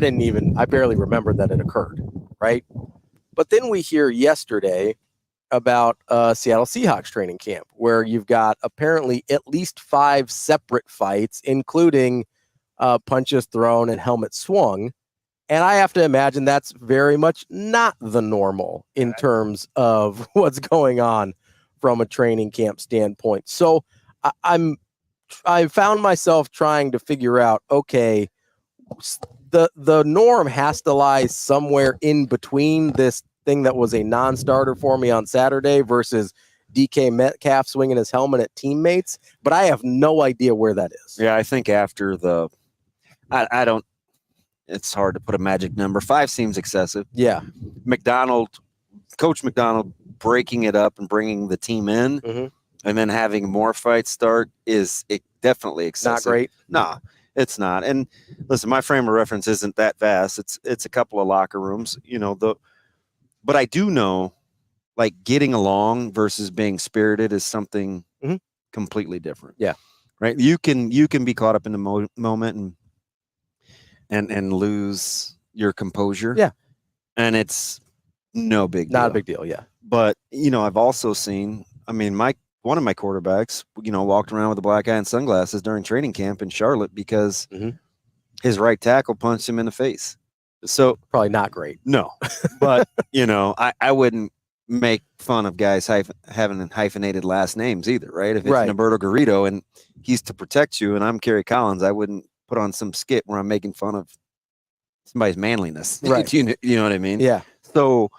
barely remembered that it occurred, right? But then we hear yesterday about Seattle Seahawks training camp, where you've got apparently at least 5 separate fights, including punches thrown and helmet swung. And I have to imagine that's very much not the normal in terms of what's going on from a training camp standpoint. So I found myself trying to figure out, okay, the norm has to lie somewhere in between this thing that was a non-starter for me on Saturday versus DK Metcalf swinging his helmet at teammates, but I have no idea where that is. Yeah, I think after it's hard to put a magic number. 5 seems excessive. Yeah. Coach McDonald breaking it up and bringing the team in and then having more fights start is definitely excessive. Not great. No, it's not. And listen, my frame of reference isn't that vast. It's a couple of locker rooms, but I do know, like, getting along versus being spirited is something completely different. Yeah. Right. You can be caught up in the moment and lose your composure. Yeah. And it's no big deal. Not a big deal. Yeah. But, I've also seen, one of my quarterbacks, walked around with a black eye and sunglasses during training camp in Charlotte because his right tackle punched him in the face. So probably not great. No, but I wouldn't make fun of guys having hyphenated last names either, right? If it's Roberto Garrido and he's to protect you and I'm Kerry Collins, I wouldn't put on some skit where I'm making fun of somebody's manliness. Right. you know what I mean? Yeah. So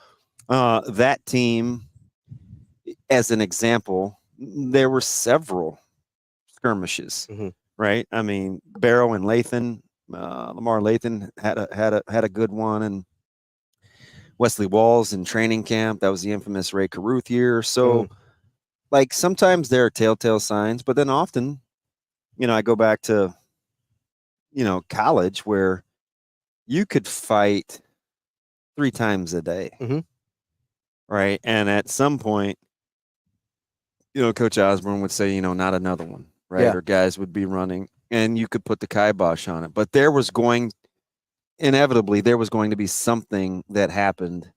that team, as an example, there were several skirmishes, right? I mean, Barrow and Lathan, Lamar Lathan had a good one, and Wesley Walls in training camp. That was the infamous Ray Caruth year. So, like, sometimes there are telltale signs, but then often, I go back to, college where you could fight 3 times a day, right? And at some point, Coach Osborne would say, not another one, right? Yeah. Or guys would be running, and you could put the kibosh on it. But inevitably, there was going to be something that happened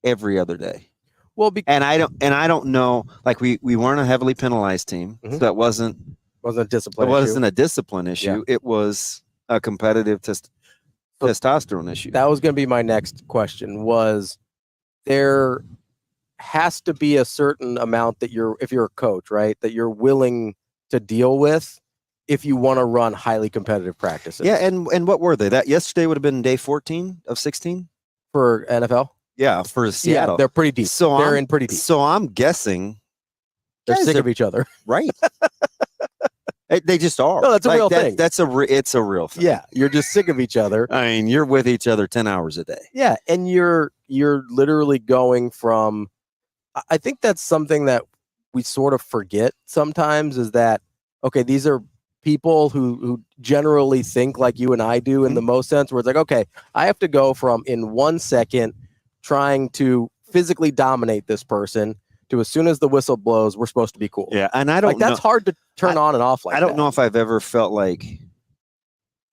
every other day. Well, and I don't know, like, we weren't a heavily penalized team, so that wasn't a discipline. It wasn't a discipline issue. Yeah. It was a competitive testosterone issue. That was going to be my next question. Was there has to be a certain amount that if you're a coach, right, that you're willing to deal with if you want to run highly competitive practices. Yeah, and what were they? That yesterday would have been day 14 of 16 for NFL. Yeah, for Seattle. Yeah, they're pretty deep. So they're in pretty deep. So I'm guessing they're sick of each other. Right. They just are. No, that's a real thing. It's a real thing. Yeah, you're just sick of each other. I mean, you're with each other 10 hours a day. Yeah, and you're literally going from. I think that's something that we sort of forget sometimes, is that, okay, these are people who generally think like you and I do in the most sense, where it's like, okay, I have to go from in 1 second trying to physically dominate this person to, as soon as the whistle blows, we're supposed to be cool. Yeah, and I don't that's hard to turn on and off like that. I don't know if I've ever felt like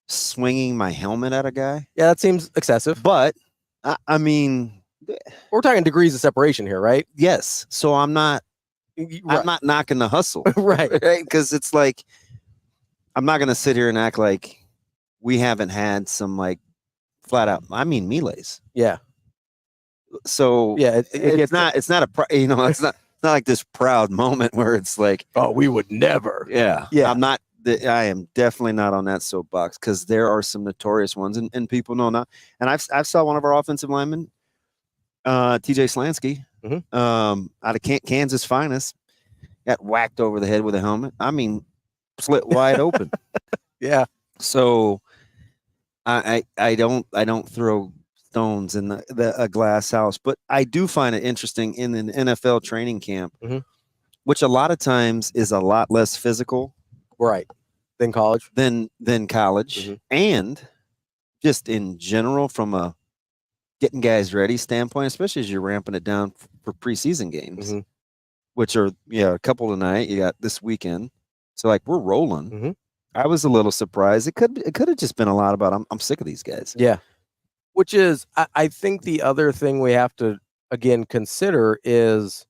swinging my helmet at a guy. Yeah, that seems excessive. But, I mean, we're talking degrees of separation here, right? Yes. So I'm not knocking the hustle. Right. Because it's like, I'm not going to sit here and act like we haven't had some, like, flat out, melees. Yeah. So yeah, it's not it's not like this proud moment where it's like, oh, we would never. Yeah. I am definitely not on that soapbox, because there are some notorious ones, and people know not. And I've saw one of our offensive linemen, TJ Slansky, out of Kansas finest, got whacked over the head with a helmet. I mean, split wide open. Yeah. So I don't throw stones in a glass house, but I do find it interesting in an NFL training camp, which a lot of times is a lot less physical, right, than college, and just in general from a getting guys ready standpoint, especially as you're ramping it down for preseason games, which are a couple tonight. You got this weekend, so like we're rolling. I was a little surprised. It could have just been a lot about I'm sick of these guys. Yeah. Which is, I think, the other thing we have to again consider is,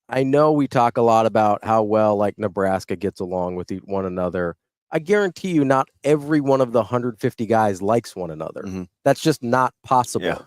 I know we talk a lot about how well like Nebraska gets along with one another. I guarantee you not every one of the 150 guys likes one another. Mm-hmm. That's just not possible. Yeah.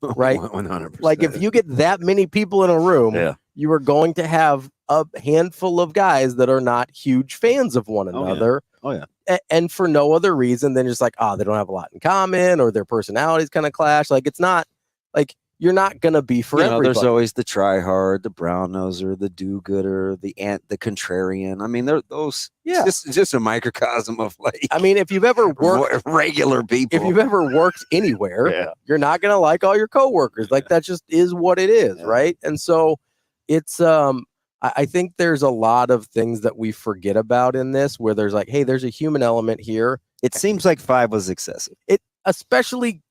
Right? 100%. Like if you get that many people in a room, yeah. you are going to have a handful of guys that are not huge fans of one another. Oh yeah. And for no other reason than just like, they don't have a lot in common or their personalities kind of clash. Like it's not like you're not going to be for everybody. There's always the try-hard, the brown-noser, the do-gooder, the contrarian. I mean, those. Yeah, it's just a microcosm of like. I mean, if you've ever worked regular people, if you've ever worked anywhere, you're not going to like all your coworkers. Like that just is what it is, right? And so it's I think there's a lot of things that we forget about in this, where there's like, hey, there's a human element here. It seems like 5 was excessive. It especially.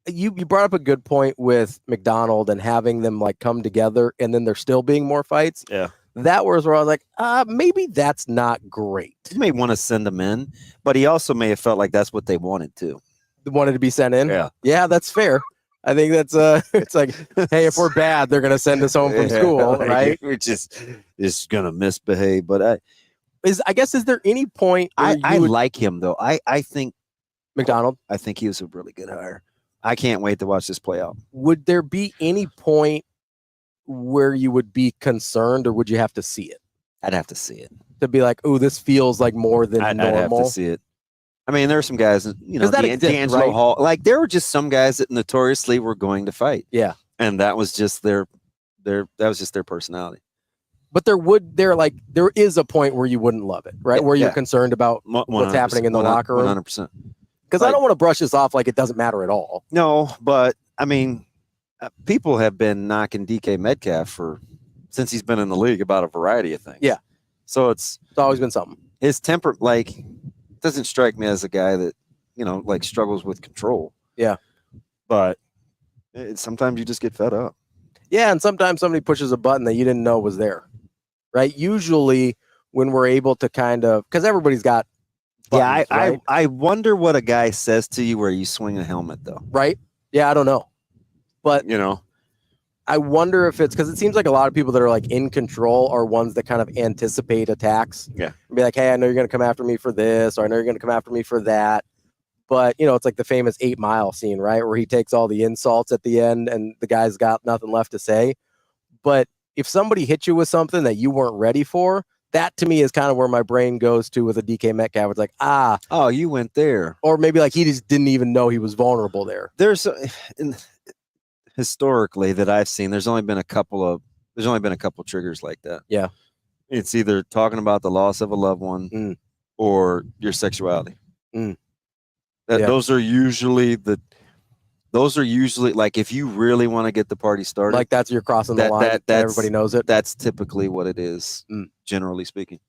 You brought up a good point with McDonald and having them like come together and then there still being more fights. Yeah. That was where I was like, maybe that's not great. He may want to send them in, but he also may have felt like that's what they wanted to. They wanted to be sent in? Yeah. Yeah, that's fair. I think that's it's like, hey, if we're bad, they're gonna send us home from school, right? We're just gonna misbehave. But I guess is there any point I like him though. I think McDonald. I think he was a really good hire. I can't wait to watch this play out. Would there be any point where you would be concerned, or would you have to see it? I'd have to see it to be like, oh, this feels like more than normal. I'd have to see it. I mean, there are some guys, D'Angelo right? Hall. Like there were just some guys that notoriously were going to fight. Yeah, and that was just their personality. But there is a point where you wouldn't love it, right? Where you're concerned about what's happening in the locker room. 100%. Because I don't want to brush this off like it doesn't matter at all. No, but I mean, people have been knocking DK Metcalf since he's been in the league about a variety of things. Yeah. So it's always been something. His temper, doesn't strike me as a guy that, struggles with control. Yeah. But sometimes you just get fed up. Yeah. And sometimes somebody pushes a button that you didn't know was there. Right. Usually when we're able to because everybody's got. Buttons, right? I wonder what a guy says to you where you swing a helmet, though. Right? Yeah, I don't know. But, I wonder if it's because it seems like a lot of people that are like in control are ones that kind of anticipate attacks. Yeah. Be like, hey, I know you're going to come after me for this, or I know you're going to come after me for that. But, it's like the famous 8 Mile scene, right? Where he takes all the insults at the end and the guy's got nothing left to say. But if somebody hit you with something that you weren't ready for, that to me is kind of where my brain goes to with a DK Metcalf. It's like, oh, you went there. Or maybe like he just didn't even know he was vulnerable there. Historically that I've seen, there's only been a couple triggers like that. Yeah. It's either talking about the loss of a loved one or your sexuality. Those are usually like if you really want to get the party started. Like you're crossing the line. Everybody knows it. That's typically what it is, generally speaking.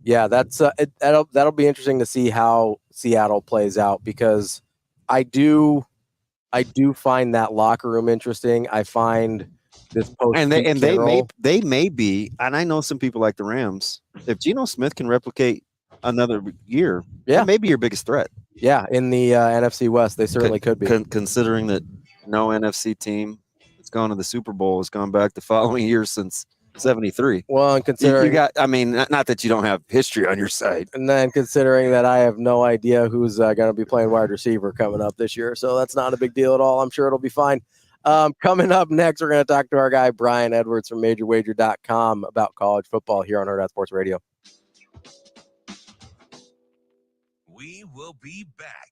Yeah, that's that'll be interesting to see how Seattle plays out, because I do find that locker room interesting. I find this post they may be, and I know some people like the Rams. If Geno Smith can replicate another year, that may be your biggest threat. Yeah, in the NFC West, they certainly could be. Considering that no NFC team that's gone to the Super Bowl has gone back the following year since '73. Well, and considering you got, I mean, not that you don't have history on your side, and then considering that I have no idea who's going to be playing wide receiver coming up this year, so that's not a big deal at all. I'm sure it'll be fine. Coming up next, we're going to talk to our guy Brian Edwards from MajorWager.com about college football here on Hurrdat Sports Radio. We will be back.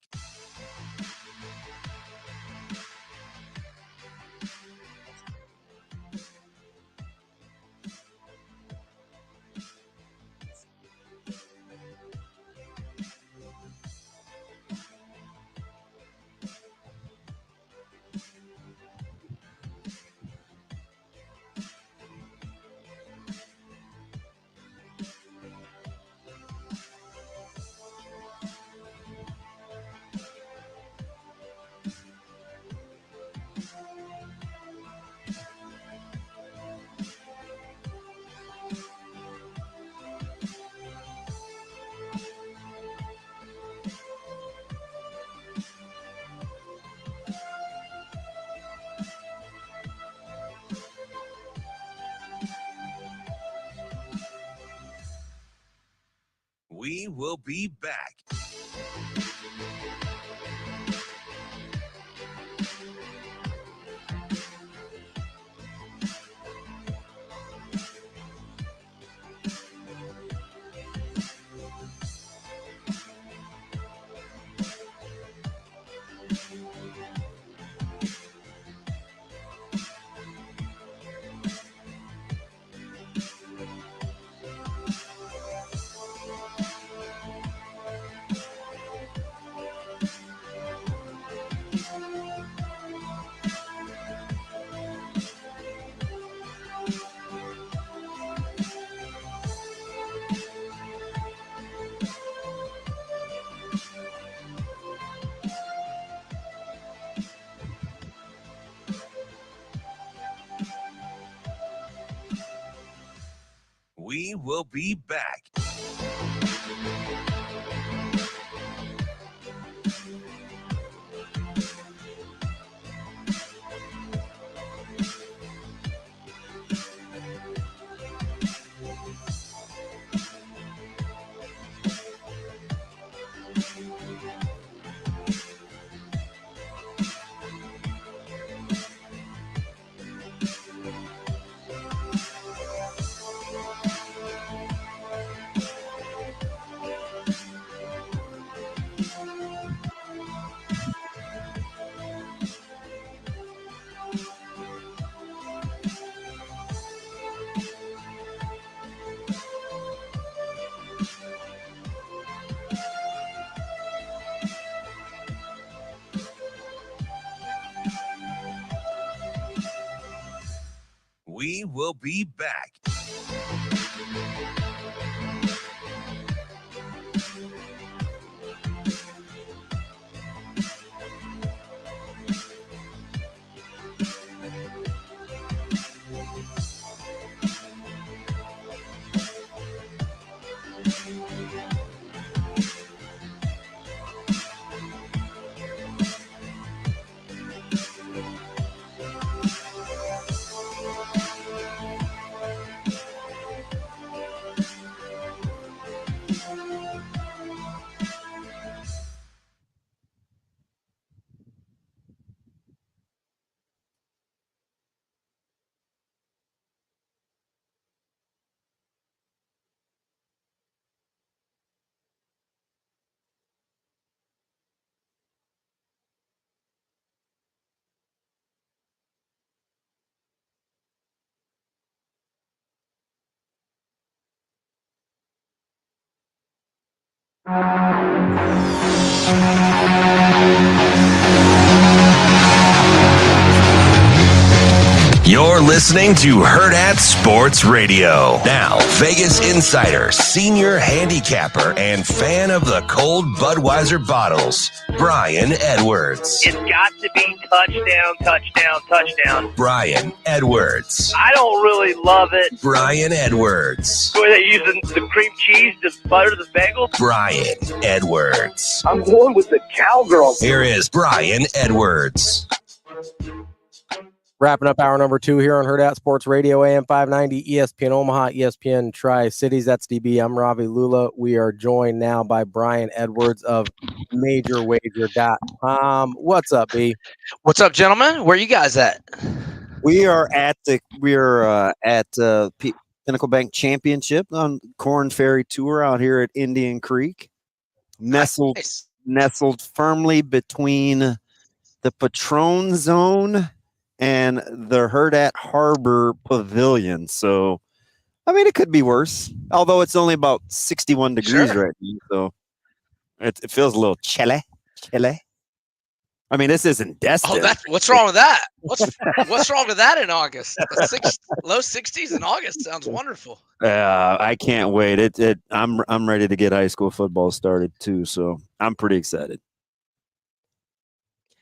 We will be back. We will be back. We will be back. You're listening to Hurrdat Sports Radio. Now, Vegas insider, senior handicapper, and fan of the cold Budweiser bottles, Brian Edwards. It's got to be touchdown, touchdown, touchdown. Brian Edwards. I don't really love it. Brian Edwards. Were they using the cream cheese to butter the bagel? Brian Edwards. I'm going with the cowgirl. Here is Brian Edwards. Wrapping up hour number 2 here on Hurrdat Sports Radio, AM 590, ESPN Omaha, ESPN Tri-Cities. That's DB. I'm Ravi Lulla. We are joined now by Brian Edwards of MajorWager.com. What's up, B? What's up, gentlemen? Where you guys at? We are at Pinnacle Bank Championship on Corn Ferry Tour out here at Indian Creek, nestled firmly between the Patron Zone and the Hurrdat Harbor Pavilion. So, I mean, it could be worse, although it's only about 61 degrees right now. So it feels a little chilly. I mean, this isn't Destin. Oh, what's wrong with that? What's wrong with that in August? Low 60s in August sounds wonderful. I can't wait. I'm ready to get high school football started too. So I'm pretty excited.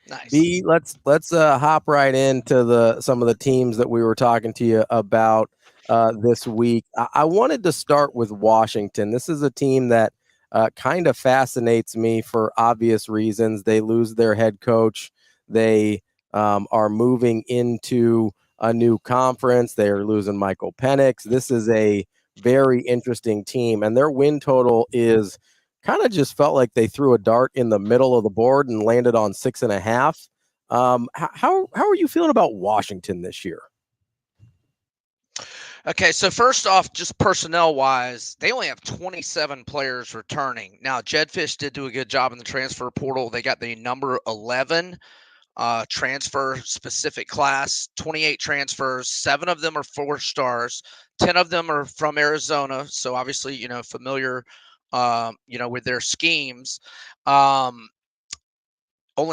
Nice. B, let's hop right into some of the teams that we were talking to you about this week. I wanted to start with Washington. This is a team that kind of fascinates me for obvious reasons. They lose their head coach. They are moving into a new conference. They are losing Michael Penix. This is a very interesting team, and their win total is kind of just felt like they threw a dart in the middle of the board and landed on 6.5. How are you feeling about Washington this year? Okay, so first off, just personnel-wise, they only have 27 players returning. Now, Jedfish did do a good job in the transfer portal. They got the number 11 transfer-specific class, 28 transfers. 7 of them are 4 stars. 10 of them are from Arizona, so obviously, familiar, with their schemes. Only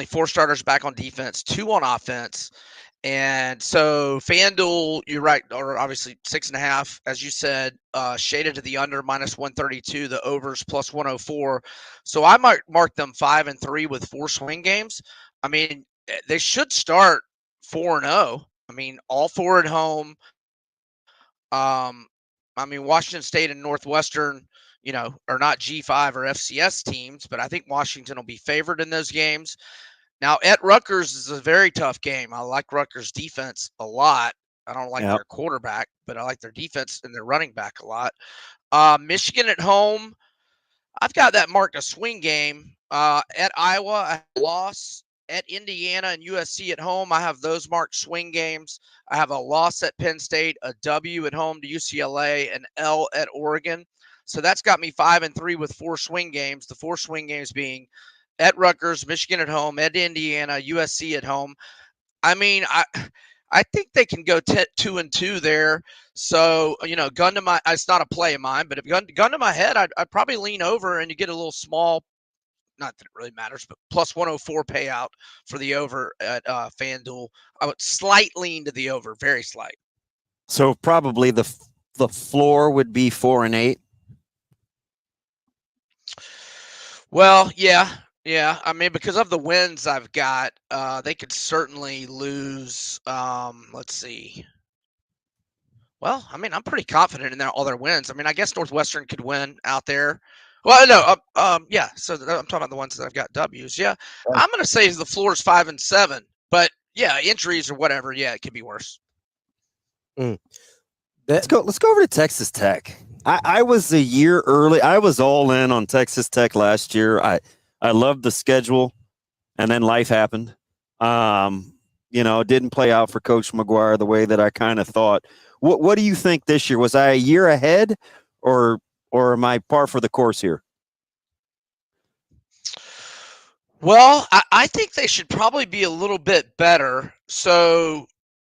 4 starters back on defense, 2 on offense. And so FanDuel, you're right, or obviously 6.5, as you said, shaded to the under -132, the overs +104. So I might mark them 5-3 with 4 swing games. I mean, they should start 4-0. I mean, all 4 at home. Washington State and Northwestern, are not G5 or FCS teams, but I think Washington will be favored in those games. Now, at Rutgers is a very tough game. I like Rutgers' defense a lot. I don't like their quarterback, but I like their defense and their running back a lot. Michigan at home, I've got that marked a swing game. At Iowa, I have a loss. At Indiana and USC at home, I have those marked swing games. I have a loss at Penn State, a W at home to UCLA, an L at Oregon. So that's got me 5-3 with 4 swing games. The 4 swing games being at Rutgers, Michigan at home, at Indiana, USC at home. I mean, I think they can go 2-2 there. So, gun to my, it's not a play of mine, but if gun to my head, I'd probably lean over and you get a little small, not that it really matters, but +104 payout for the over at FanDuel. I would slight lean to the over, very slight. So probably the floor would be 4-8. Well, yeah. I mean, because of the wins I've got, they could certainly lose. Let's see. Well, I mean, I'm pretty confident in all their wins. I mean, I guess Northwestern could win out there. Well, no, yeah. So I'm talking about the ones that I've got W's. Yeah, I'm going to say the floor is 5-7, but yeah, injuries or whatever. Yeah, it could be worse. Let's go over to Texas Tech. I was a year early. I was all in on Texas Tech last year. I loved the schedule, and then life happened. It didn't play out for Coach McGuire the way that I kind of thought. What do you think this year? Was I a year ahead, or am I par for the course here? Well, I think they should probably be a little bit better. So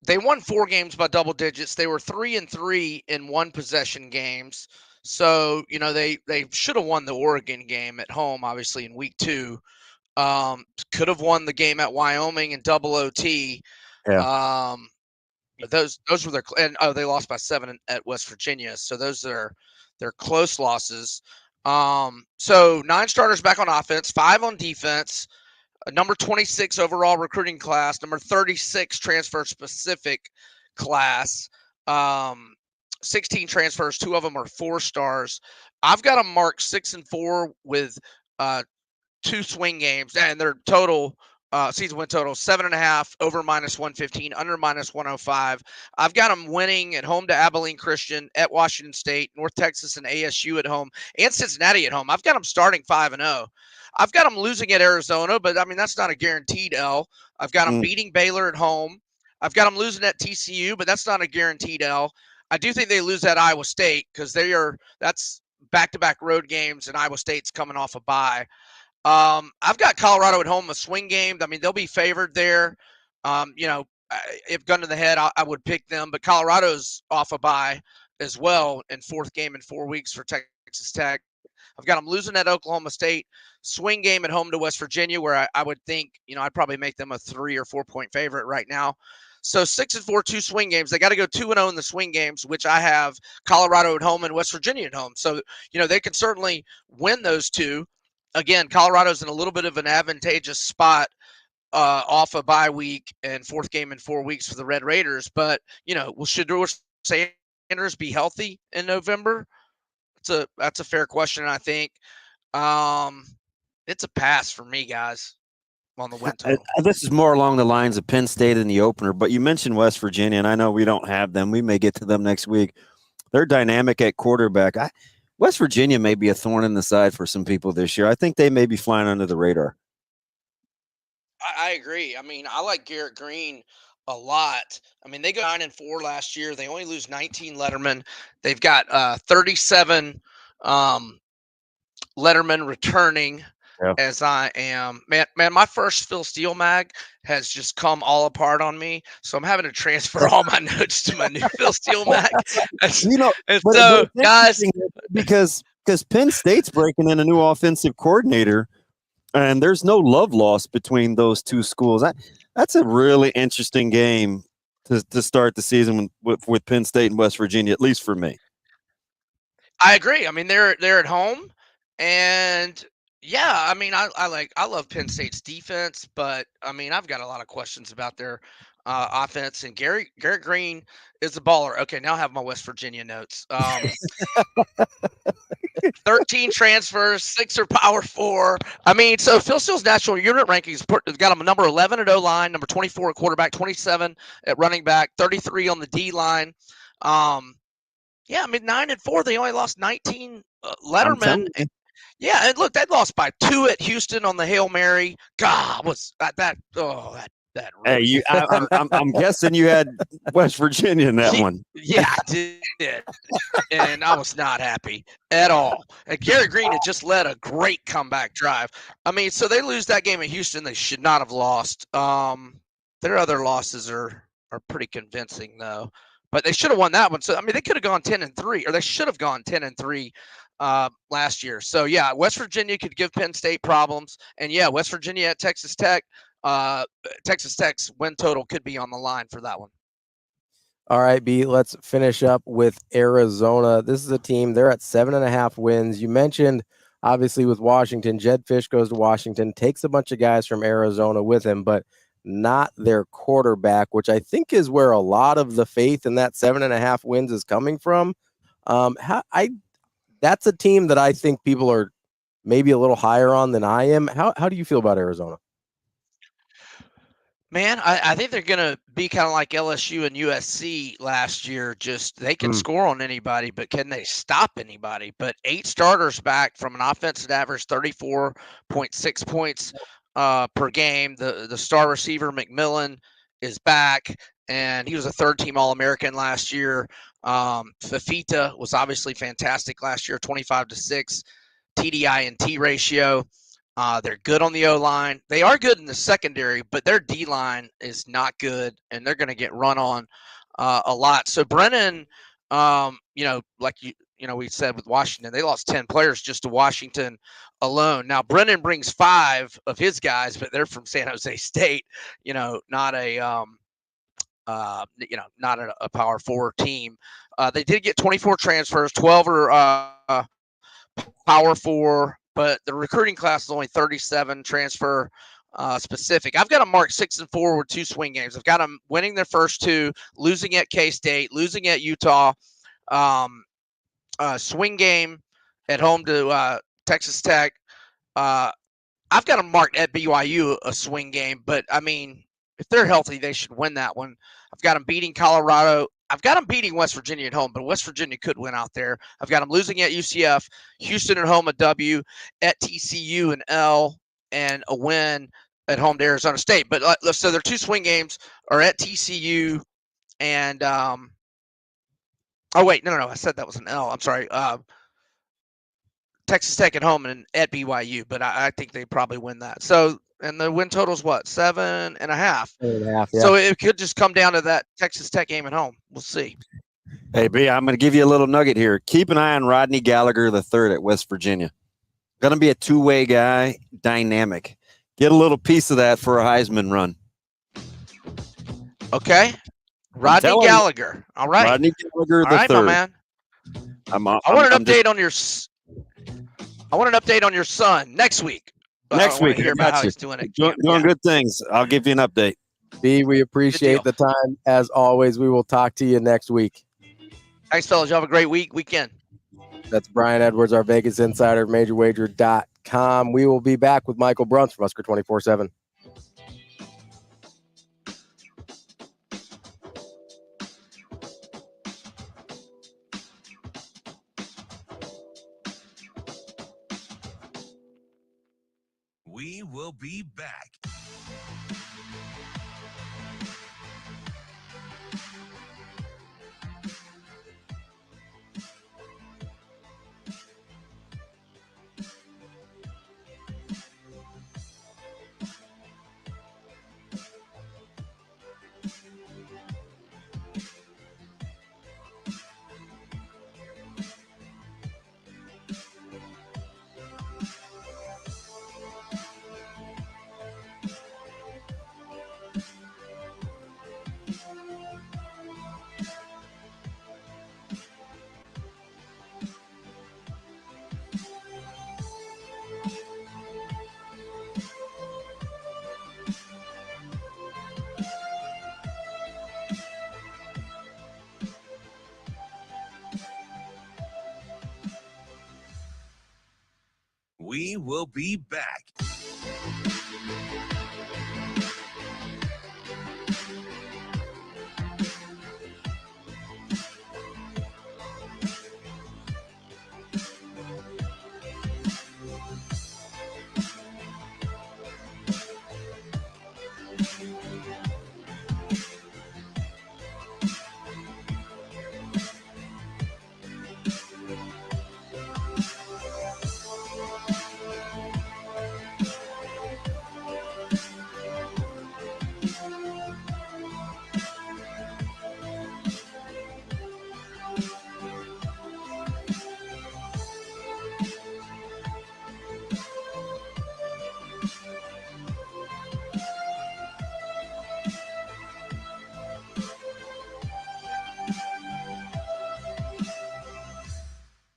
they won 4 games by double digits. They were 3-3 in 1 possession games. So, they should have won the Oregon game at home, obviously, in week 2. Could have won the game at Wyoming in double OT. Yeah. Those were their, and they lost by 7 at West Virginia. So those are their close losses. So 9 starters back on offense, 5 on defense, number 26 overall recruiting class, number 36 transfer specific class, 16 transfers, 2 of them are 4 stars. I've got them marked 6-4 with 2 swing games, and their total season win total 7.5, over -115, under -105. I've got them winning at home to Abilene Christian, at Washington State, North Texas and ASU at home, and Cincinnati at home. I've got them starting 5-0. I've got them losing at Arizona, but I mean that's not a guaranteed L. I've got them beating Baylor at home. I've got them losing at TCU, but that's not a guaranteed L. I do think they lose at Iowa State because that's back-to-back road games, and Iowa State's coming off a bye. I've got Colorado at home, a swing game. I mean, they'll be favored there. If gun to the head, I would pick them, but Colorado's off a bye as well in 4th game in 4 weeks for Texas Tech. I've got them losing at Oklahoma State, swing game at home to West Virginia, where I would think, I'd probably make them a 3 or 4 point favorite right now. So 6-4, 2 swing games. They got to go 2-0 in the swing games, which I have Colorado at home and West Virginia at home. So, they can certainly win those 2. Again, Colorado's in a little bit of an advantageous spot off a bye week and 4th game in 4 weeks for the Red Raiders. But, should Sanders be healthy in November? That's a fair question, I think. It's a pass for me, guys, on the win total. This is more along the lines of Penn State in the opener, but you mentioned West Virginia, and I know we don't have them. We may get to them next week. They're dynamic at quarterback. West Virginia may be a thorn in the side for some people this year. I think they may be flying under the radar. I agree. I mean, I like Garrett Green a lot. I mean, they go 9-4 last year. They only lose 19 Letterman. They've got 37 Letterman returning. Yeah. As I am, man, my first Phil Steele mag has just come all apart on me. So I'm having to transfer all my notes to my new Phil Steele mag. But guys, because Penn State's breaking in a new offensive coordinator, and there's no love lost between those two schools. That's a really interesting game to start the season with Penn State and West Virginia, at least for me. I agree. I mean, they're at home, and yeah, I mean, I love Penn State's defense, but I mean, I've got a lot of questions about their offense. And Garrett Green is a baller. Okay, now I have my West Virginia notes. 13 transfers, 6 are Power 4. I mean, so Phil Steele's national unit rankings got him number 11 at O-line, number 24 at quarterback, 27 at running back, 33 on the D-line. Yeah, I mean, 9-4. They only lost 19 Letterman. Yeah, and look, they lost by 2 at Houston on the Hail Mary. God, was that? Oh, that. Really Hey, I'm guessing you had West Virginia in that one. Yeah, I did, and I was not happy at all. And Garrett Green had just led a great comeback drive. I mean, so they lose that game at Houston. They should not have lost. Their other losses are pretty convincing though, but they should have won that one. So I mean, they could have gone 10-3, or they should have gone 10-3. Last year. So yeah, West Virginia could give Penn State problems, and yeah, West Virginia at Texas Tech. Texas Tech's win total could be on the line for that one. All right, B, let's finish up with Arizona. This is a team, they're at 7.5 wins. You mentioned, obviously, with Washington, Jed Fish goes to Washington, takes a bunch of guys from Arizona with him, but not their quarterback, which I think is where a lot of the faith in that 7.5 wins is coming from. That's a team that I think people are maybe a little higher on than I am. How do you feel about Arizona? Man, I think they're going to be kind of like LSU and USC last year. Just they can score on anybody, but can they stop anybody? But 8 starters back from an offensive average 34.6 points per game. The star receiver, McMillan, is back, and he was a third-team All-American last year. Fafita was obviously fantastic last year, 25-6 TDI&T ratio. They're good on the O-line. They are good in the secondary, but their D-line is not good, and they're going to get run on a lot. So Brennan, like we said with Washington, they lost 10 players just to Washington alone. Now Brennan brings 5 of his guys, but they're from San Jose State. Not a not a Power 4 team. They did get 24 transfers, 12 are Power 4. But the recruiting class is only 37 transfer specific. I've got them marked 6-4 with 2 swing games. I've got them winning their first 2, losing at K-State, losing at Utah, swing game at home to Texas Tech. I've got them marked at BYU a swing game, but I mean, if they're healthy, they should win that one. I've got them beating Colorado. I've got them beating West Virginia at home, but West Virginia could win out there. I've got them losing at UCF, Houston at home a W, at TCU an L, and a win at home to Arizona State. But so their 2 swing games are at TCU and oh wait, no, I said that was an L. I'm sorry. Texas Tech at home and at BYU, but I think they probably win that. So. And the win total is what? 7.5. 7.5, yeah. So it could just come down to that Texas Tech game at home. We'll see. Hey, B, I'm going to give you a little nugget here. Keep an eye on Rodney Gallagher III at West Virginia. Going to be a 2-way guy, dynamic. Get a little piece of that for a Heisman run. Okay. Rodney Gallagher. All right. Rodney Gallagher III. All right, my man. I want an update on your son next week. Next week, hear about how he's doing it. Doing good things. I'll give you an update. B, we appreciate the time. As always, we will talk to you next week. Thanks, fellas. You have a great weekend. That's Brian Edwards, our Vegas insider, MajorWager.com. We will be back with Michael Bruntz from Husker 24/7. We will be back. We will be back.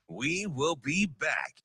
We will be back.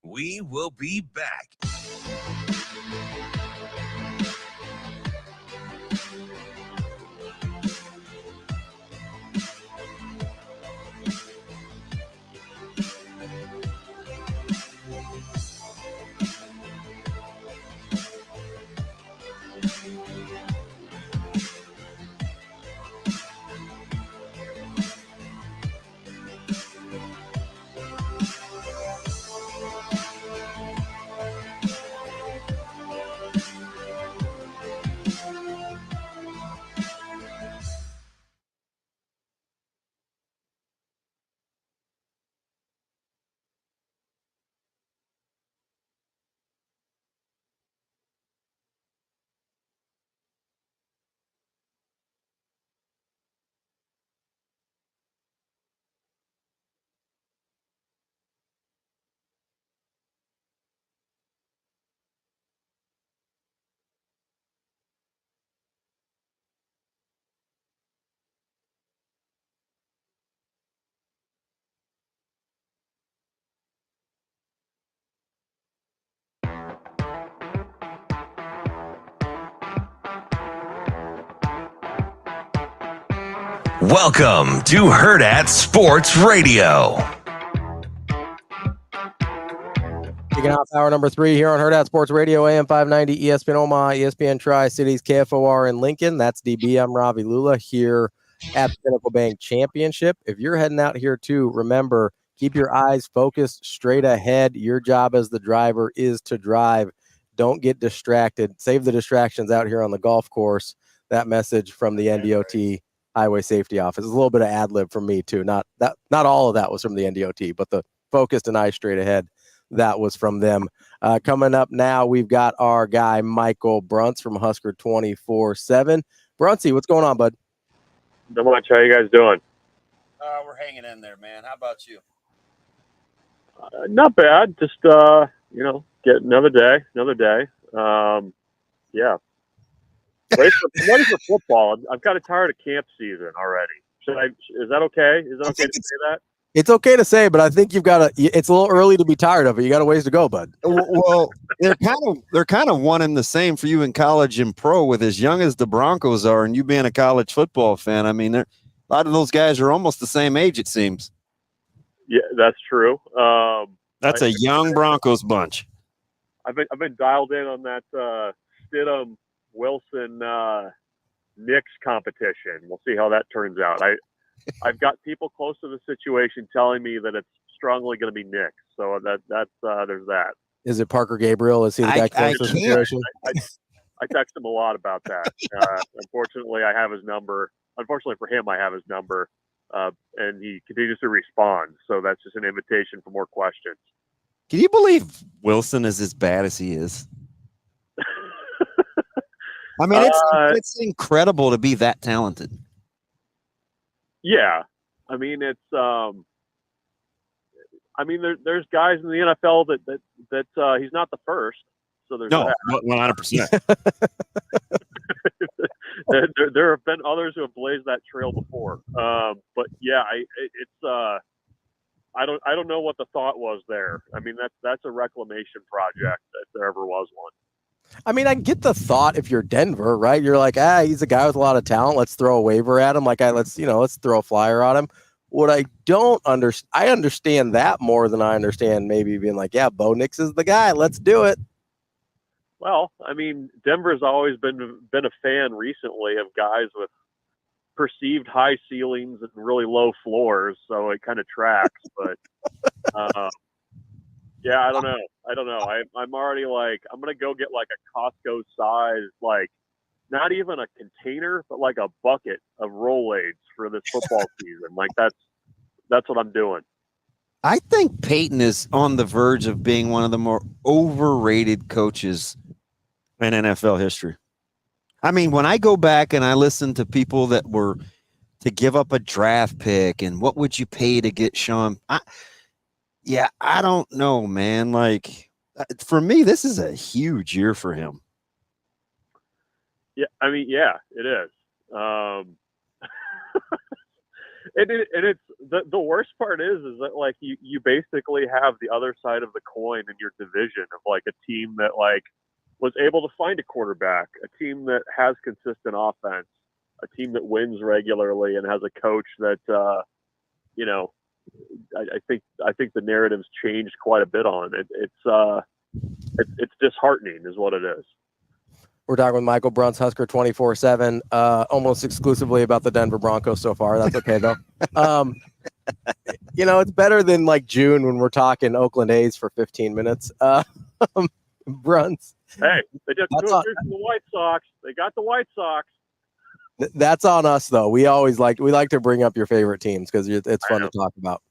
We will be back. Welcome to Hurrdat Sports Radio. Kicking off hour number 3 here on Hurrdat Sports Radio, AM 590, ESPN Omaha, ESPN Tri-Cities, KFOR in Lincoln. That's DB. I'm Ravi Lulla here at the Pinnacle Bank Championship. If you're heading out here too, remember, keep your eyes focused straight ahead. Your job as the driver is to drive. Don't get distracted. Save the distractions out here on the golf course. That message from the NDOT Highway Safety Office. It's a little bit of ad lib from me too. Not all of that was from the NDOT, but the focused and eyes straight ahead, that was from them. Coming up now, we've got our guy Michael Bruntz from Husker 24/7. Bruntz, what's going on, bud? Not much. How you guys doing? We're hanging in there, man. How about you? Not bad. Just get another day. Yeah. Ready for football. I'm kind of tired of camp season already. Is that okay? Is that okay to say that? It's okay to say, but I think you've got it's a little early to be tired of it. You got a ways to go, bud. Well, they're kind of one and the same for you in college and pro, with as young as the Broncos are, and you being a college football fan. I mean, a lot of those guys are almost the same age, it seems. Yeah, that's true. That's a young Broncos bunch. I've been dialed in on that Stidham Wilson Knicks competition. We'll see how that turns out. I've got people close to the situation telling me that it's strongly going to be Knicks. So that's there's that. Is it Parker Gabriel? Is he the guy close to the situation? I text him a lot about that. Unfortunately, I have his number. Unfortunately for him, I have his number, and he continues to respond. So that's just an invitation for more questions. Can you believe Wilson is as bad as he is? I mean, it's incredible to be that talented. Yeah, I mean it's. There's guys in the NFL that he's not the first. So there's 100%. there have been others who have blazed that trail before. But yeah, I don't know what the thought was there. I mean, that's a reclamation project if there ever was one. I mean, I get the thought if you're Denver, right? You're like, he's a guy with a lot of talent. Let's throw a waiver at him. Like, let's throw a flyer on him. What I don't understand, I understand that more than I understand maybe being like, yeah, Bo Nix is the guy. Let's do it. Well, I mean, Denver's always been a fan recently of guys with perceived high ceilings and really low floors, so it kind of tracks. But yeah, I don't know. I'm already like, I'm gonna go get like a Costco size, like not even a container, but like a bucket of Rolaids for this football season. Like that's what I'm doing. I think Peyton is on the verge of being one of the more overrated coaches in NFL history. I mean, when I go back and I listen to people that were to give up a draft pick and what would you pay to get Sean? I don't know, man. Like, for me, this is a huge year for him. Yeah, I mean, yeah, it is. And it's the worst part is that like you basically have the other side of the coin in your division of like a team that like was able to find a quarterback, a team that has consistent offense, a team that wins regularly and has a coach that I think the narrative's changed quite a bit on it. It's disheartening is what it is. We're talking with Michael Bruntz, Husker 24/7, almost exclusively about the Denver Broncos so far. That's okay, though. It's better than like June when we're talking Oakland A's for 15 minutes. Bruntz. Hey, they just from the White Sox. They got the White Sox. That's on us, though. We like to bring up your favorite teams because it's fun to talk about.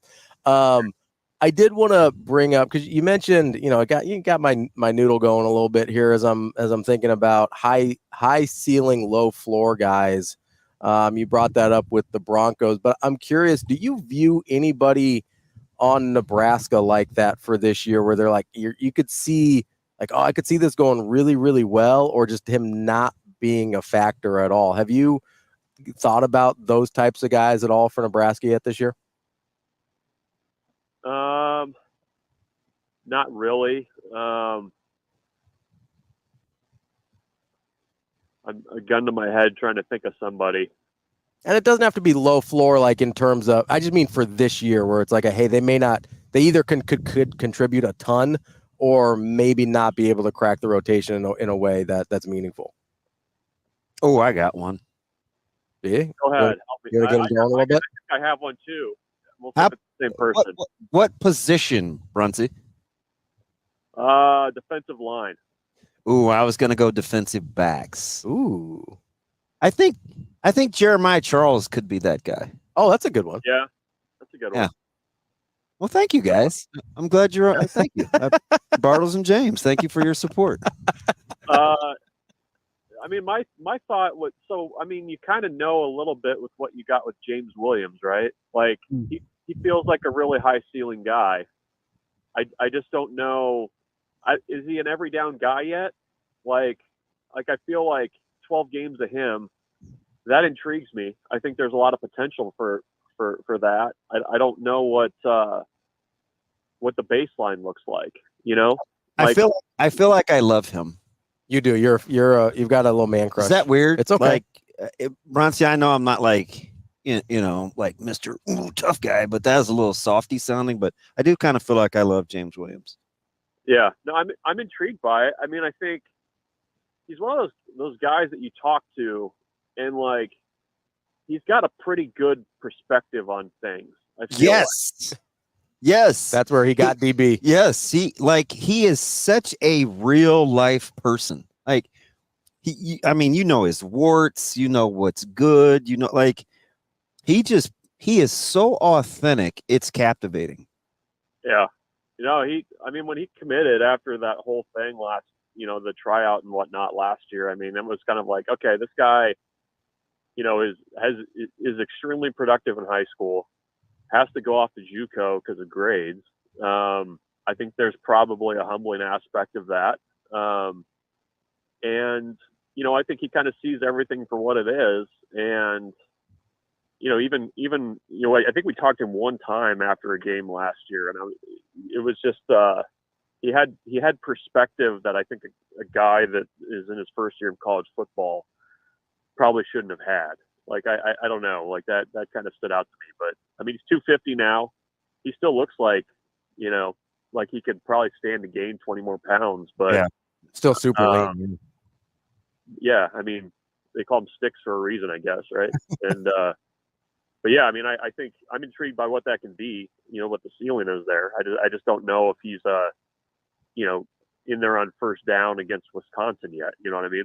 I did want to bring up because you mentioned, you got my noodle going a little bit here as I'm thinking about high ceiling, low floor guys. You brought that up with the Broncos, but I'm curious, do you view anybody on Nebraska like that for this year, where they're like you could see like, I could see this going really, really well, or just him not being a factor at all? Have you thought about those types of guys at all for Nebraska yet this year? Not really. I'm a gun to my head trying to think of somebody. And it doesn't have to be low floor, like in terms of, I just mean for this year where it's like, hey, they either could contribute a ton or maybe not be able to crack the rotation in a way that's meaningful. Oh, I got one. Yeah. Go ahead. You want to get him going a little bit? I have one too. We'll see if it's the same person. What position, Bruntz? Defensive line. Ooh, I was going to go defensive backs. Ooh. I think Jeremiah Charles could be that guy. Oh, that's a good one. Yeah, that's a good one. Well, thank you, guys. I'm glad you're. Thank you, Bartles and James. Thank you for your support. I I mean, my thought was, so, I mean, you kind of know a little bit with what you got with James Williams, right? Like, he feels like a really high ceiling guy. I just don't know. Is he an every down guy yet? Like I feel like 12 games of him, that intrigues me. I think there's a lot of potential for that. I don't know what the baseline looks like, you know? Like, I feel like I love him. You do. You've got a little man crush. Is that weird? It's okay. Like, Bruntz, I know I'm not like, you know, like Mr. Tough guy, but that was a little softy sounding, but I do kind of feel like I love James Williams. Yeah, no, I'm intrigued by it. I mean, I think he's one of those guys that you talk to, and like, he's got a pretty good perspective on things. I feel like. Yes. That's where he got DB. Yes. He is such a real life person. Like, I mean, you know his warts, you know what's good, you know, like, he is so authentic. It's captivating. Yeah. You know, when he committed after that whole thing last, you know, the tryout and whatnot last year, I mean, it was kind of like, okay, this guy, you know, is extremely productive in high school, has to go off to JUCO because of grades. I think there's probably a humbling aspect of that. And, you know, I think he kind of sees everything for what it is. And, you know, even, you know, I think we talked to him one time after a game last year, and it was just, he had perspective that I think a guy that is in his first year of college football probably shouldn't have had. Like, I don't know, like that kind of stood out to me. But I mean, he's 250 now. He still looks like, you know, like he could probably stand to gain 20 more pounds, but yeah, still super lean. Yeah. I mean, they call him Sticks for a reason, I guess. Right. And, but yeah, I mean, I think I'm intrigued by what that can be, you know, what the ceiling is there. I just don't know if he's, you know, in there on first down against Wisconsin yet. You know what I mean?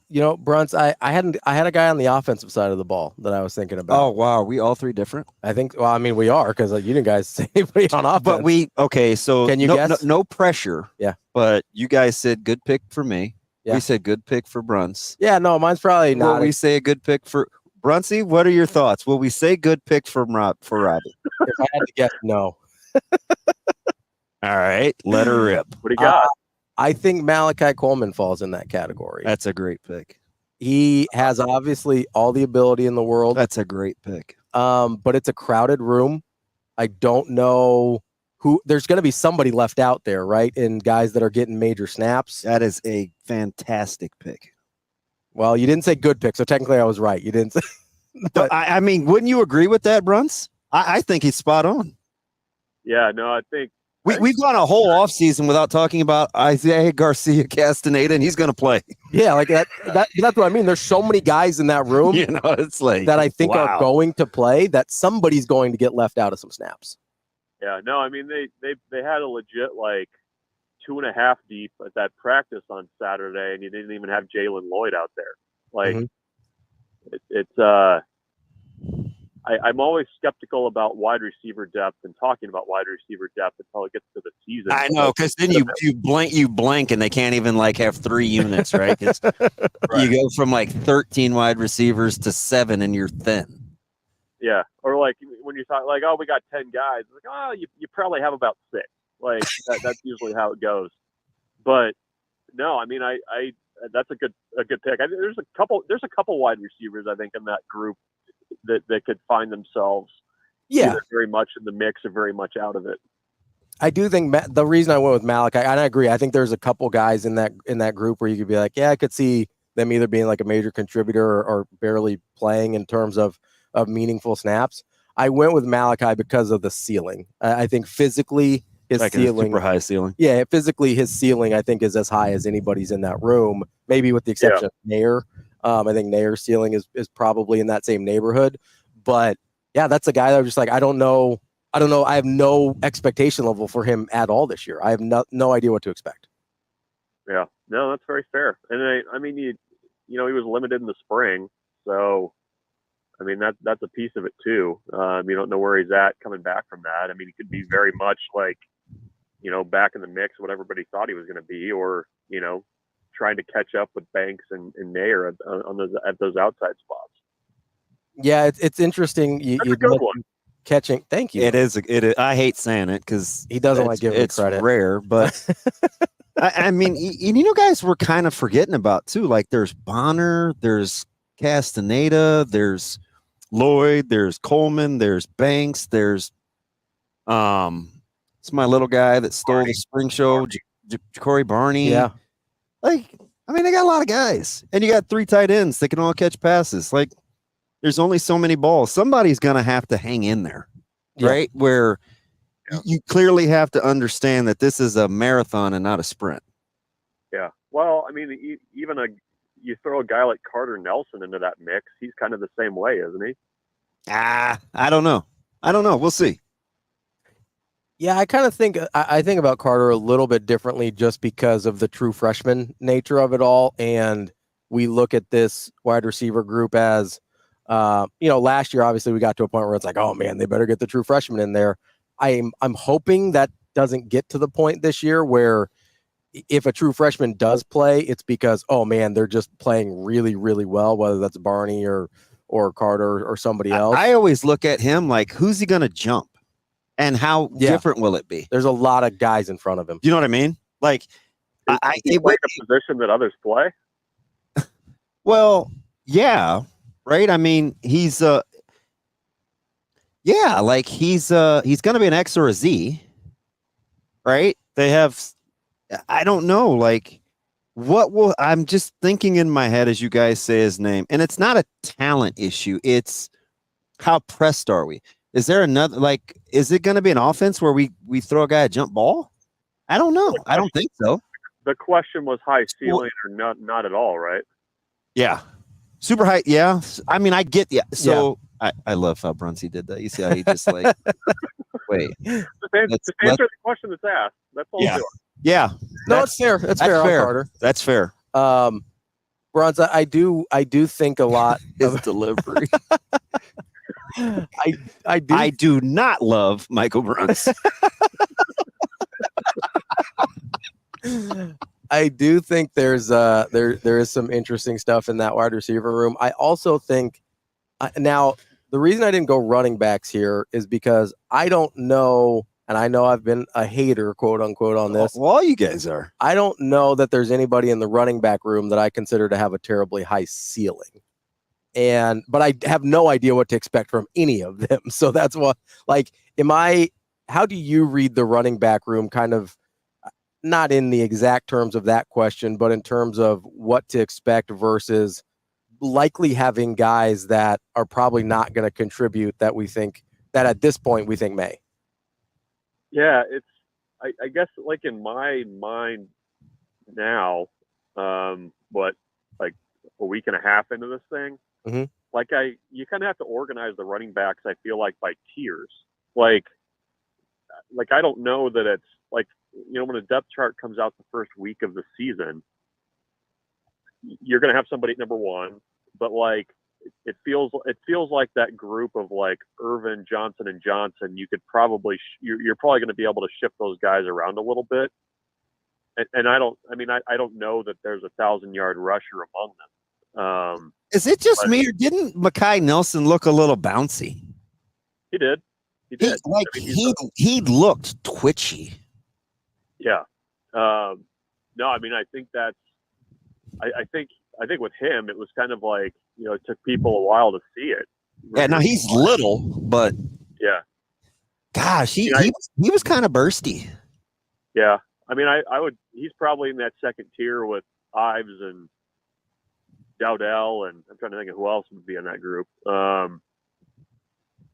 You know, Bruntz, I had a guy on the offensive side of the ball that I was thinking about. Oh, wow. Are we all three different? I think, well, I mean, we are, because you didn't guys say anybody on offense. But so can you guess? No pressure. Yeah. But you guys said good pick for me. Yeah. We said good pick for Bruntz. Yeah, no, mine's probably not. Will we say a good pick for Bruntsy? What are your thoughts? Will we say good pick for Robbie? If I had to guess, no. All right, let her rip. What do you got? I think Malachi Coleman falls in that category. That's a great pick. He has obviously all the ability in the world. That's a great pick. But it's a crowded room. I don't know who. There's going to be somebody left out there, right? And guys that are getting major snaps. That is a fantastic pick. Well, you didn't say good pick, so technically I was right. You didn't say. But I mean, wouldn't you agree with that, Bruntz? I think he's spot on. Yeah, no, I think. We've gone a whole offseason without talking about Isaiah Garcia Castaneda, and he's going to play. Yeah, like that's what I mean. There's so many guys in that room, you know, it's like that I think are going to play, that somebody's going to get left out of some snaps. Yeah, no, I mean they had a legit like 2.5 deep at that practice on Saturday, and you didn't even have Jalen Lloyd out there. Like I'm always skeptical about wide receiver depth and talking about wide receiver depth until it gets to the season. I know, because then you blink and they can't even like have 3 units, right? You go from like 13 wide receivers to 7 and you're thin. Yeah, or like when you talk like, oh, we got 10 guys. Like, oh, you probably have about 6. Like that's usually how it goes. But no, I mean, I that's a good pick. There's a couple wide receivers I think in that group that could find themselves either very much in the mix or very much out of it. I do think the reason I went with Malachi, and I agree, I think there's a couple guys in that group where you could be like, yeah, I could see them either being like a major contributor or barely playing in terms of meaningful snaps. I went with Malachi because of the ceiling. I think physically his ceiling, super high ceiling. Yeah, physically his ceiling I think is as high as anybody's in that room, maybe with the exception of Nair. I think Nair's ceiling is probably in that same neighborhood, but yeah, that's a guy that I'm just like, I don't know. I have no expectation level for him at all this year. I have no idea what to expect. Yeah, no, that's very fair. And I mean, you know, he was limited in the spring, so I mean that's a piece of it too. You don't know where he's at coming back from that. I mean, he could be very much like, you know, back in the mix, what everybody thought he was going to be, or you know, trying to catch up with Banks and Nair at those outside spots. Yeah, it's interesting. You That's a good one. Catching. Thank you. It is. I hate saying it because he doesn't like giving it's credit. Rare, but I mean, guys, we're kind of forgetting about too. Like, there's Bonner, there's Castaneda, there's Lloyd, there's Coleman, there's Banks, there's it's my little guy that stole the spring show, Corey Barney. Yeah, like, I mean, they got a lot of guys, and you got 3 tight ends that can all catch passes. Like, there's only so many balls. Somebody's gonna have to hang in there, right? Where you clearly have to understand that this is a marathon and not a sprint. Yeah. Well, I mean, even you throw a guy like Carter Nelson into that mix, he's kind of the same way, isn't he? I don't know. We'll see. Yeah, I kind of think I think about Carter a little bit differently just because of the true freshman nature of it all, and we look at this wide receiver group as. Last year, obviously, we got to a point where it's like, oh man, they better get the true freshman in there. I'm hoping that doesn't get to the point this year where if a true freshman does play, it's because, oh man, they're just playing really, really well, whether that's Barney or Carter or somebody else. I always look at him like, who's he going to jump and how different will it be? There's a lot of guys in front of him. You know what I mean? Like, he played a position that others play. Well, yeah. Right. I mean, he's going to be an X or a Z. Right. They have, I don't know, like I'm just thinking in my head as you guys say his name, and it's not a talent issue. It's how pressed are we? Is there another, like, is it going to be an offense where we throw a guy a jump ball? I don't know. I don't think so. The question was high ceiling or not at all, right? Yeah. Super high, yeah. I mean, I get, yeah. So I love how Bruntz did that. You see how he just like, wait. Just answer the question that's asked. That's all. Yeah, yeah. No, it's fair. That's fair, Carter. That's fair. Bruntz, I do think a lot his delivery. I do not love Michael Bruntz. I do think there is some interesting stuff in that wide receiver room. I also think now the reason I didn't go running backs here is because I don't know, and I know I've been a hater, quote unquote, on this. Well, you guys are. I don't know that there's anybody in the running back room that I consider to have a terribly high ceiling. But I have no idea what to expect from any of them. So that's what, like, how do you read the running back room kind of? Not in the exact terms of that question, but in terms of what to expect versus likely having guys that are probably not going to contribute that we think that at this point we think may. Yeah, I guess like in my mind now, but like a week and a half into this thing, you kind of have to organize the running backs. I feel like by tiers, like I don't know that it's like, when a depth chart comes out the first week of the season, you're going to have somebody at number 1, but like it feels like that group of like Irvin, Johnson, and Johnson. You could probably you're probably going to be able to shift those guys around a little bit. And I don't know that there's 1,000-yard rusher among them. Is it just me, or didn't Mekhi Nelson look a little bouncy? He did. He did. He looked twitchy. Yeah. No, I mean, I think that's. I think with him, it was kind of like, it took people a while to see it. Yeah. Now he's little, but yeah. Gosh, he was kind of bursty. Yeah. I mean, he's probably in that second tier with Ives and Dowdell, and I'm trying to think of who else would be in that group.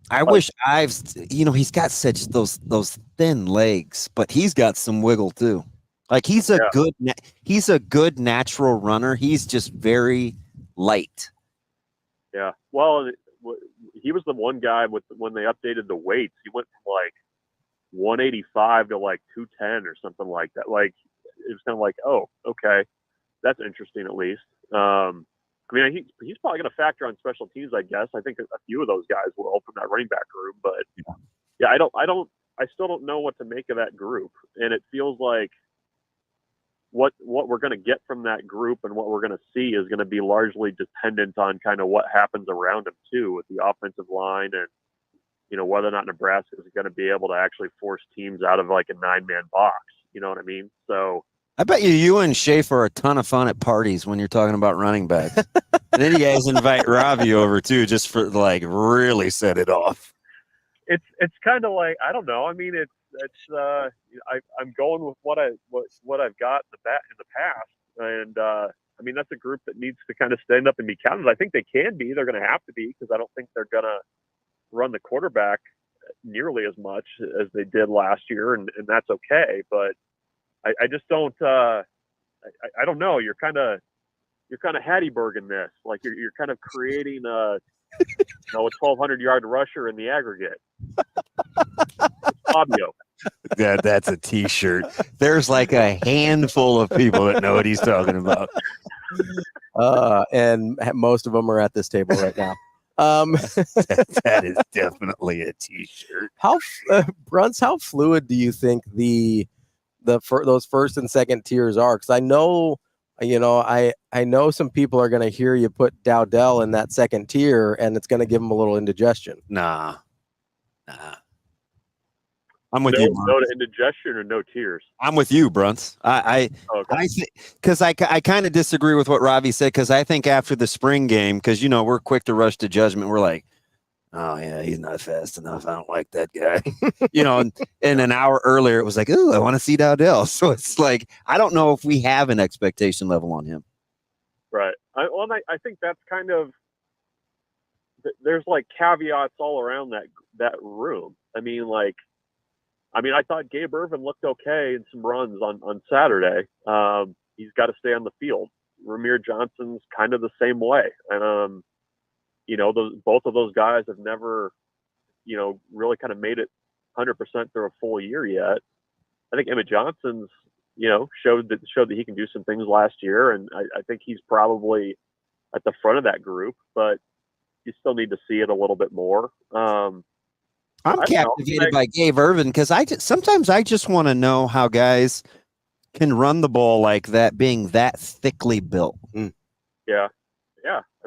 I wish Ives, he's got such those thin legs, but he's got some wiggle too. Like he's a good natural runner. He's just very light. Yeah. Well, he was the one guy when they updated the weights, he went from like 185 to like 210 or something like that. Like it was kind of like, oh, okay, that's interesting at least. I mean, he's probably going to factor on special teams, I guess. I think a few of those guys will from that running back room, but yeah, I still don't know what to make of that group. And it feels like what we're going to get from that group and what we're going to see is going to be largely dependent on kind of what happens around them too, with the offensive line and, whether or not Nebraska is going to be able to actually force teams out of like a 9-man box. You know what I mean? So I bet you and Schaefer are a ton of fun at parties when you're talking about running backs. And then you guys invite Ravi over too, just for like really set it off. It's kind of like, I don't know. I mean, I'm going with what I've got in the past, and I mean that's a group that needs to kind of stand up and be counted. I think they can be. They're going to have to be, because I don't think they're going to run the quarterback nearly as much as they did last year, and that's okay. But I just don't. I don't know. You're kind of Hattiesburg this. Like you're kind of creating a 1,200-yard rusher in the aggregate. Fabio. Yeah, that's a T-shirt. There's like a handful of people that know what he's talking about. And most of them are at this table right now. That is definitely a T-shirt. Bruntz, how fluid do you think those first and second tiers are? Because I know, I know some people are going to hear you put Dowdell in that second tier, and it's going to give them a little indigestion. Nah. I'm with you. No to indigestion or no tears. I'm with you, Bruntz. Because I kind of disagree with what Ravi said, because I think after the spring game, because we're quick to rush to judgment. We're like, oh yeah, he's not fast enough. I don't like that guy. And an hour earlier it was like, oh, I want to see Dowdell. So it's like, I don't know if we have an expectation level on him. Right. I think that's kind of, there's like caveats all around that room. I thought Gabe Ervin looked okay in some runs on Saturday. He's got to stay on the field. Ramir Johnson's kind of the same way. And, both of those guys have never, really kind of made it 100% through a full year yet. I think Emmett Johnson's, showed that he can do some things last year. And I think he's probably at the front of that group, but you still need to see it a little bit more. I'm captivated by Gabe Ervin, because sometimes I just want to know how guys can run the ball like that, being that thickly built. Yeah.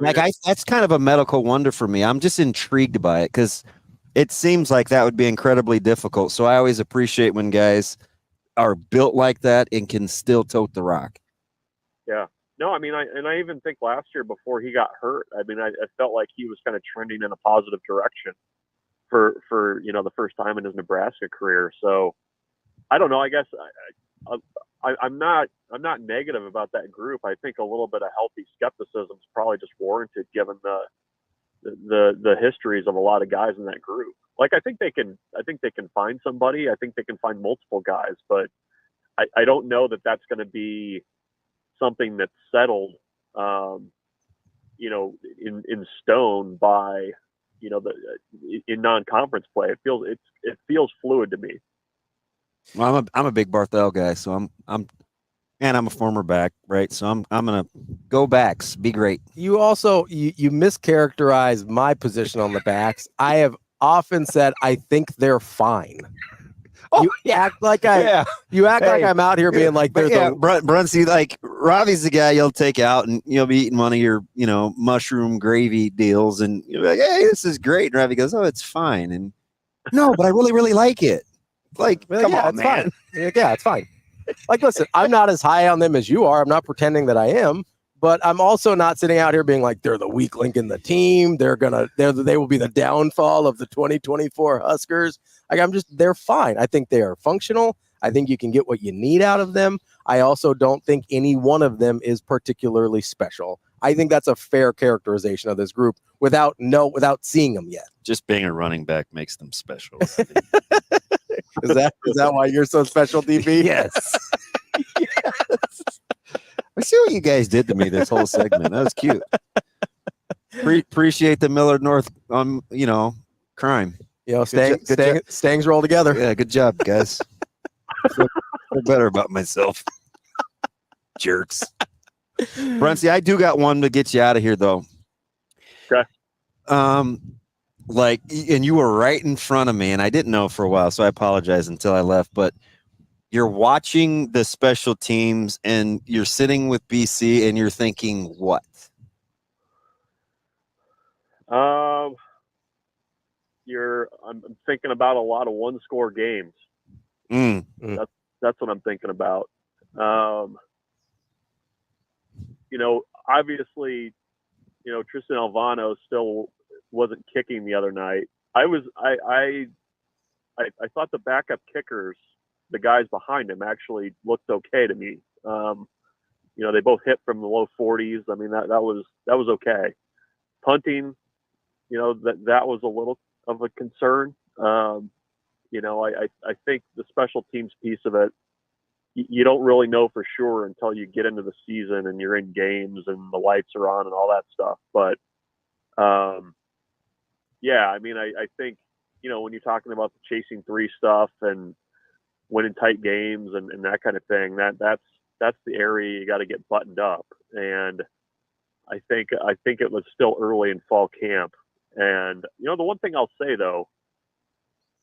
That's kind of a medical wonder for me. I'm just intrigued by it, because it seems like that would be incredibly difficult. So I always appreciate when guys are built like that and can still tote the rock. Yeah. No, I even think last year before he got hurt, I felt like he was kind of trending in a positive direction for the first time in his Nebraska career. So I don't know. I guess I'm not negative about that group. I think a little bit of healthy skepticism is probably just warranted, given the histories of a lot of guys in that group. Like I think they can find somebody. I think they can find multiple guys, but I don't know that that's going to be something that's settled, in stone by, in non-conference play. It feels fluid to me. Well, I'm a big Barthel guy, so I'm a former back, right? So I'm gonna go backs, be great. You also you mischaracterize my position on the backs. I have often said I think they're fine. Oh, you act like like I'm out here being like, Bruntz, like Ravi's the guy you'll take out and you'll be eating one of your, mushroom gravy deals, and you'll be like, hey, this is great. And Ravi goes, oh, it's fine. And no, but I really, really like it. Like, come on, man. Fine. Yeah, it's fine. Like, listen, I'm not as high on them as you are. I'm not pretending that I am, but I'm also not sitting out here being like, they're the weak link in the team. They will be the downfall of the 2024 Huskers. Like, they're fine. I think they are functional. I think you can get what you need out of them. I also don't think any one of them is particularly special. I think that's a fair characterization of this group without seeing them yet. Just being a running back makes them special. Is that why you're so special, DB? Yes. Yes. I see what you guys did to me this whole segment. That was cute. Appreciate the Millard North, crime. Stangs roll together. Yeah, good job, guys. feel better about myself. Jerks. Bruntz, I do got one to get you out of here, though. Okay. And you were right in front of me, and I didn't know for a while, so I apologize until I left. But you're watching the special teams and you're sitting with BC and you're thinking what? I'm thinking about a lot of one-score games. That's what I'm thinking about. Obviously, Tristan Alvano still wasn't kicking the other night. I thought the backup kickers, the guys behind him, actually looked okay to me. They both hit from the low 40s. I mean, that was okay. Punting, that was a little of a concern. I think the special teams piece of it, you don't really know for sure until you get into the season and you're in games and the lights are on and all that stuff. But, I think, when you're talking about the chasing three stuff and winning tight games and that kind of thing, that's the area you got to get buttoned up. And I think it was still early in fall camp. And, the one thing I'll say, though,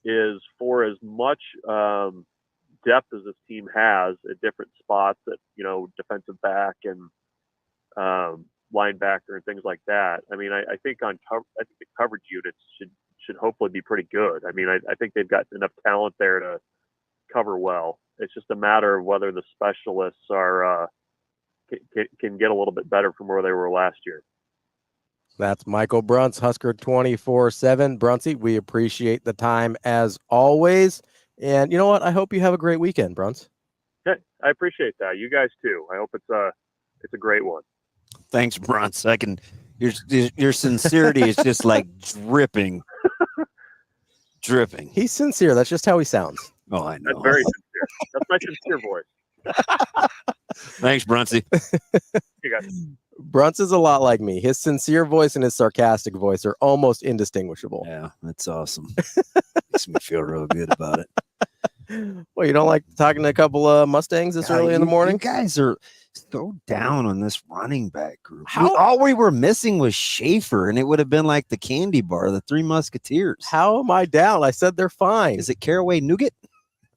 is for as much depth as this team has at different spots at, defensive back and linebacker and things like that, I mean, I think the coverage units should hopefully be pretty good. I mean, I think they've got enough talent there to cover well. It's just a matter of whether the specialists are can get a little bit better from where they were last year. That's Michael Bruntz, Husker 24/7. Bruntsy, we appreciate the time as always. And you know what? I hope you have a great weekend, Bruntz. Okay, I appreciate that. You guys too. I hope it's a great one. Thanks, Bruntz. Your sincerity is just like dripping. He's sincere. That's just how he sounds. Oh, I know. That's very sincere. That's my sincere voice. Thanks, Bruntsy. You guys. Bruntz is a lot like me. His sincere voice and his sarcastic voice are almost indistinguishable. Yeah, that's awesome. Makes me feel real good about it. Well, you don't like talking to a couple of Mustangs this early in the morning? You guys are so down on this running back group. All we were missing was Schaefer, and it would have been like the candy bar, the Three Musketeers. How am I down? I said they're fine. Is it Caraway Nougat?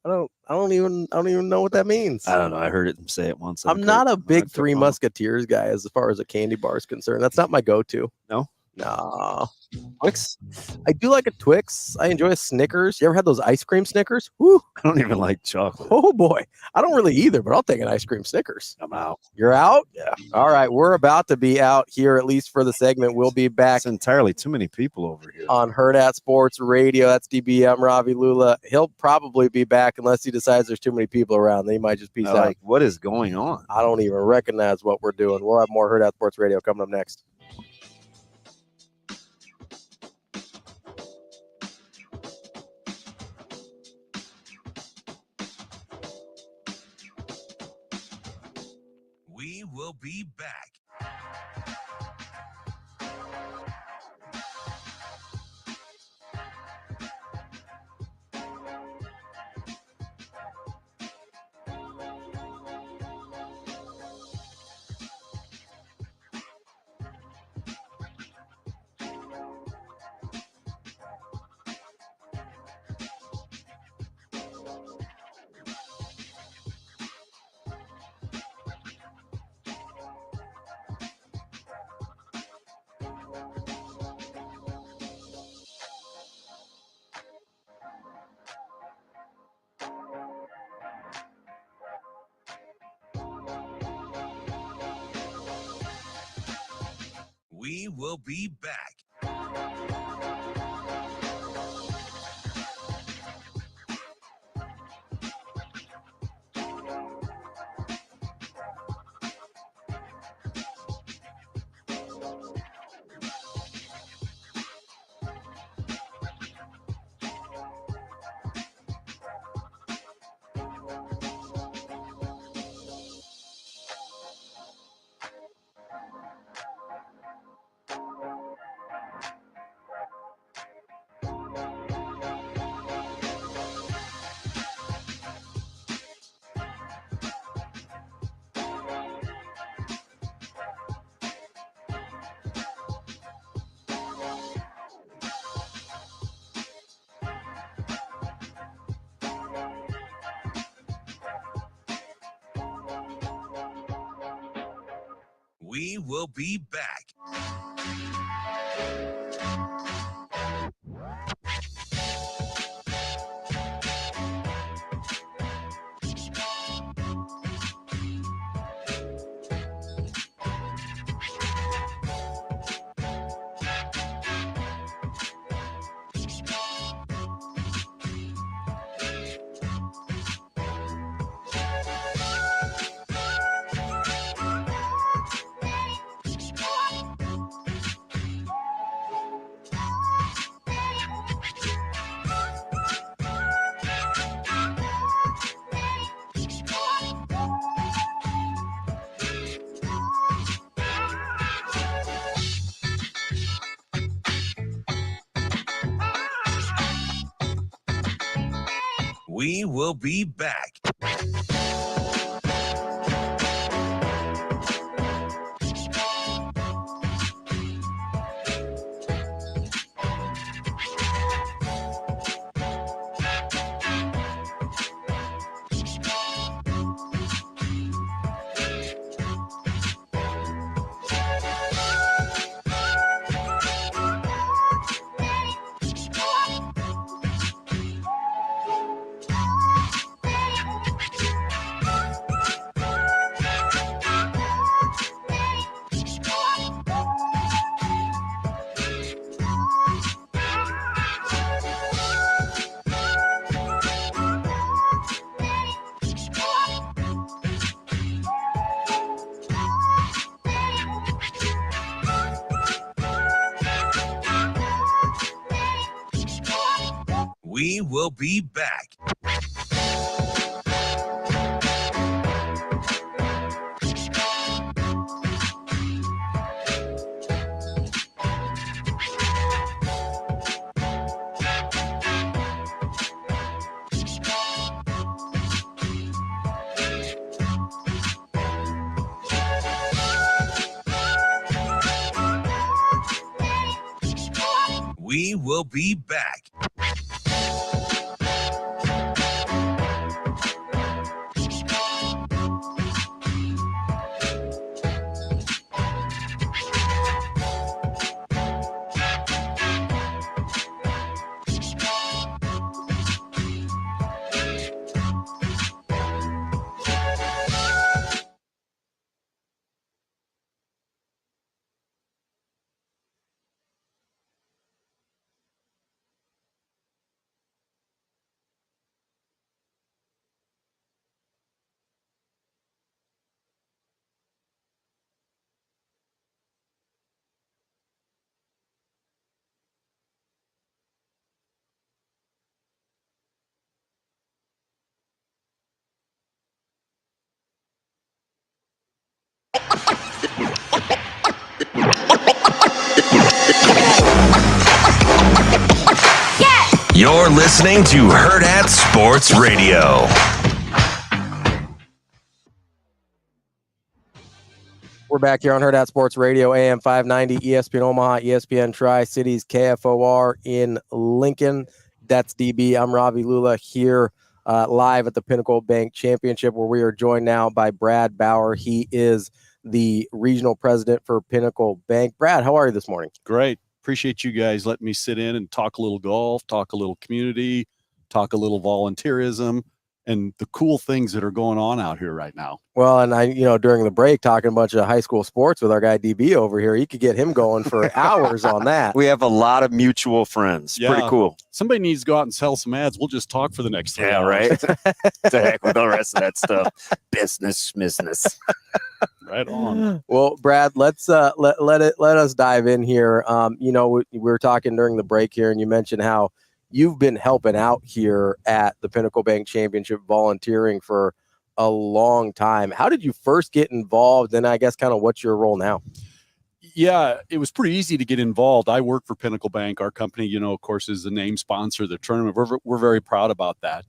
I don't even know what that means. I don't know. I heard it say it once. I'm not a big Three Musketeers guy as far as a candy bar is concerned. That's not my go-to. No. Twix. I do like a Twix. I enjoy a Snickers. You ever had those ice cream Snickers? Woo. I don't even like chocolate. Oh boy. I don't really either, but I'll take an ice cream Snickers. I'm out. You're out? Yeah. All right. We're about to be out here, at least for the segment. We'll be back. It's entirely too many people over here. On Hurrdat Sports Radio. That's DB. I'm Ravi Lulla. He'll probably be back unless he decides there's too many people around. Then he might just peace out. Like, what is going on? I don't even recognize what we're doing. We'll have more Hurrdat Sports Radio coming up next. We will be back. We will be back. We will be back. We will be back. We will be back. We will be back. You're listening to Hurrdat Sports Radio. We're back here on Hurrdat Sports Radio, AM 590, ESPN Omaha, ESPN Tri-Cities, KFOR in Lincoln. That's DB. I'm Ravi Lulla here live at the Pinnacle Bank Championship, where we are joined now by Brad Bauer. He is the regional president for Pinnacle Bank. Brad, how are you this morning? Great. Appreciate you guys letting me sit in and talk a little golf, talk a little community, talk a little volunteerism, and the cool things that are going on out here right now. Well, and during the break, talking a bunch of high school sports with our guy DB over here, you could get him going for hours on that. We have a lot of mutual friends. Yeah. Pretty cool. Somebody needs to go out and sell some ads. We'll just talk for the next 3 hours. Right? To heck with the rest of that stuff. Business. Right on. Well, Brad, let's let us dive in here. We were talking during the break here, and you mentioned how you've been helping out here at the Pinnacle Bank Championship, volunteering for a long time. How did you first get involved? And I guess kind of what's your role now? Yeah, it was pretty easy to get involved. I work for Pinnacle Bank. Our company, of course, is the name sponsor of the tournament. We're very proud about that.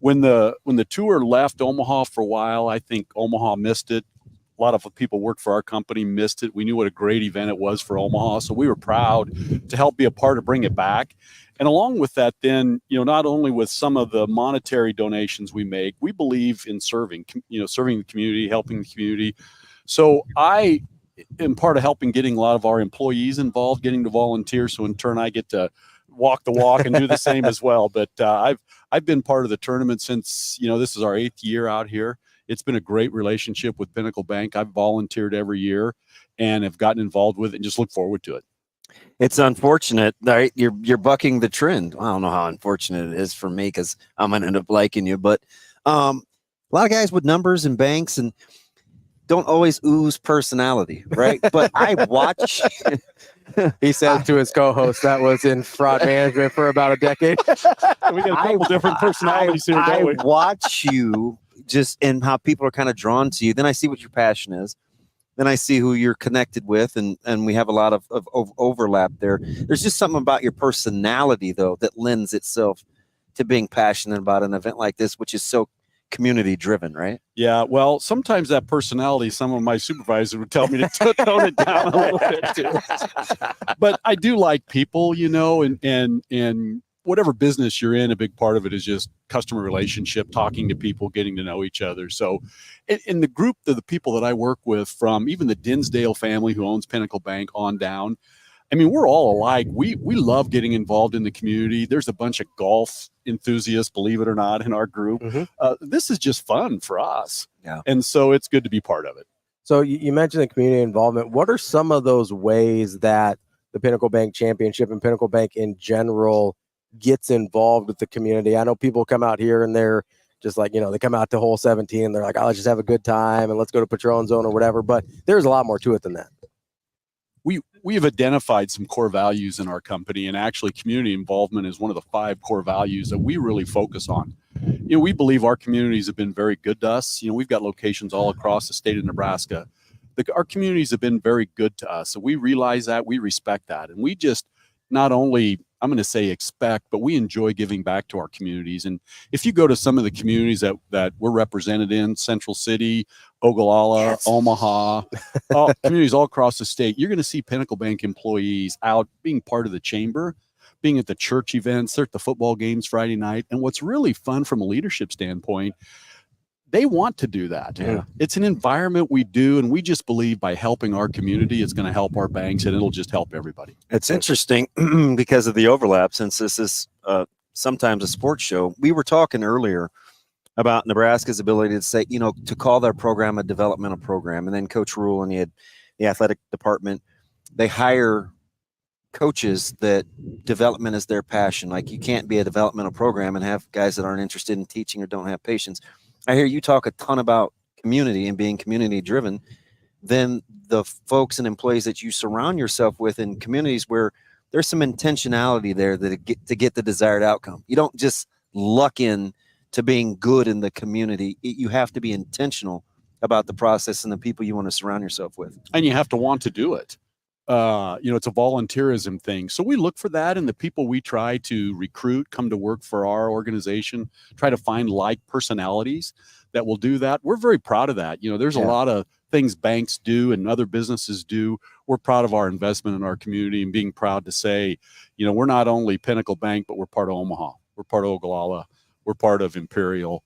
When the tour left Omaha for a while, I think Omaha missed it. A lot of people work for our company missed it. We knew what a great event it was for Omaha, so we were proud to help be a part of bring it back. And along with that, then, not only with some of the monetary donations we make, we believe in serving the community, helping the community. So I am part of helping getting a lot of our employees involved, getting to volunteer. So in turn, I get to walk the walk and do the same as well. But I've been part of the tournament since, this is our 8th year out here. It's been a great relationship with Pinnacle Bank. I've volunteered every year and have gotten involved with it and just look forward to it. It's unfortunate, right? You're bucking the trend. I don't know how unfortunate it is for me because I'm gonna end up liking you, but a lot of guys with numbers and banks and don't always ooze personality, right? But I watch. He said to his co-host that was in fraud management for about a decade. We got a couple different personalities here. I watch you just and how people are kind of drawn to you. Then I see what your passion is. Then I see who you're connected with, and we have a lot of overlap there. There's just something about your personality, though, that lends itself to being passionate about an event like this, which is so community driven, right? Yeah, well, sometimes that personality, some of my supervisors would tell me to tone it down a little bit too. But I do like people, and whatever business you're in, a big part of it is just customer relationship, talking to people, getting to know each other. So in the group of the people that I work with, from even the Dinsdale family who owns Pinnacle Bank on down, I mean, we're all alike. We love getting involved in the community. There's a bunch of golf enthusiasts, believe it or not, in our group. This is just fun for us. Yeah. And so it's good to be part of it. So you mentioned the community involvement. What are some of those ways that the Pinnacle Bank Championship and Pinnacle Bank in general gets involved with the community? I know people come out here and they're just like, they come out to hole 17 and they're like, oh, let's just have a good time and let's go to Patron Zone or whatever. But there's a lot more to it than that. We've identified some core values in our company, and actually community involvement is one of the 5 core values that we really focus on. We believe our communities have been very good to us. We've got locations all across the state of Nebraska. Our communities have been very good to us. So we realize that, we respect that. And we just not only, I'm going to say expect, but we enjoy giving back to our communities. And if you go to some of the communities that we're represented in, Central City, Ogallala, Omaha, communities all across the state, you're going to see Pinnacle Bank employees out being part of the chamber, being at the church events, they're at the football games Friday night. And what's really fun from a leadership standpoint, they want to do that. Yeah. It's an environment we do, and we just believe by helping our community, it's going to help our banks, and it'll just help everybody. It's interesting because of the overlap, since this is sometimes a sports show. We were talking earlier about Nebraska's ability to say, to call their program a developmental program. And then Coach Rule and the athletic department, they hire coaches that development is their passion. Like, you can't be a developmental program and have guys that aren't interested in teaching or don't have patience. I hear you talk a ton about community and being community driven. Then the folks and employees that you surround yourself with in communities where there's some intentionality there to get the desired outcome. You don't just luck in to being good in the community. You have to be intentional about the process and the people you want to surround yourself with. And you have to want to do it. It's a volunteerism thing. So we look for that in the people we try to recruit, come to work for our organization, try to find like personalities that will do that. We're very proud of that. There's a lot of things banks do and other businesses do. We're proud of our investment in our community and being proud to say, we're not only Pinnacle Bank, but we're part of Omaha. We're part of Ogallala. We're part of Imperial.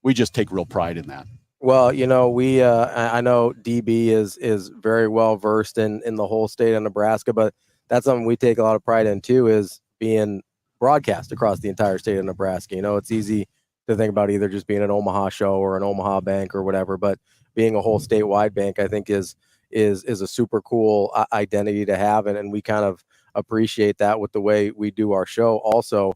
We just take real pride in that. Well, I know DB is very well versed in the whole state of Nebraska, but that's something we take a lot of pride in too, is being broadcast across the entire state of Nebraska. It's easy to think about either just being an Omaha show or an Omaha bank or whatever, but being a whole statewide bank, I think is a super cool identity to have, and we kind of appreciate that with the way we do our show. Also,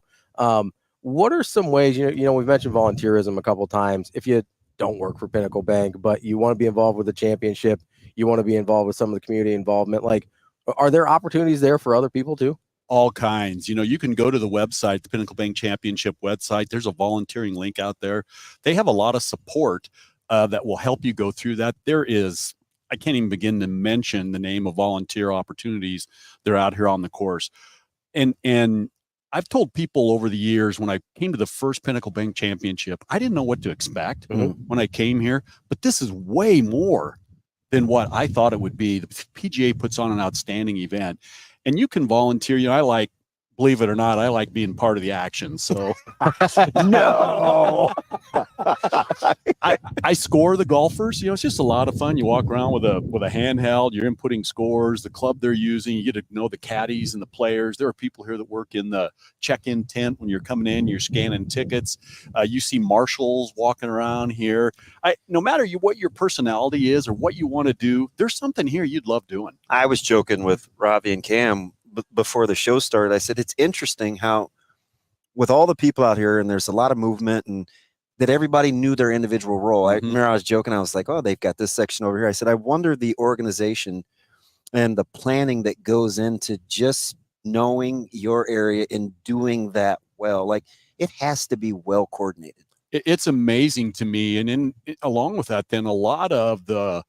what are some ways? We've mentioned volunteerism a couple of times. If you don't work for Pinnacle Bank, but you want to be involved with the championship, you want to be involved with some of the community involvement, like, are there opportunities there for other people too? All kinds. You can go to the website, the Pinnacle Bank Championship website. There's a volunteering link out there. They have a lot of support that will help you go through that. I can't even begin to mention the name of volunteer opportunities that are out here on the course. And I've told people over the years, when I came to the first Pinnacle Bank Championship, I didn't know what to expect when I came here, but this is way more than what I thought it would be. The PGA puts on an outstanding event, and you can volunteer. I like believe it or not, I like being part of the action. So No. I score the golfers. It's just a lot of fun. You walk around with a handheld, you're inputting scores, the club they're using, you get to know the caddies and the players. There are people here that work in the check-in tent when you're coming in, you're scanning tickets. You see marshals walking around here. No matter what your personality is or what you want to do, there's something here you'd love doing. I was joking with Ravi and Cam before the show started. I said, it's interesting how with all the people out here, and there's a lot of movement, and that everybody knew their individual role. I remember I was joking. I was like, oh, they've got this section over here. I said, I wonder the organization and the planning that goes into just knowing your area and doing that well. Like, it has to be well coordinated. It's amazing to me. And along with that, then a lot of the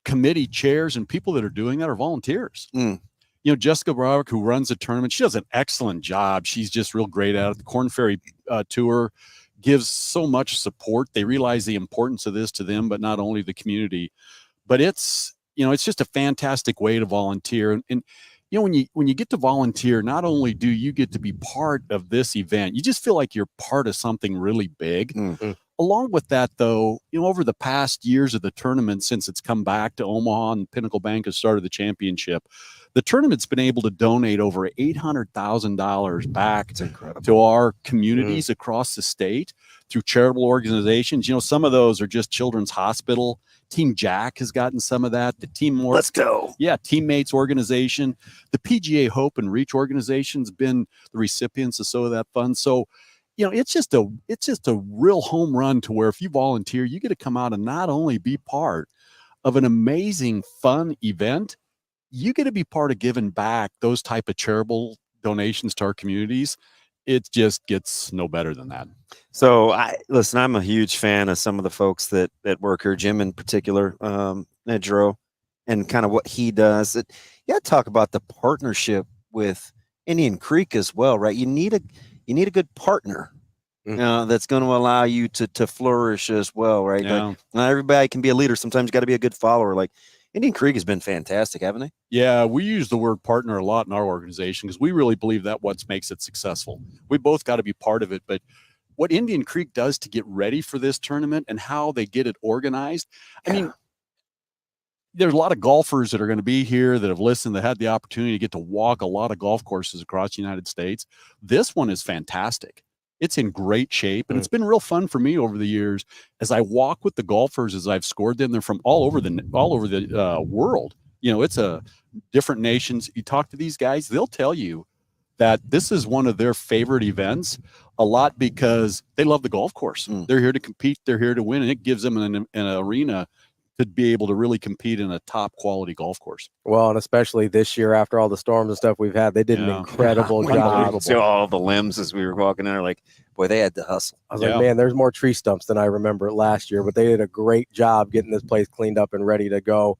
committee chairs and people that are doing that are volunteers. Jessica Broderick, who runs the tournament, she does an excellent job. She's just real great at it. The Corn Ferry Tour gives so much support. They realize the importance of this to them, but not only the community. But it's just a fantastic way to volunteer. And when you get to volunteer, not only do you get to be part of this event, you just feel like you're part of something really big. Along with that, though, over the past years of the tournament, since it's come back to Omaha and Pinnacle Bank has started the championship, the tournament's been able to donate over $800,000 back to our communities across the state through charitable organizations. Some of those are just Children's Hospital. Team Jack has gotten some of that. The Teamwork. Let's go. Yeah, Teammates organization. The PGA Hope and Reach organization's been the recipients of some of that fund. So, it's just a real home run to where if you volunteer, you get to come out and not only be part of an amazing, fun event, you get to be part of giving back those type of charitable donations to our communities. It just gets no better than that. So I'm a huge fan of some of the folks that work here, Jim in particular, Nedro, and kind of what he does. Talk about the partnership with Indian Creek as well, right? You need a good partner that's going to allow you to flourish as well, right? Yeah. Like, not everybody can be a leader. Sometimes you got to be a good follower. Like, Indian Creek has been fantastic, haven't they? Yeah, we use the word partner a lot in our organization because we really believe that what makes it successful. We both got to be part of it. But what Indian Creek does to get ready for this tournament and how they get it organized, I mean, there's a lot of golfers that are going to be here that have listened, that had the opportunity to get to walk a lot of golf courses across the United States. This one is fantastic. It's in great shape, and it's been real fun for me over the years as I walk with the golfers, as I've scored them. They're from all over the world. It's a different nations. You talk to these guys, they'll tell you that this is one of their favorite events a lot because they love the golf course. They're here to compete. They're here to win, and it gives them an arena to be able to really compete in a top quality golf course. Well, and especially this year after all the storms and stuff we've had, they did an incredible job. See all the limbs as we were walking in, are like, boy, they had to hustle. I was like, man, there's more tree stumps than I remember last year, but they did a great job getting this place cleaned up and ready to go.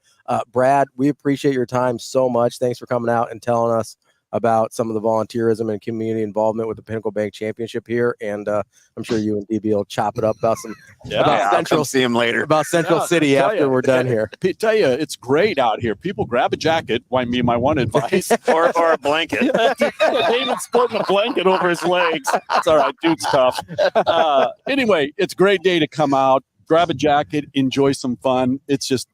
Brad, we appreciate your time so much. Thanks for coming out and telling us about some of the volunteerism and community involvement with the Pinnacle Bank Championship here, and I'm sure you and DB will chop it up about some about Central. I'll see him later About Central City after we're done here. Tell you, it's great out here. People grab a jacket. My one advice, or a blanket. Damon's putting a blanket over his legs. It's all right, dude's tough. Anyway, it's a great day to come out. Grab a jacket, enjoy some fun. It's just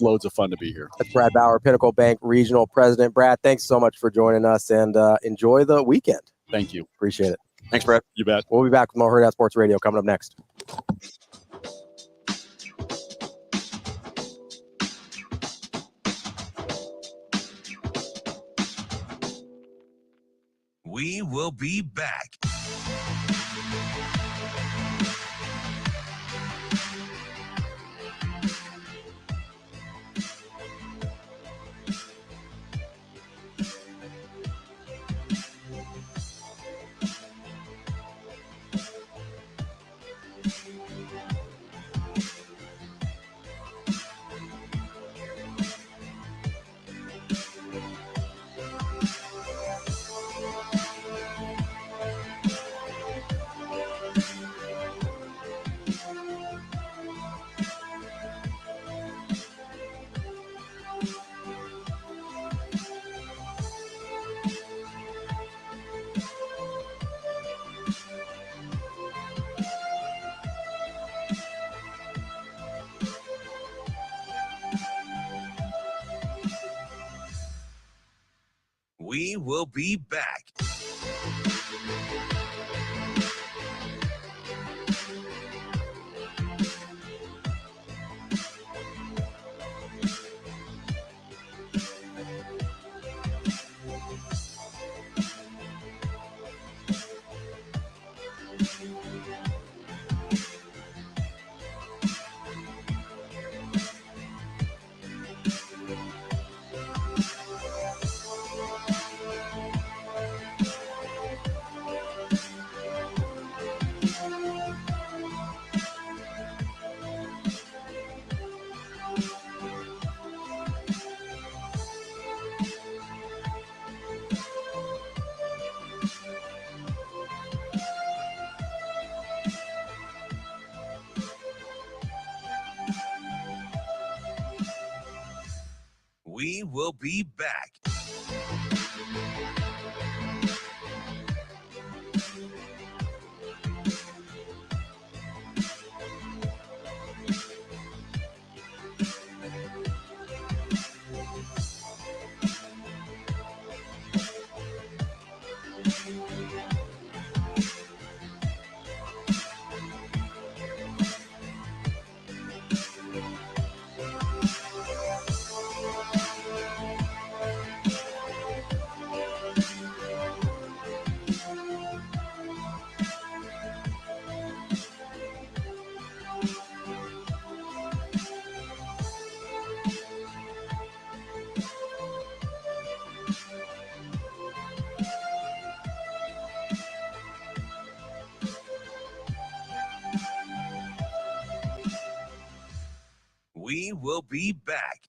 loads of fun to be here. That's Brad Bauer, Pinnacle Bank Regional President. Brad, thanks so much for joining us, and enjoy the weekend. Thank you. Appreciate it. Thanks, Brad. You bet. We'll be back with more Hurrdat Sports Radio coming up next. We will be back. We will be back. We will be back. We will be back.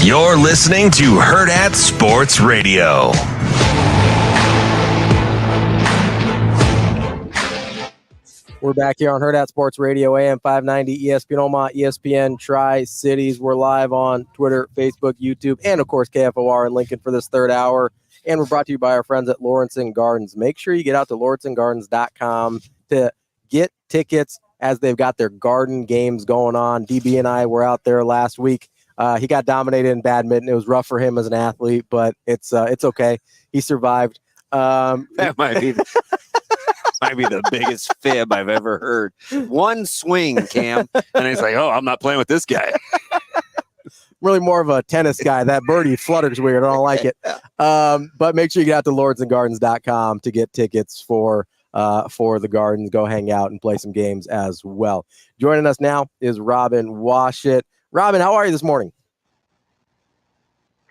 You're listening to Hurrdat Sports Radio. We're back here on Hurrdat Sports Radio, AM 590, ESPN Omaha, ESPN Tri-Cities. We're live on Twitter, Facebook, YouTube, and, of course, KFOR in Lincoln for this third hour. And we're brought to you by our friends at Lawrence Gardens. Make sure you get out to lawrencegardens.com to get tickets as they've got their garden games going on. DB and I were out there last week. He got dominated in badminton. It was rough for him as an athlete, but it's okay. He survived. That might be the biggest fib I've ever heard. One swing, Cam, and he's like, "Oh, I'm not playing with this guy." Really more of a tennis guy. That birdie flutters weird. I don't like it. But make sure you get out to lawrencegardens.com to get tickets for the Gardens. Go hang out and play some games as well. Joining us now is Robin Washut. Robin, how are you this morning?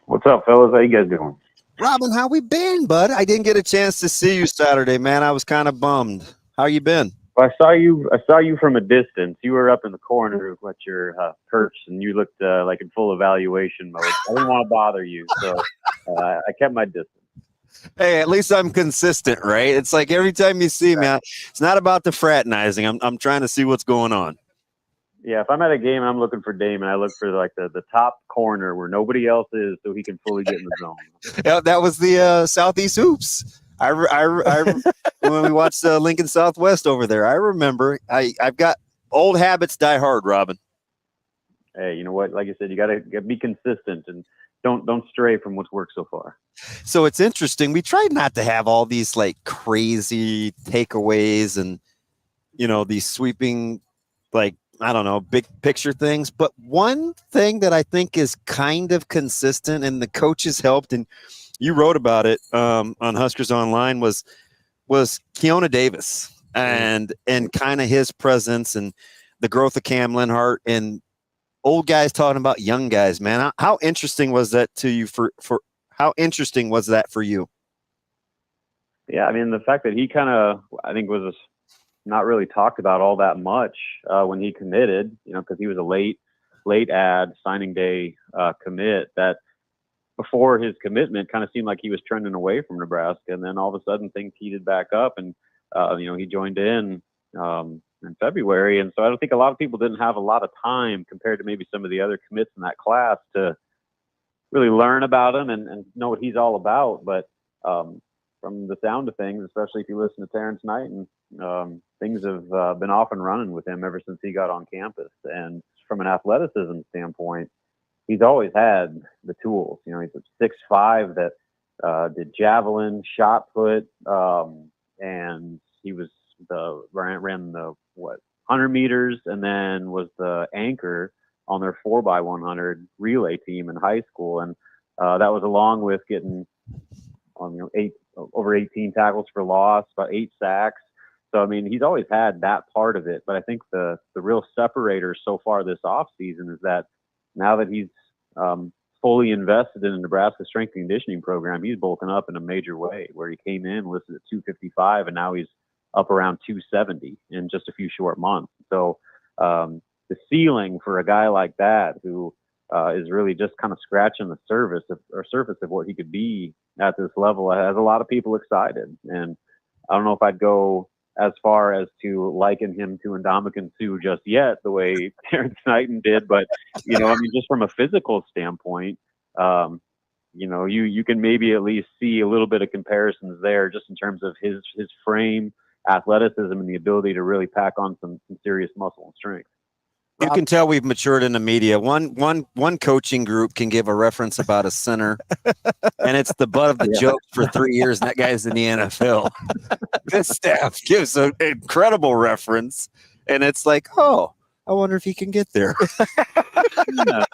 What's up, fellas? How you guys doing? Robin, how we been, bud? I didn't get a chance to see you Saturday, man. I was kind of bummed. How you been? Well, I saw you from a distance. You were up in the corner with your perch, and you looked like in full evaluation mode. I didn't want to bother you, so I kept my distance. Hey, at least I'm consistent, right? It's like every time you see me, it's not about the fraternizing. I'm trying to see what's going on. Yeah, if I'm at a game and I'm looking for Damon, I look for like the top corner where nobody else is, so he can fully get in the zone. Yeah, that was the Southeast Hoops. I when we watched Lincoln Southwest over there, I remember. I've got old habits die hard, Robin. Hey, you know what? Like I said, you got to be consistent, and don't stray from what's worked so far. So it's interesting. We tried not to have all these like crazy takeaways and, these sweeping, like, I don't know, big picture things. But one thing that I think is kind of consistent, and the coaches helped, and you wrote about it on Huskers Online, was Keona Davis and kind of his presence and the growth of Cam Linhart and old guys talking about young guys, man. How interesting was that to you how interesting was that for you? Yeah, I mean, the fact that he kind of, I think, was not really talked about all that much when he committed, because he was a late ad signing day commit, that before his commitment kind of seemed like he was trending away from Nebraska. And then all of a sudden things heated back up and, he joined in February. And so I don't think a lot of people didn't have a lot of time compared to maybe some of the other commits in that class to really learn about him and know what he's all about. But from the sound of things, especially if you listen to Terrence Knighton, things have been off and running with him ever since he got on campus. And from an athleticism standpoint, he's always had the tools. He's a 6'5" that did javelin, shot put, and he was ran the 100 meters, and then was the anchor on their 4x100 relay team in high school. And that was along with getting over 18 tackles for loss, about 8 sacks. So, I mean, he's always had that part of it. But I think the real separator so far this offseason is that now that he's fully invested in the Nebraska strength and conditioning program, he's bulking up in a major way, where he came in listed at 255 and now he's up around 270 in just a few short months. So the ceiling for a guy like that, who is really just kind of scratching the surface of what he could be at this level, has a lot of people excited. And I don't know if I'd go as far as to liken him to Ndamukong Suh just yet, the way Terrence Knighton did. But, just from a physical standpoint, you can maybe at least see a little bit of comparisons there, just in terms of his frame, athleticism, and the ability to really pack on some serious muscle and strength. You can tell we've matured in the media. One coaching group can give a reference about a center, and it's the butt of the joke for 3 years, and that guy's in the NFL. This staff gives an incredible reference, and it's like, oh, I wonder if he can get there. We'll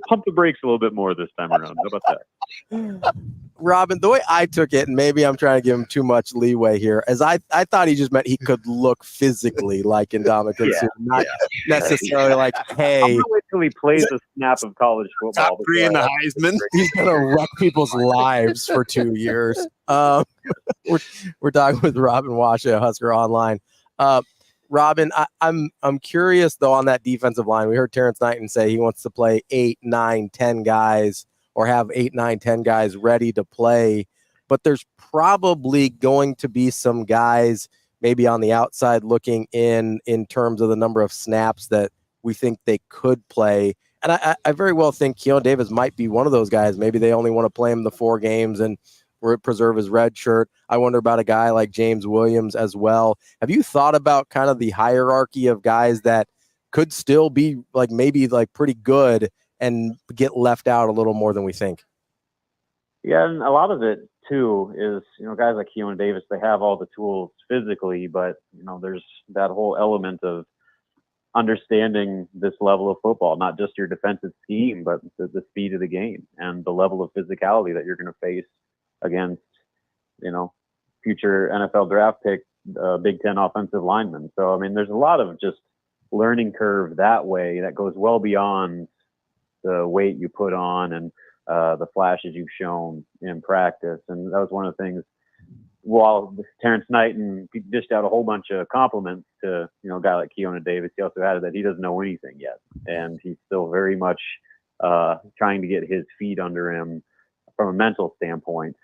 pump the brakes a little bit more this time around. How about that? Robin, the way I took it, and maybe I'm trying to give him too much leeway here, as I thought he just meant he could look physically like Ndamukong Suh, not necessarily like, hey. I'm gonna wait till he plays a snap of college football. Top 3 in the Heisman. He's going to wreck people's lives for 2 years. We're talking with Robin Washut, Husker Online. Robin, I'm curious, though, on that defensive line. We heard Terrence Knighton say he wants to play 8, 9, 10 guys, or have 8, 9, 10 guys ready to play. But there's probably going to be some guys maybe on the outside looking in terms of the number of snaps that we think they could play. And I very well think Keona Davis might be one of those guys. Maybe they only want to play him the 4 games and preserve his red shirt. I wonder about a guy like James Williams as well. Have you thought about kind of the hierarchy of guys that could still be maybe pretty good and get left out a little more than we think? Yeah, and a lot of it too is, guys like Keona Davis, they have all the tools physically, but there's that whole element of understanding this level of football, not just your defensive scheme, but the speed of the game and the level of physicality that you're going to face against, future NFL draft pick, Big Ten offensive linemen. So, I mean, there's a lot of just learning curve that way that goes well beyond the weight you put on and the flashes you've shown in practice. And that was one of the things, while Terrence Knighton dished out a whole bunch of compliments to, a guy like Keona Davis, he also added that he doesn't know anything yet. And he's still very much trying to get his feet under him from a mental standpoint,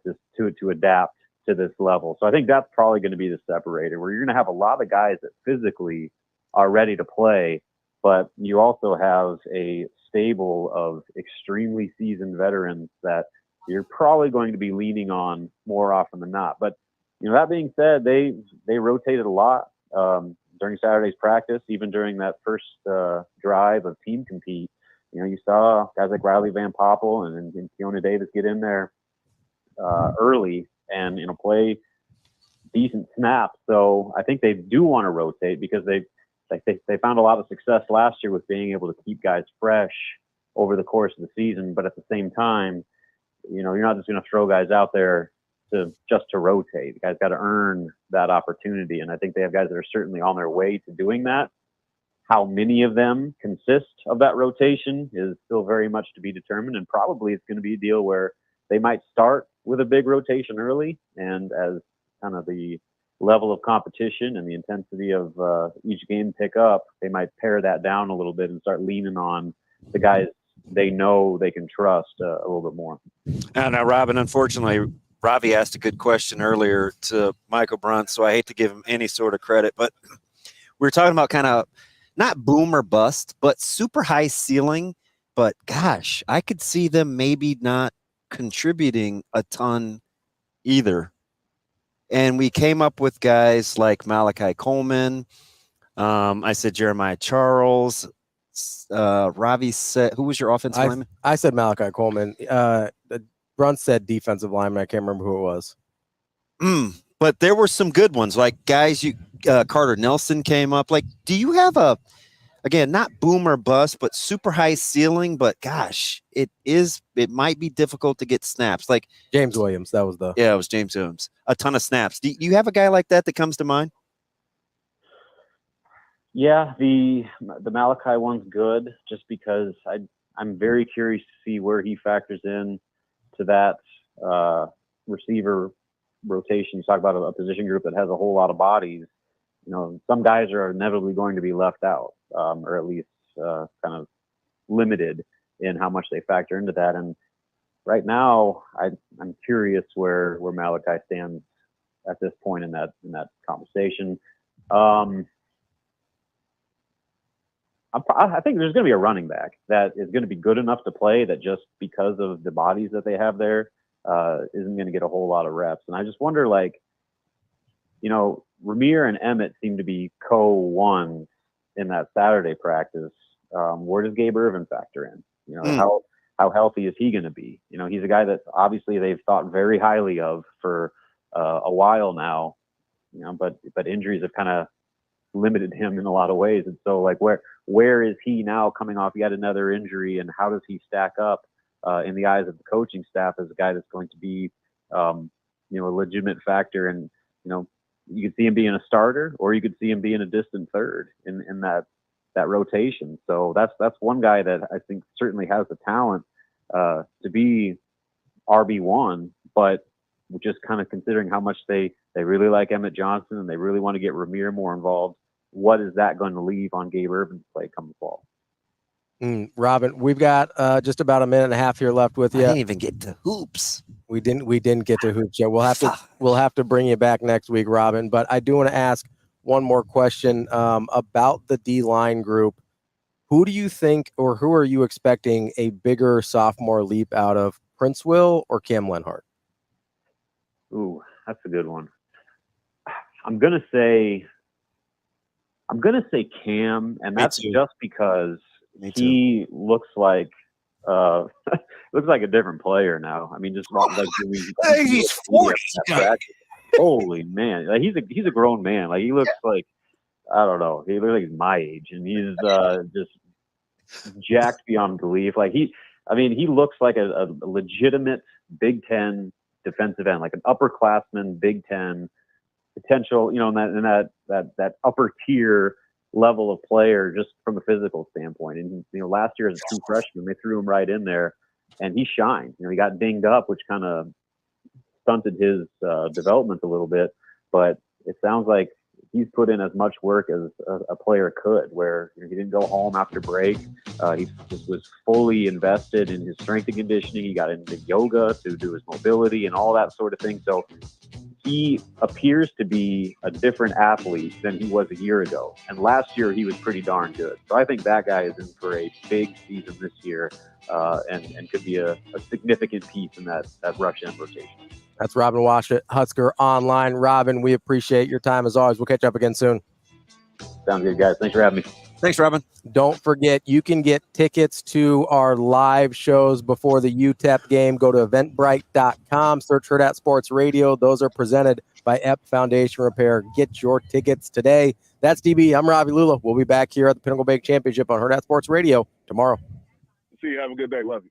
just to adapt to this level. So I think that's probably going to be the separator, where you're going to have a lot of guys that physically are ready to play, but you also have a stable of extremely seasoned veterans that you're probably going to be leaning on more often than not. But, that being said, they rotated a lot during Saturday's practice, even during that first drive of team compete. You saw guys like Riley Van Poppel and Keona Davis get in there early and play decent snaps. So I think they do want to rotate because they found a lot of success last year with being able to keep guys fresh over the course of the season. But at the same time, you're not just going to throw guys out there to rotate. The guys got to earn that opportunity. And I think they have guys that are certainly on their way to doing that. How many of them consist of that rotation is still very much to be determined. And probably it's going to be a deal where they might start with a big rotation early. And as kind of the level of competition and the intensity of each game pick up, they might pare that down a little bit and start leaning on the guys they know they can trust a little bit more. Now, Robin, unfortunately, Ravi asked a good question earlier to Michael Bruntz, so I hate to give him any sort of credit, but we were talking about kind of not boom or bust, but super high ceiling. But gosh, I could see them maybe not contributing a ton either. And we came up with guys like Malachi Coleman. I said Jeremiah Charles. Ravi said, who was your offensive lineman? I said Malachi Coleman. Bruntz said defensive lineman. I can't remember who it was. But there were some good ones, like guys. Carter Nelson came up. Like, do you have again, not boom or bust, but super high ceiling? But gosh, it might be difficult to get snaps. Like James Williams, it was James Williams. A ton of snaps. Do you have a guy like that comes to mind? Yeah, the Malachi one's good just because I'm very curious to see where he factors in to that receiver rotation. You talk about a position group that has a whole lot of bodies. Some guys are inevitably going to be left out, or at least kind of limited in how much they factor into that. And right now, I'm curious where Malachi stands at this point in that conversation. I think there's going to be a running back that is going to be good enough to play that just because of the bodies that they have there isn't going to get a whole lot of reps. And I just wonder, Ramir and Emmett seem to be co-ones in that Saturday practice. Where does Gabe Irvin factor in? How healthy is he going to be? He's a guy that obviously they've thought very highly of for a while now, but injuries have kind of limited him in a lot of ways. And so where is he now coming off yet another injury, and how does he stack up in the eyes of the coaching staff as a guy that's going to be a legitimate factor? And you could see him being a starter, or you could see him being a distant third in that rotation. So that's one guy that I think certainly has the talent to be RB1, but just kind of considering how much they really like Emmett Johnson and they really want to get Ramir more involved, what is that going to leave on Gabe Irvin's play come fall? Robin, we've got just about a minute and a half here left with you. I didn't even get to hoops. We didn't get to hoops yet. We'll have to bring you back next week, Robin. But I do want to ask one more question about the D-line group. Who do you think, or who are you expecting a bigger sophomore leap out of, Prince Will or Cam Lenhart? Ooh, that's a good one. I'm gonna say Cam, and that's just because he looks like a different player now. I mean, just like he's 40. Holy man, he's a grown man. Like he looks like, I don't know, he looks like he's my age, and he's just jacked beyond belief. Like he looks like a legitimate Big Ten defensive end, like an upperclassman Big Ten potential, in that upper tier level of player just from a physical standpoint. And last year as a true freshman, they threw him right in there, and he shined. He got dinged up, which kind of stunted his development a little bit. But it sounds like he's put in as much work as a player could, where he didn't go home after break. He just was fully invested in his strength and conditioning. He got into yoga to do his mobility and all that sort of thing. So he appears to be a different athlete than he was a year ago. And last year he was pretty darn good. So I think that guy is in for a big season this year and could be a significant piece in that rush end rotation. That's Robin Washut, Husker Online. Robin, we appreciate your time as always. We'll catch up again soon. Sounds good, guys. Thanks for having me. Thanks, Robin. Don't forget, you can get tickets to our live shows before the UTEP game. Go to eventbrite.com, search Hurrdat Sports Radio. Those are presented by EP Foundation Repair. Get your tickets today. That's DB. I'm Ravi Lulla. We'll be back here at the Pinnacle Bank Championship on Hurrdat Sports Radio tomorrow. See you. Have a good day. Love you.